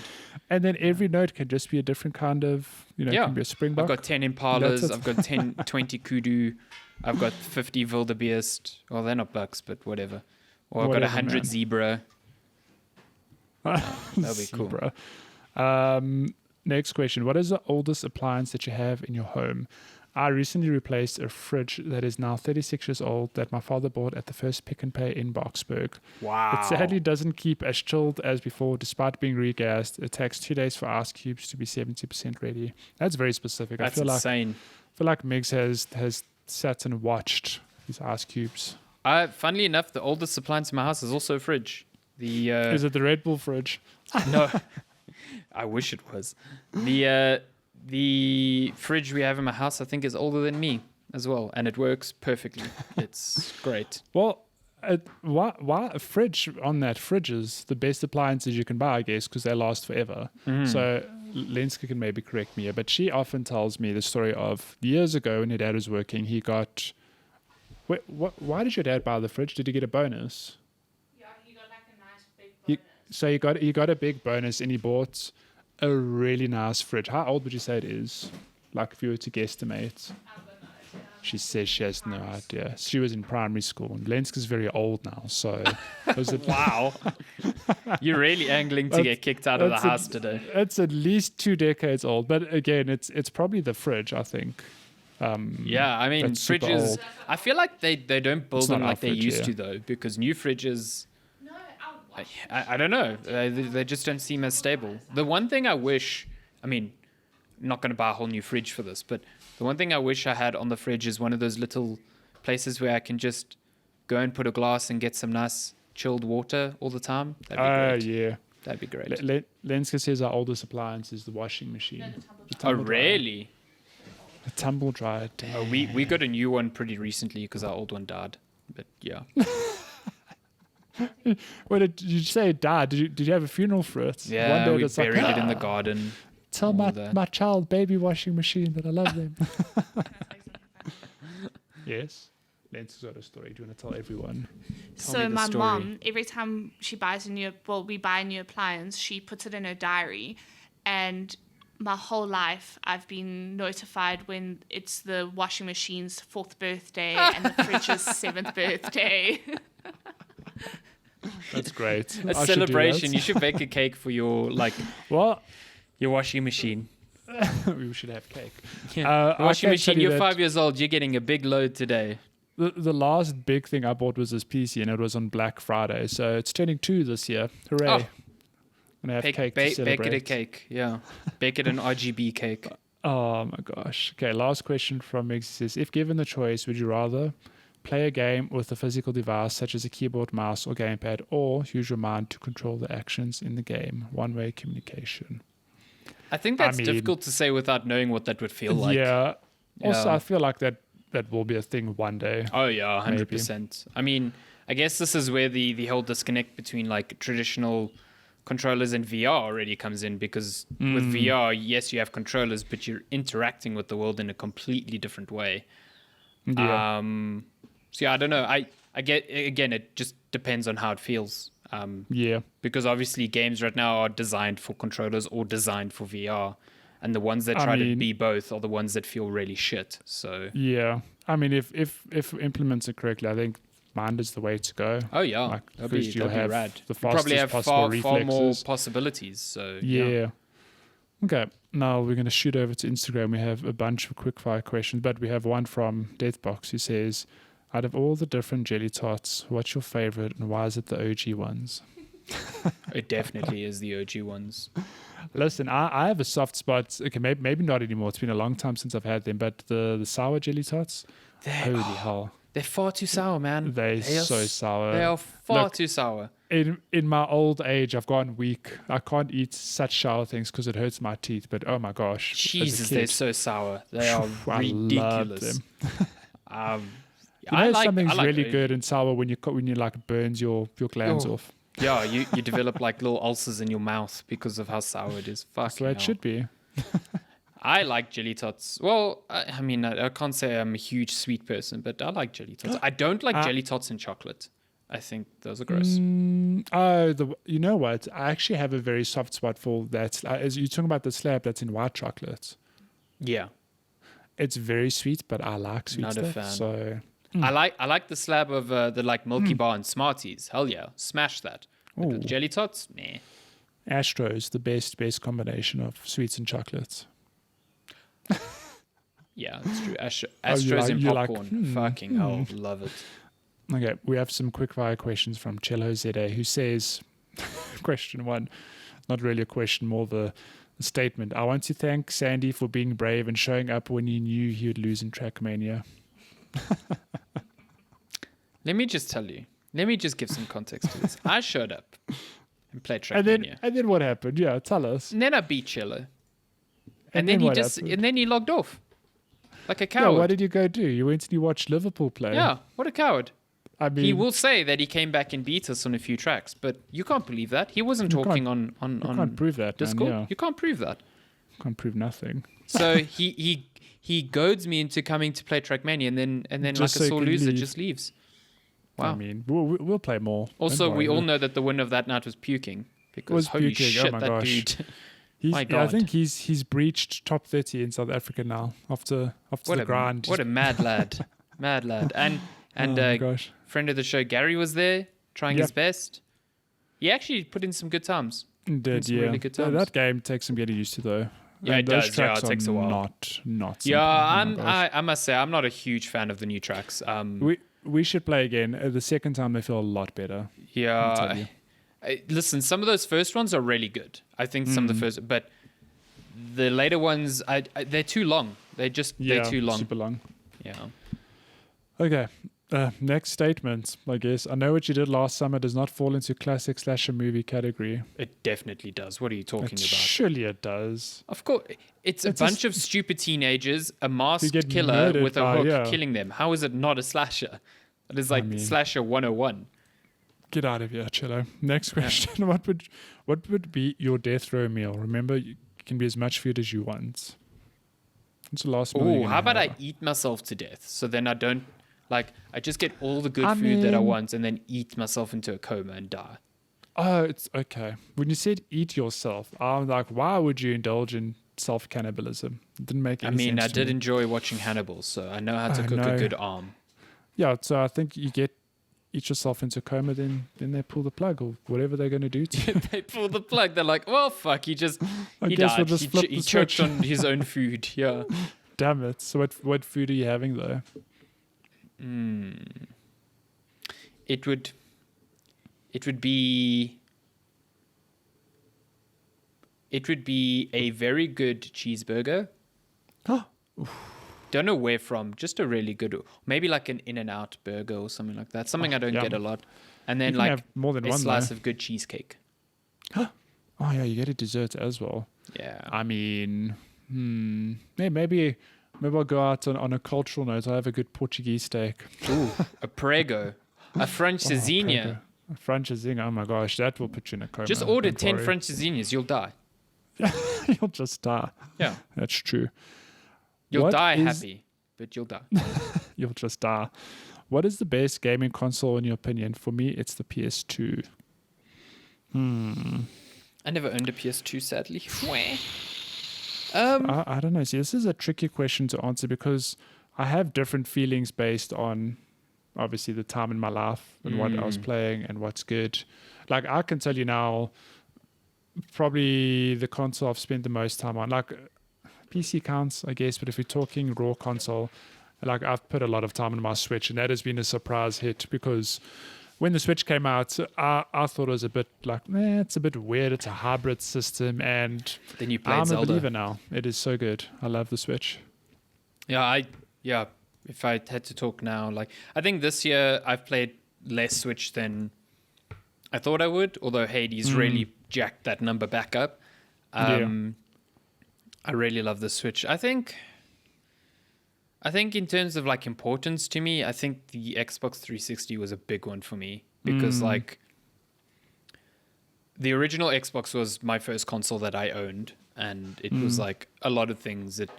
S2: And then every note can just be a different kind of, it can be a springbok.
S1: I've got 10 impalas. I've got 20 kudu. I've got 50 wildebeest. Well, they're not bucks, but whatever. Or I've got 100 zebra. That'll be cool.
S2: Next question. What is the oldest appliance that you have in your home? I recently replaced a fridge that is now 36 years old that my father bought at the first Pick and Pay in Boksburg.
S1: Wow.
S2: It sadly doesn't keep as chilled as before despite being regassed. It takes 2 days for ice cubes to be 70% ready. That's very specific.
S1: That's insane.
S2: I feel like Migs has sat and watched these ice cubes.
S1: Funnily enough, the oldest appliance in my house is also a fridge.
S2: Is it the Red Bull fridge?
S1: No. I wish it was. The fridge we have in my house, I think, is older than me as well, and it works perfectly. It's great.
S2: Well, why a fridge on that? Fridge is the best appliances you can buy, I guess, because they last forever. So Lenska can maybe correct me here, but she often tells me the story of years ago when her dad was working, he got... Why did your dad buy the fridge? Did he get a bonus?
S3: Yeah, he got like a nice big bonus.
S2: So he got a big bonus and he bought a really nice fridge. How old would you say it is? Like if you were to guesstimate.
S3: I don't know.
S2: She says she has no idea. She was in primary school. And Lenska's very old now, so was it
S1: Wow. You're really angling to get kicked out of the house today.
S2: It's at least 2 decades old. But again, it's probably the fridge, I think.
S1: Yeah, I mean fridges I feel like they don't build them like they used to though, because new fridges I don't know. They just don't seem as stable. The one thing I wish, I mean, I'm not going to buy a whole new fridge for this, but the one thing I wish I had on the fridge is one of those little places where I can just go and put a glass and get some nice chilled water all the time. That'd be great.
S2: Yeah.
S1: That'd be great.
S2: Lenska says our oldest appliance is the washing machine.
S1: Oh, really?
S2: A tumble dryer. Damn.
S1: Oh, we got a new one pretty recently because our old one died. But yeah.
S2: Well, did you say it died? Did you have a funeral for it?
S1: Yeah, we buried it in the garden.
S2: Tell my child baby washing machine that I love them. Yes. Lenska's got a story. Do you want to tell everyone?
S3: So my mom, every time she buys we buy a new appliance, she puts it in her diary, and my whole life I've been notified when it's the washing machine's 4th birthday and the fridge's 7th birthday.
S2: That's great.
S1: A celebration. You should bake a cake for your your washing machine.
S2: We should have cake.
S1: Yeah. Washing machine, you're 5 years old, you're getting a big load today.
S2: The last big thing I bought was this PC, and it was on Black Friday. So it's turning 2 this year. Hooray.
S1: Oh.
S2: And I have cake to celebrate.
S1: Bake it a cake, yeah. Bake it an RGB cake.
S2: Oh my gosh. Okay, last question from Meg says, if given the choice, would you rather play a game with a physical device such as a keyboard, mouse, or gamepad, or use your mind to control the actions in the game? One-way communication.
S1: I think that's difficult to say without knowing what that would feel like.
S2: Yeah. Also, I feel like that will be a thing one day.
S1: Oh, yeah, 100%.
S2: Maybe.
S1: I mean, I guess this is where the whole disconnect between like traditional controllers and VR already comes in, because with VR, yes, you have controllers, but you're interacting with the world in a completely different way.
S2: Yeah.
S1: So yeah, I don't know. I get, again, it just depends on how it feels.
S2: Yeah.
S1: Because obviously games right now are designed for controllers or designed for VR. And the ones that try to be both are the ones that feel really shit. So
S2: yeah. I mean, if implemented correctly, I think mind is the way to go.
S1: Oh yeah,
S2: like,
S1: that'd be rad.
S2: The
S1: you probably have far
S2: reflexes.
S1: more possibilities. So
S2: yeah. Okay, now we're going to shoot over to Instagram. We have a bunch of quickfire questions, but we have one from Deathbox who says, out of all the different jelly tots, what's your favorite and why is it the OG ones?
S1: It definitely is the OG ones.
S2: Listen, I have a soft spot. Okay, maybe not anymore. It's been a long time since I've had them, but the sour jelly tots, holy hell.
S1: They're far too sour, man.
S2: They're so sour.
S1: They are far too sour.
S2: in my old age, I've gone weak. I can't eat such sour things because it hurts my teeth. But oh my gosh,
S1: Jesus, they're so sour. They are
S2: I
S1: ridiculous.
S2: love them. Something's really good and sour when you like burns your glands off.
S1: Yeah, you develop like little ulcers in your mouth because of how sour it is.
S2: That's the way it should be.
S1: I like jelly tots. Well, I mean, I can't say I'm a huge sweet person, but I like jelly tots. I don't like jelly tots in chocolate. I think those are gross.
S2: You know what? I actually have a very soft spot for that. As you're talking about the slab that's in white chocolate.
S1: Yeah.
S2: It's very sweet, but I like sweet
S1: Not
S2: stuff.
S1: a fan.
S2: So
S1: I like the slab of the like Milky Bar and Smarties. Hell yeah, smash that. But with jelly tots, meh.
S2: Astro's the best combination of sweets and chocolates.
S1: Yeah, that's true. Astros and popcorn, fucking hell, love it.
S2: Okay, we have some quick fire questions from Cello ZA, who says, question 1, not really a question, more of a statement. I want to thank Sandy for being brave and showing up when he knew he would lose in Trackmania.
S1: Let me just tell you. Let me just give some context to this. I showed up and played Trackmania.
S2: And then what happened? Yeah, tell us.
S1: And then I beat Cello. And then he logged off. Like a coward.
S2: Yeah, what did you go do? You went and you watched Liverpool play.
S1: Yeah, what a coward.
S2: I mean,
S1: he will say that he came back and beat us on a few tracks, but you can't believe that. He wasn't talking on
S2: you can't prove that,
S1: Discord.
S2: Man, yeah.
S1: You can't prove that.
S2: Can't prove nothing.
S1: So he goads me into coming to play Trackmania, and then like a sore loser just leaves. Wow.
S2: I mean, we'll play more.
S1: Also, we all know that the winner of that night was puking. Because holy shit, that gosh. Dude. My God.
S2: I think he's breached top 30 in South Africa now after the grind.
S1: What a mad lad. Mad lad. And friend of the show, Gary, was there trying his best. He actually put in some good times.
S2: Did, yeah. Really good times. That game takes some getting used to, though.
S1: Yeah, it does. Yeah, it takes a while.
S2: Not
S1: yeah, I must say, I'm not a huge fan of the new tracks.
S2: We should play again. The second time, they feel a lot better.
S1: Yeah. Listen, some of those first ones are really good. I think some of the first, but the later ones, they're too long. They're too long.
S2: Super long.
S1: Yeah.
S2: Okay. Next statement, I guess. I know what you did last summer does not fall into classic slasher movie category.
S1: It definitely does. What are you talking about?
S2: Surely it does.
S1: Of course. It's a bunch of stupid teenagers, a masked killer with a hook killing them. How is it not a slasher? It is like slasher 101.
S2: Get out of here, Cello. Next question. Yeah. What would be your death row meal? Remember, you can be as much food as you want. What's the last meal?
S1: Oh, how about I eat myself to death? So then I don't, I just get all the good food that I want and then eat myself into a coma and die.
S2: Oh, it's okay. When you said eat yourself, I'm like, why would you indulge in self-cannibalism? It didn't make any sense.
S1: I did enjoy watching Hannibal, so I know how to cook a good arm.
S2: Yeah, so I think you eat yourself into a coma, then they pull the plug or whatever they're going to do to you.
S1: They pull the plug. They're like, well, fuck, he died.
S2: We'll just
S1: He choked on his own food. Yeah.
S2: Damn it. So what food are you having though?
S1: It would be a very good cheeseburger. Don't know where from, just a really good, maybe like an In-N-Out burger or something like that. Something I don't get a lot. And then like
S2: more than
S1: a
S2: one
S1: slice of good cheesecake.
S2: Oh yeah, you get a dessert as well.
S1: Yeah.
S2: I mean, maybe I'll go out on a cultural note. I have a good Portuguese steak.
S1: Ooh, a prego, a francesinha.
S2: A francesinha, oh my gosh, that will put you in a coma.
S1: Just order 10 francesinhas, you'll die.
S2: You'll just die.
S1: Yeah.
S2: That's true.
S1: You'll die happy, but you'll die.
S2: You'll just die. What is the best gaming console in your opinion? For me, it's the PS2.
S1: I never owned a PS2, sadly.
S2: I don't know. See, this is a tricky question to answer because I have different feelings based on obviously the time in my life and what I was playing and what's good. Like I can tell you now, probably the console I've spent the most time on, like PC counts, I guess, but if we're talking raw console, like I've put a lot of time on my Switch, and that has been a surprise hit because when the Switch came out, I thought it was a bit like, it's a bit weird. It's a hybrid system, and
S1: then you played
S2: I'm
S1: Zelda.
S2: a believer now. It is so good. I love the Switch.
S1: Yeah, if I had to talk now, like I think this year I've played less Switch than I thought I would, although Hades really jacked that number back up. I really love the Switch. I think in terms of like importance to me, I think the Xbox 360 was a big one for me because like the original Xbox was my first console that I owned, and it was like a lot of things that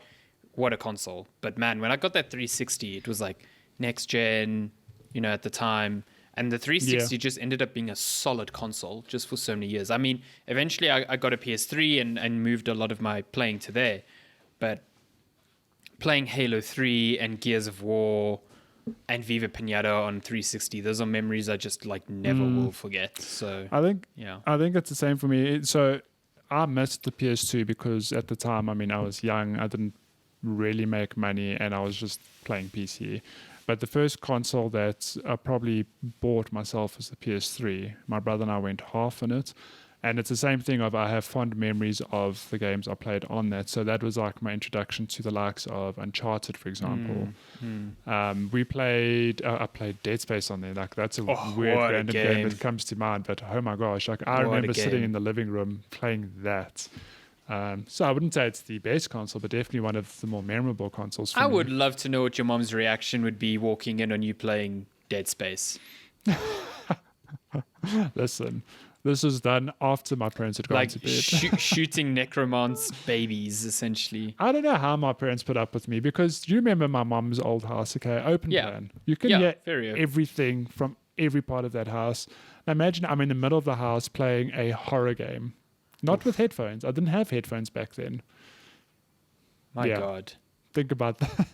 S1: what a console. But man, when I got that 360, it was like next gen, at the time. And the 360 just ended up being a solid console just for so many years. I mean, eventually I got a PS3 and moved a lot of my playing to there. But playing Halo 3 and Gears of War and Viva Pinata on 360, those are memories I just like never will forget. So
S2: I think it's the same for me. So I missed the PS2 because at the time, I mean, I was young. I didn't really make money and I was just playing PC. But the first console that I probably bought myself was the PS3. My brother and I went half on it. And it's the same thing of I have fond memories of the games I played on that. So that was like my introduction to the likes of Uncharted, for example. I played Dead Space on there. Like that's a weird random game that comes to mind. But oh my gosh, like I remember sitting in the living room playing that. So I wouldn't say it's the best console, but definitely one of the more memorable consoles for me.
S1: I would love to know what your mom's reaction would be walking in on you playing Dead Space.
S2: Listen, this was done after my parents had gone to bed.
S1: Shooting necromance babies, essentially.
S2: I don't know how my parents put up with me because you remember my mom's old house, okay? Open plan. You can hear everything from every part of that house. Now imagine I'm in the middle of the house playing a horror game. Not with headphones. I didn't have headphones back then.
S1: My God.
S2: Think about that.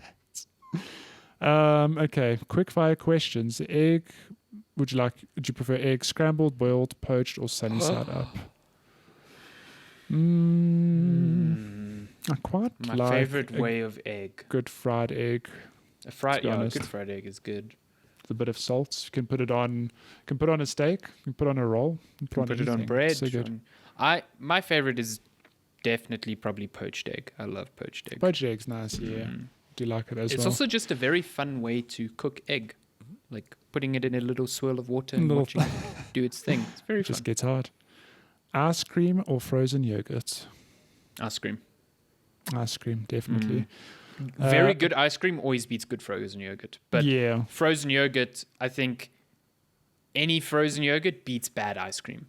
S2: Okay, quick fire questions. Egg, would you prefer egg scrambled, boiled, poached, or sunny side up? I quite
S1: my
S2: like
S1: favorite way of egg.
S2: Good fried egg.
S1: A good fried egg is good.
S2: With a bit of salt. You can put it on. You can put on a steak. You can put on a roll. You can
S1: put it on bread.
S2: So good.
S1: My favorite is definitely probably poached egg. I love poached egg.
S2: Poached egg's nice, yeah. Do you like it as well?
S1: It's also just a very fun way to cook egg. Like putting it in a little swirl of water and watching it do its thing. It's very fun.
S2: Just gets hard. Ice cream or frozen yogurt?
S1: Ice cream.
S2: Ice cream, definitely.
S1: Very good ice cream always beats good frozen yogurt. But frozen yogurt, I think any frozen yogurt beats bad ice cream.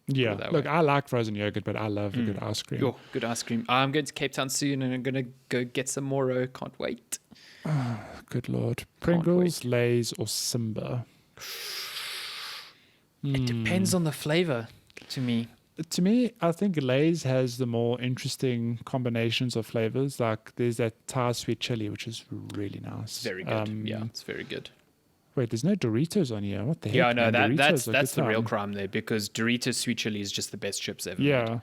S2: Yeah, look, I like frozen yogurt, but I love a good ice cream.
S1: Oh, good ice cream. I'm going to Cape Town soon and I'm going to go get some more. Can't wait.
S2: Oh, good Lord. Pringles, Lay's, or Simba?
S1: It depends on the flavor to me.
S2: To me, I think Lay's has the more interesting combinations of flavors. Like there's that Thai sweet chili, which is really nice.
S1: Very good. It's very good.
S2: Wait, there's no Doritos on here. What the heck?
S1: Yeah, no, that's the real crime there because Doritos sweet chili is just the best chips ever.
S2: Yeah.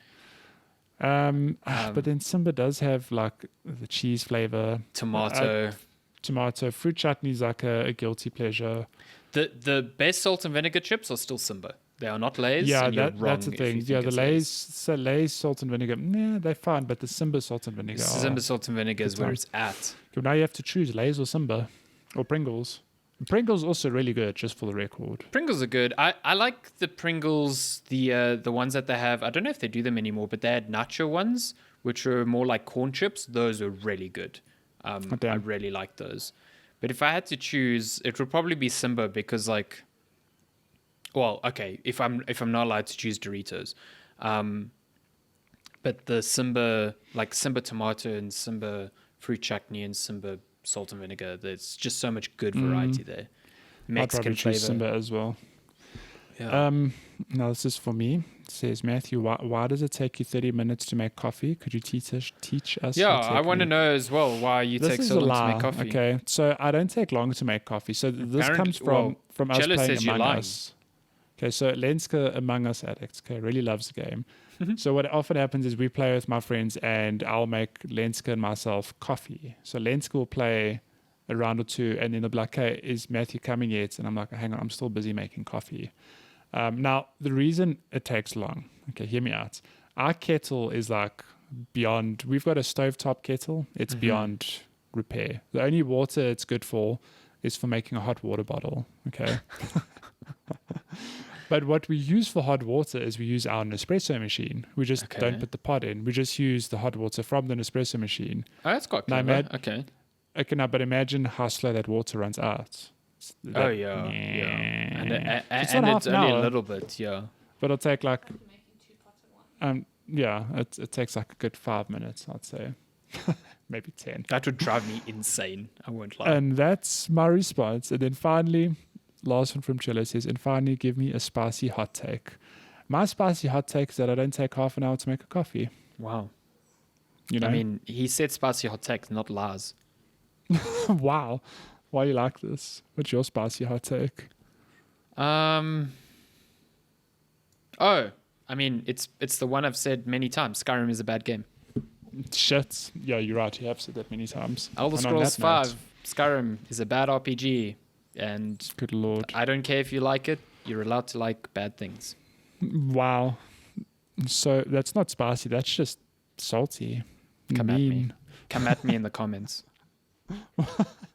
S2: But then Simba does have like the cheese flavor,
S1: tomato.
S2: Fruit chutney is like a guilty pleasure.
S1: The best salt and vinegar chips are still Simba. They are not Lay's.
S2: Yeah, that's the thing. Yeah, the Lay's salt and vinegar, they're fine, but the Simba salt and vinegar.
S1: Simba salt and vinegar is where it's at.
S2: So now you have to choose Lay's or Simba or Pringles. Pringles also really good, just for the record.
S1: Pringles are good. I like the Pringles, the ones that they have. I don't know if they do them anymore, but they had nacho ones, which are more like corn chips. Those are really good. I really like those. But if I had to choose, it would probably be Simba because like, well, okay, if I'm not allowed to choose Doritos, but the Simba tomato and Simba fruit chutney and Simba salt and vinegar, there's just so much good variety there. Mexican
S2: I'd probably choose Simba as well. Yeah. Now this is for me. It says, Matthew, why does it take you 30 minutes to make coffee? Could you teach us?
S1: Yeah, I want to know as well why you take so long to make coffee.
S2: Okay, so I don't take long to make coffee. So this comes from us
S1: Jello
S2: playing
S1: says
S2: Among Us. Okay, so Lenska, Among Us addict, really loves the game. So what often happens is we play with my friends and I'll make Lenska and myself coffee. So Lenska will play a round or two and then they'll be like, hey, is Matthew coming yet? And I'm like, hang on, I'm still busy making coffee. Now, the reason it takes long, okay, hear me out. Our kettle is like beyond, we've got a stovetop kettle. It's beyond repair. The only water it's good for is for making a hot water bottle, okay? But what we use for hot water is we use our Nespresso machine. We just don't put the pot in. We just use the hot water from the Nespresso machine.
S1: Oh, that's quite clever. Okay.
S2: Okay, now, but imagine how slow that water runs out.
S1: Yeah. And it's only a little bit, yeah.
S2: But it'll take like, it takes like a good 5 minutes, I'd say. Maybe 10.
S1: That would drive me insane. I won't lie.
S2: And that's my response. And then finally, last one from Chilla says, and finally, give me a spicy hot take. My spicy hot take is that I don't take half an hour to make a coffee.
S1: Wow.
S2: You know?
S1: I mean, he said spicy hot takes, not lies.
S2: Wow. Why do you like this? What's your spicy hot take?
S1: I mean, it's the one I've said many times. Skyrim is a bad game.
S2: Shit. Yeah, you're right. You have said that many times.
S1: Elder Scrolls 5, Skyrim is a bad RPG. And
S2: good Lord.
S1: I don't care if you like it. You're allowed to like bad things.
S2: Wow. So that's not spicy. That's just salty.
S1: Come at me. Come at me in the comments.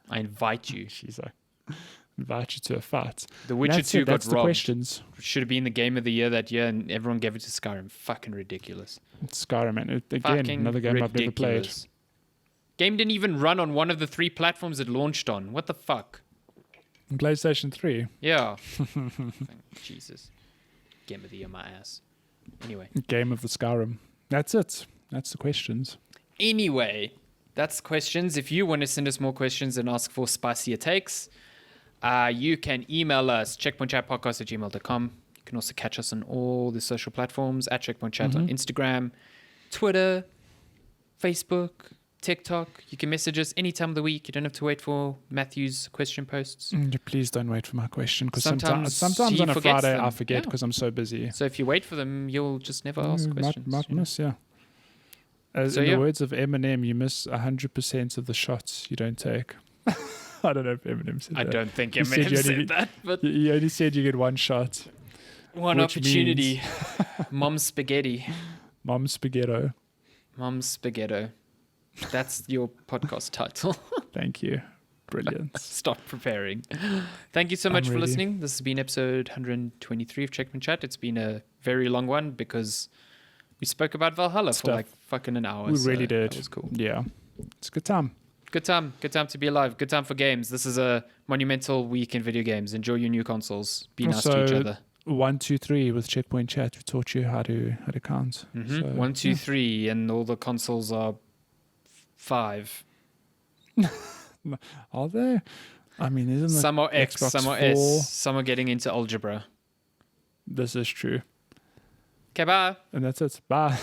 S1: I invite you.
S2: She's like, invite you to a fight.
S1: The Witcher 2 got
S2: robbed. The questions.
S1: Should have been the game of the year that year, and everyone gave it to Skyrim. Fucking ridiculous.
S2: Skyrim, man. Again, another game I've never played.
S1: Game didn't even run on one of the 3 platforms it launched on. What the fuck?
S2: PlayStation 3.
S1: Yeah. Jesus. Game of the year, my ass. Anyway.
S2: Game of the Skyrim. That's it. That's the questions.
S1: Anyway, that's questions. If you want to send us more questions and ask for spicier takes, you can email us, checkpointchatpodcast@gmail.com. You can also catch us on all the social platforms, at checkpointchat on Instagram, Twitter, Facebook, TikTok. You can message us any time of the week. You don't have to wait for Matthew's question posts.
S2: Please don't wait for my question, because sometimes on a Friday I forget because I'm so busy.
S1: So if you wait for them, you'll just never ask questions.
S2: Might miss, yeah. In the words of Eminem, you miss 100% of the shots you don't take. I don't know if Eminem said that.
S1: I don't think Eminem said that. But
S2: you only said you get one shot.
S1: One opportunity. Mom spaghetti.
S2: Mom spaghetto.
S1: Mom spaghetto. That's your podcast title.
S2: Thank you. Brilliant.
S1: Stop preparing. Thank you so much for listening. This has been episode 123 of Checkpoint Chat. It's been a very long one because we spoke about Valhalla for like fucking an hour.
S2: We really did.
S1: That was cool.
S2: Yeah. It's a good time.
S1: Good time. Good time to be alive. Good time for games. This is a monumental week in video games. Enjoy your new consoles. Be nice to each other.
S2: 1, 2, 3 with Checkpoint Chat. We taught you how to count.
S1: Mm-hmm. So, 1, 2, 3, and all the consoles are 5.
S2: Are they? I mean, isn't
S1: some are X,
S2: Xbox
S1: some are
S2: 4?
S1: S, some are getting into algebra.
S2: This is true.
S1: Okay, bye.
S2: And that's it. Bye.